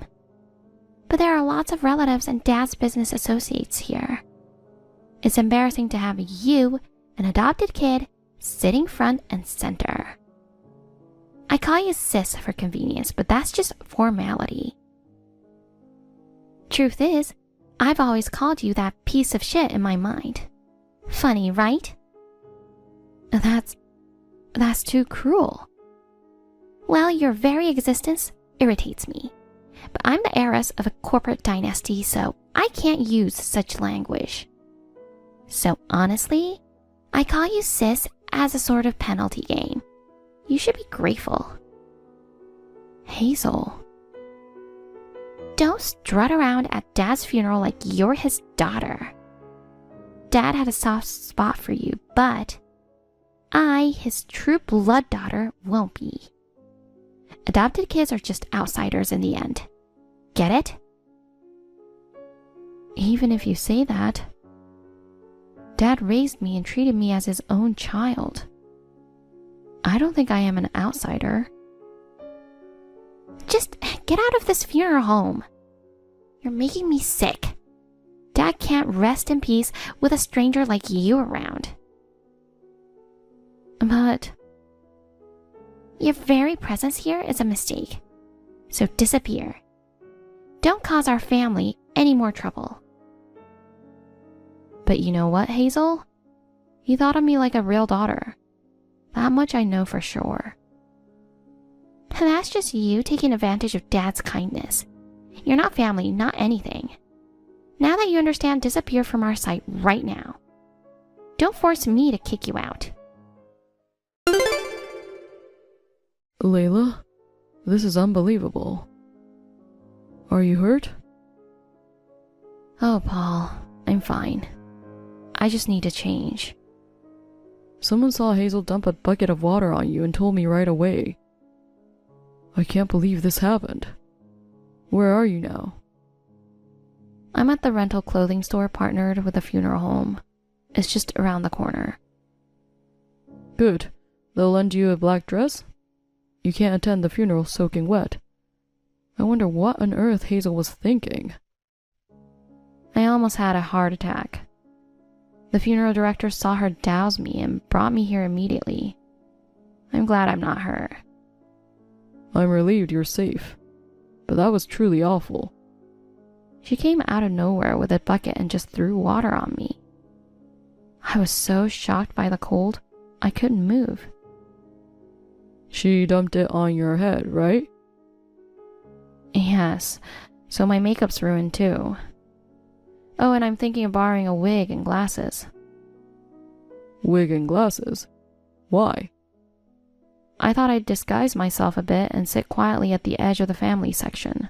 But there are lots of relatives and Dad's business associates here. It's embarrassing to have you, an adopted kid, sitting front and center. I call you sis for convenience, but that's just formality. Truth is, I've always called you that piece of shit in my mind. Funny, right? That's too cruel. Well, your very existence irritates me. But I'm the heiress of a corporate dynasty, so I can't use such language. So honestly, I call you sis as a sort of penalty game. You should be grateful. Hazel. Don't strut around at Dad's funeral like you're his daughter. Dad had a soft spot for you, but I, his true blood daughter, won't be. Adopted kids are just outsiders in the end. Get it? Even if you say that, Dad raised me and treated me as his own child. I don't think I am an outsider. Just get out of this funeral home. You're making me sick. Dad can't rest in peace with a stranger like you around. But your very presence here is a mistake. So disappear. Don't cause our family any more trouble. But you know what, Hazel? He thought of me like a real daughter. That much I know for sure. That's just you taking advantage of Dad's kindness. You're not family, not anything. Now that you understand, disappear from our sight right now. Don't force me to kick you out. Layla, this is unbelievable. Are you hurt? Oh, Paul, I'm fine. I just need to change. Someone saw Hazel dump a bucket of water on you and told me right away. I can't believe this happened. Where are you now? I'm at the rental clothing store partnered with a funeral home. It's just around the corner. Good. They'll lend you a black dress? You can't attend the funeral soaking wet. I wonder what on earth Hazel was thinking. I almost had a heart attack. The funeral director saw her douse me and brought me here immediately. I'm glad I'm not her. I'm relieved you're safe. But that was truly awful. She came out of nowhere with a bucket and just threw water on me. I was so shocked by the cold, I couldn't move. She dumped it on your head, right? Yes, so my makeup's ruined too. Oh, and I'm thinking of borrowing a wig and glasses. Wig and glasses? Why? I thought I'd disguise myself a bit and sit quietly at the edge of the family section.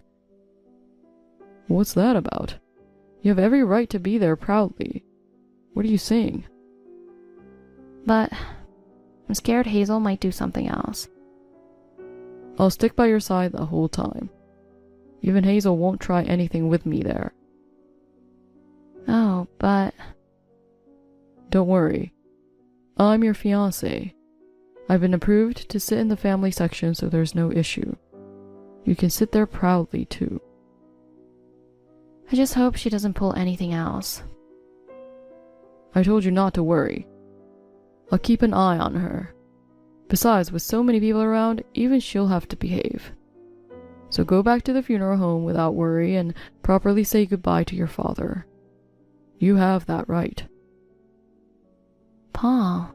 What's that about? You have every right to be there proudly. What are you saying? But I'm scared Hazel might do something else. I'll stick by your side the whole time. Even Hazel won't try anything with me there. Oh, but... Don't worry. I'm your fiancé. I've been approved to sit in the family section, so there's no issue. You can sit there proudly, too. I just hope she doesn't pull anything else. I told you not to worry. I'll keep an eye on her. Besides, with so many people around, even she'll have to behave. So go back to the funeral home without worry and properly say goodbye to your father. You have that right. Paul,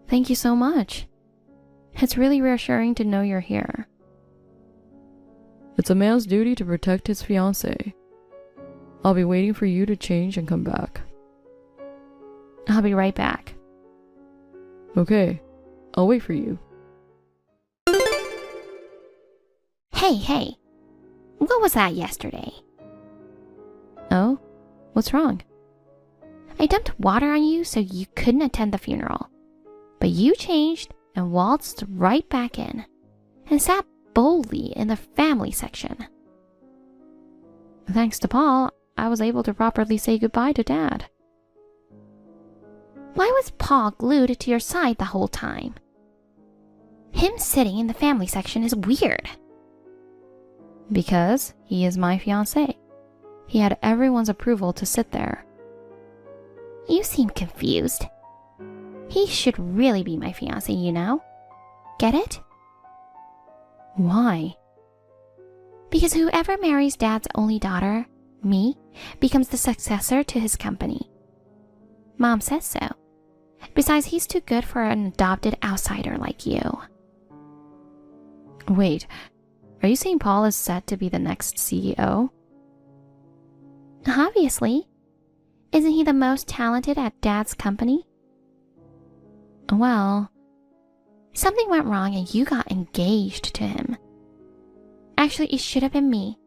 thank you so much. It's really reassuring to know you're here. It's a man's duty to protect his fiancée. I'll be waiting for you to change and come back. I'll be right back. Okay, I'll wait for you. Hey, what was that yesterday? Oh? What's wrong? I dumped water on you so you couldn't attend the funeral. But you changed and waltzed right back in and sat boldly in the family section. Thanks to Paul, I was able to properly say goodbye to Dad. Why was Paul glued to your side the whole time? Him sitting in the family section is weird. Because he is my fiancé. He had everyone's approval to sit there. You seem confused. He should really be my fiancé, you know? Get it? Why? Because whoever marries Dad's only daughter, me, becomes the successor to his company. Mom says so. Besides, he's too good for an adopted outsider like you. Wait, are you saying Paul is set to be the next CEO? Obviously. Isn't he the most talented at Dad's company? Well, something went wrong and you got engaged to him. Actually, it should have been me.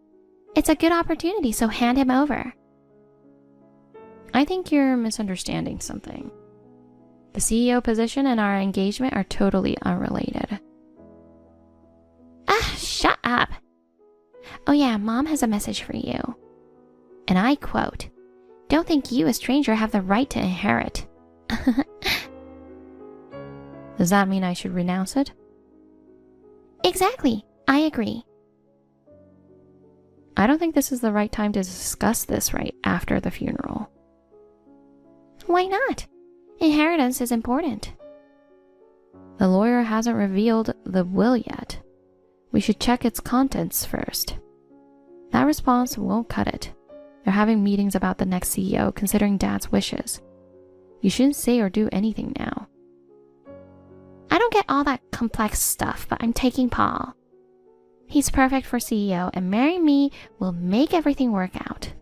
It's a good opportunity, so hand him over. I think you're misunderstanding something. The CEO position and our engagement are totally unrelated. Shut up. Oh yeah, Mom has a message for you. And I quote, "Don't think you, a stranger, have the right to inherit." Does that mean I should renounce it? Exactly, I agree. I don't think this is the right time to discuss this right after the funeral. Why not? Inheritance is important. The lawyer hasn't revealed the will yet. We should check its contents first. That response won't cut it. They're having meetings about the next CEO considering Dad's wishes. You shouldn't say or do anything now. I don't get all that complex stuff, but I'm taking Paul. He's perfect for CEO, and marrying me will make everything work out.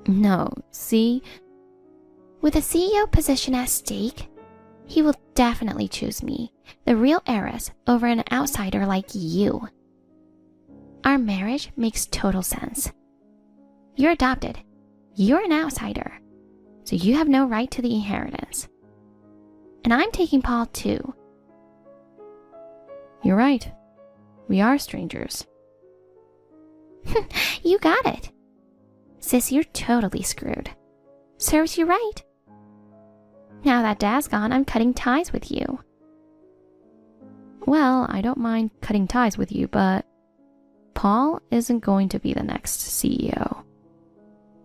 No, see? With a CEO position at stake, he will definitely choose me, the real heiress, over an outsider like you. Our marriage makes total sense. You're adopted. You're an outsider. So you have no right to the inheritance. And I'm taking Paul too. You're right. We are strangers. You got it. Sis, you're totally screwed. Serves you right. Now that Dad's gone, I'm cutting ties with you. Well, I don't mind cutting ties with you, but Paul isn't going to be the next CEO.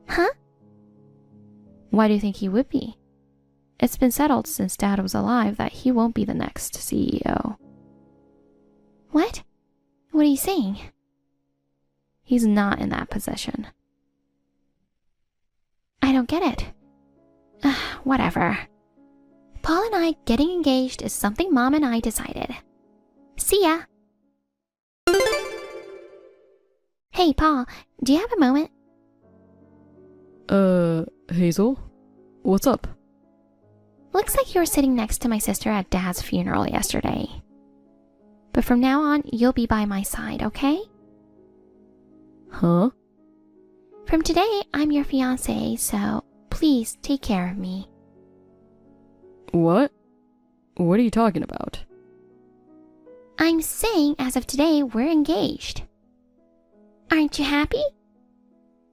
Huh? Why do you think he would be? It's been settled since Dad was alive that he won't be the next CEO. What? What are you saying? He's not in that position. I don't get it. Whatever. Paul and I getting engaged is something Mom and I decided. See ya. Hey, Paul, do you have a moment? Hazel? What's up? Looks like you were sitting next to my sister at Dad's funeral yesterday. But from now on, you'll be by my side, okay? Huh? From today, I'm your fiancé, so please take care of me. What? What are you talking about? I'm saying as of today, we're engaged. Aren't you happy?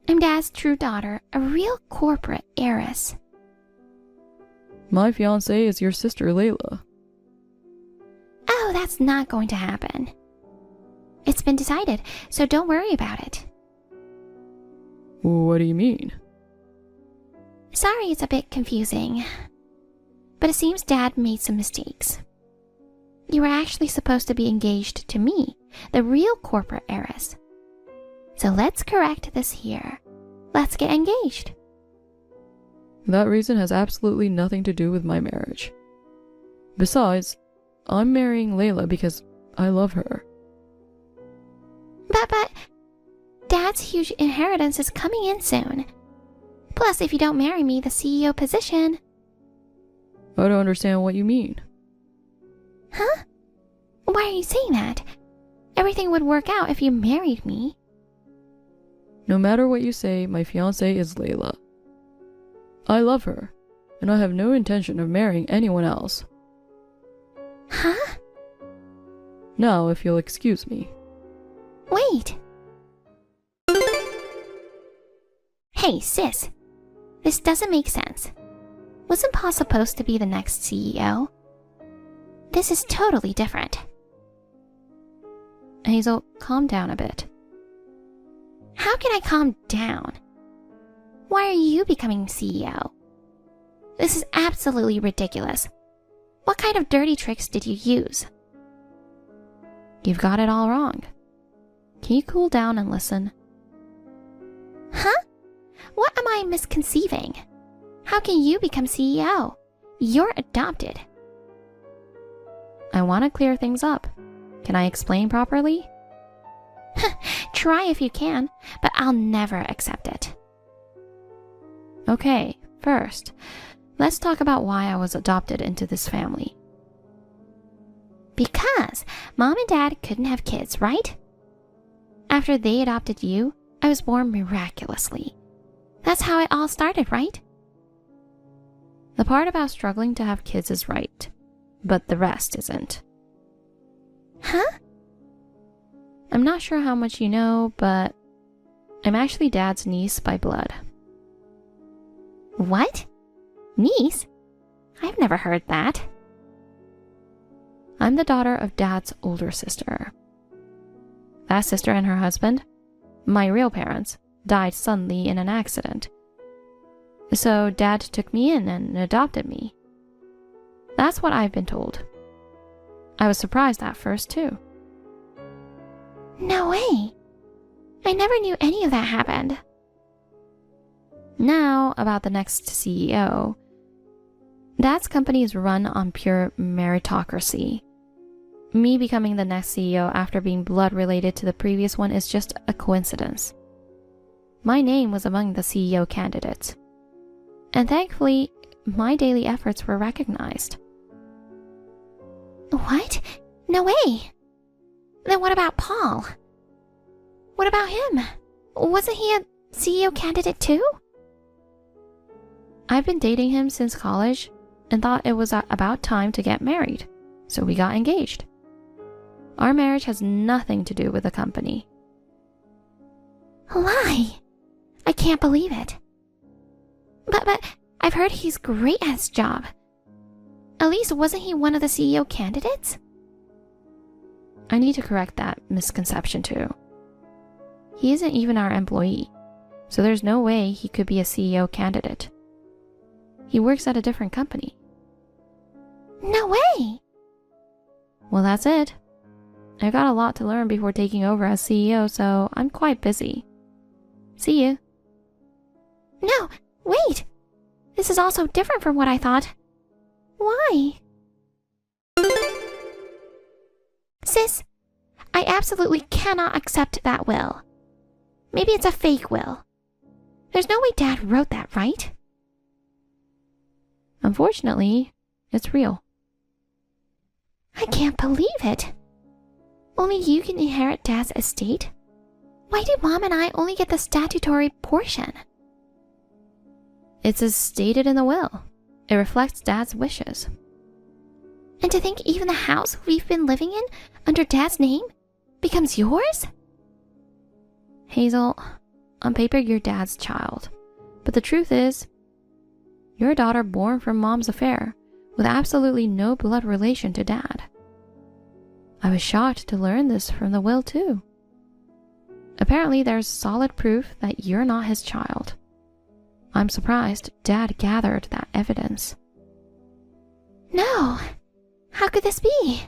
I'm Dad's true daughter, a real corporate heiress. My fiancée is your sister Layla. Oh, that's not going to happen. It's been decided, so don't worry about it. What do you mean? Sorry it's a bit confusing, but it seems Dad made some mistakes. You were actually supposed to be engaged to me, the real corporate heiress. So let's correct this here. Let's get engaged. That reason has absolutely nothing to do with my marriage. Besides, I'm marrying Layla because I love her. But Dad's huge inheritance is coming in soon. Plus, if you don't marry me, the CEO position... I don't understand what you mean. Huh? Why are you saying that? Everything would work out if you married me. No matter what you say, my fiancée is Layla. I love her, and I have no intention of marrying anyone else. Huh? Now, if you'll excuse me. Wait. Hey, sis. This doesn't make sense. Wasn't Pa supposed to be the next CEO? This is totally different. Hazel, calm down a bit. How can I calm down? Why are you becoming CEO? This is absolutely ridiculous. What kind of dirty tricks did you use? You've got it all wrong. Can you cool down and listen? Huh? What am I misconceiving? How can you become CEO? You're adopted. I want to clear things up. Can I explain properly? Try if you can, but I'll never accept it. Okay, first, let's talk about why I was adopted into this family. Because Mom and Dad couldn't have kids, right? After they adopted you, I was born miraculously. That's how it all started, right? The part about struggling to have kids is right, but the rest isn't. Huh? I'm not sure how much you know, but I'm actually Dad's niece by blood. What? Niece? I've never heard that. I'm the daughter of Dad's older sister. That sister and her husband, my real parents, died suddenly in an accident. So Dad took me in and adopted me. That's what I've been told. I was surprised at first, too. No way. I never knew any of that happened. Now, about the next CEO. Dad's company is run on pure meritocracy. Me becoming the next CEO after being blood related to the previous one is just a coincidence. My name was among the CEO candidates. And thankfully, my daily efforts were recognized. What? No way. Then what about Paul? What about him? Wasn't he a CEO candidate too? I've been dating him since college and thought it was about time to get married, so we got engaged. Our marriage has nothing to do with the company. Lie. I can't believe it. But I've heard he's great at his job. At least wasn't he one of the CEO candidates? I need to correct that misconception too. He isn't even our employee, so there's no way he could be a CEO candidate. He works at a different company. No way! Well, that's it. I've got a lot to learn before taking over as CEO, so I'm quite busy. See you. No, wait! This is also different from what I thought. Why? Sis, I absolutely cannot accept that will. Maybe it's a fake will. There's no way Dad wrote that, right? Unfortunately, it's real. I can't believe it. Only you can inherit Dad's estate? Why do Mom and I only get the statutory portion? It's as stated in the will. It reflects Dad's wishes. And to think even the house we've been living in under Dad's name becomes yours? Hazel, on paper you're Dad's child. But the truth is, you're a daughter born from Mom's affair, with absolutely no blood relation to Dad. I was shocked to learn this from the will too. Apparently there's solid proof that you're not his child. I'm surprised Dad gathered that evidence. No. How could this be?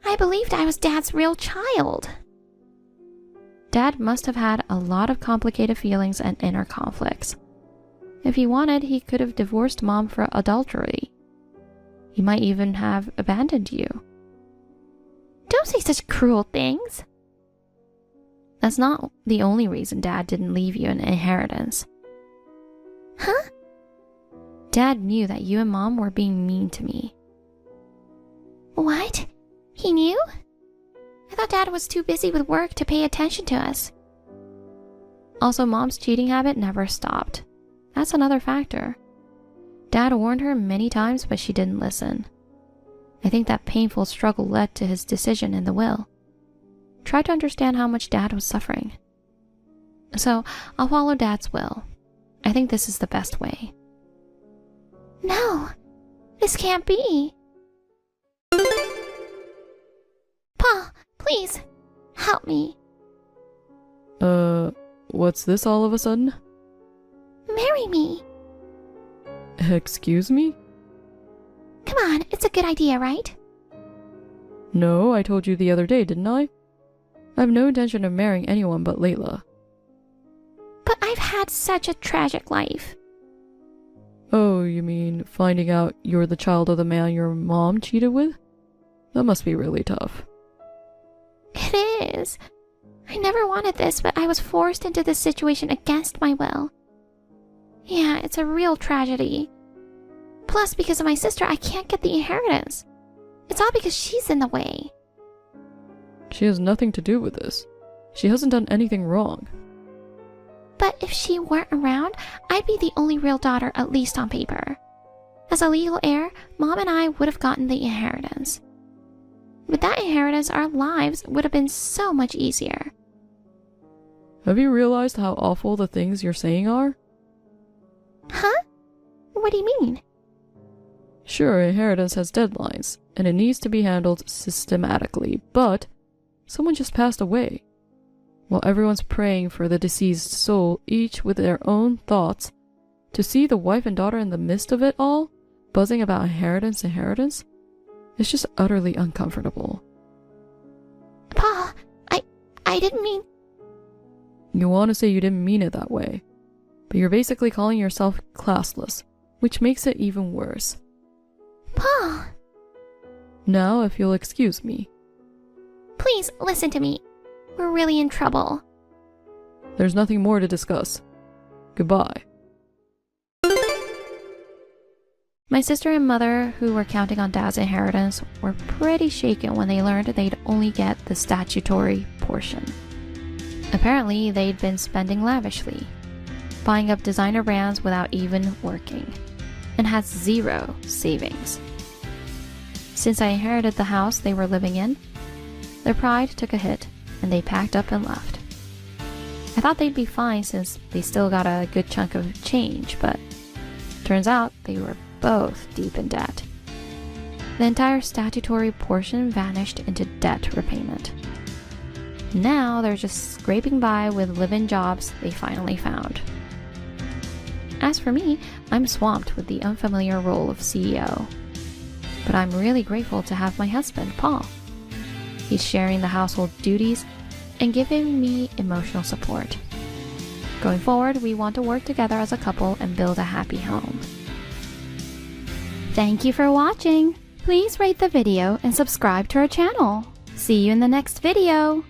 I believed I was Dad's real child. Dad must have had a lot of complicated feelings and inner conflicts. If he wanted, he could have divorced Mom for adultery. He might even have abandoned you. Don't say such cruel things. That's not the only reason Dad didn't leave you an inheritance. Huh? Dad knew that you and Mom were being mean to me. What? He knew? I thought Dad was too busy with work to pay attention to us. Also, Mom's cheating habit never stopped. That's another factor. Dad warned her many times, but she didn't listen. I think that painful struggle led to his decision in the will. Try to understand how much Dad was suffering. So, I'll follow Dad's will. I think this is the best way. No, this can't be. Pa, please, help me. What's this all of a sudden? Marry me. Excuse me? Come on, it's a good idea, right? No, I told you the other day, didn't I? I have no intention of marrying anyone but Layla. But I've had such a tragic life. Oh, you mean finding out you're the child of the man your mom cheated with? That must be really tough. It is. I never wanted this, but I was forced into this situation against my will. Yeah, it's a real tragedy. Plus, because of my sister, I can't get the inheritance. It's all because she's in the way. She has nothing to do with this. She hasn't done anything wrong. But if she weren't around, I'd be the only real daughter, at least on paper. As a legal heir, Mom and I would have gotten the inheritance. With that inheritance, our lives would have been so much easier. Have you realized how awful the things you're saying are? Huh? What do you mean? Sure, inheritance has deadlines, and it needs to be handled systematically, but someone just passed away. While everyone's praying for the deceased soul, each with their own thoughts, to see the wife and daughter in the midst of it all, buzzing about inheritance, it's just utterly uncomfortable. Pa, I didn't mean... You want to say you didn't mean it that way, but you're basically calling yourself classless, which makes it even worse. Pa! Now, if you'll excuse me. Please, listen to me. We're really in trouble. There's nothing more to discuss. Goodbye. My sister and mother, who were counting on Dad's inheritance, were pretty shaken when they learned they'd only get the statutory portion. Apparently, they'd been spending lavishly, buying up designer brands without even working, and had zero savings. Since I inherited the house they were living in, their pride took a hit, and they packed up and left. I thought they'd be fine since they still got a good chunk of change, but turns out they were both deep in debt. The entire statutory portion vanished into debt repayment. Now they're just scraping by with live-in jobs they finally found. As for me, I'm swamped with the unfamiliar role of CEO. But I'm really grateful to have my husband, Paul. He's sharing the household duties and giving me emotional support. Going forward, we want to work together as a couple and build a happy home. Thank you for watching! Please rate the video and subscribe to our channel. See you in the next video!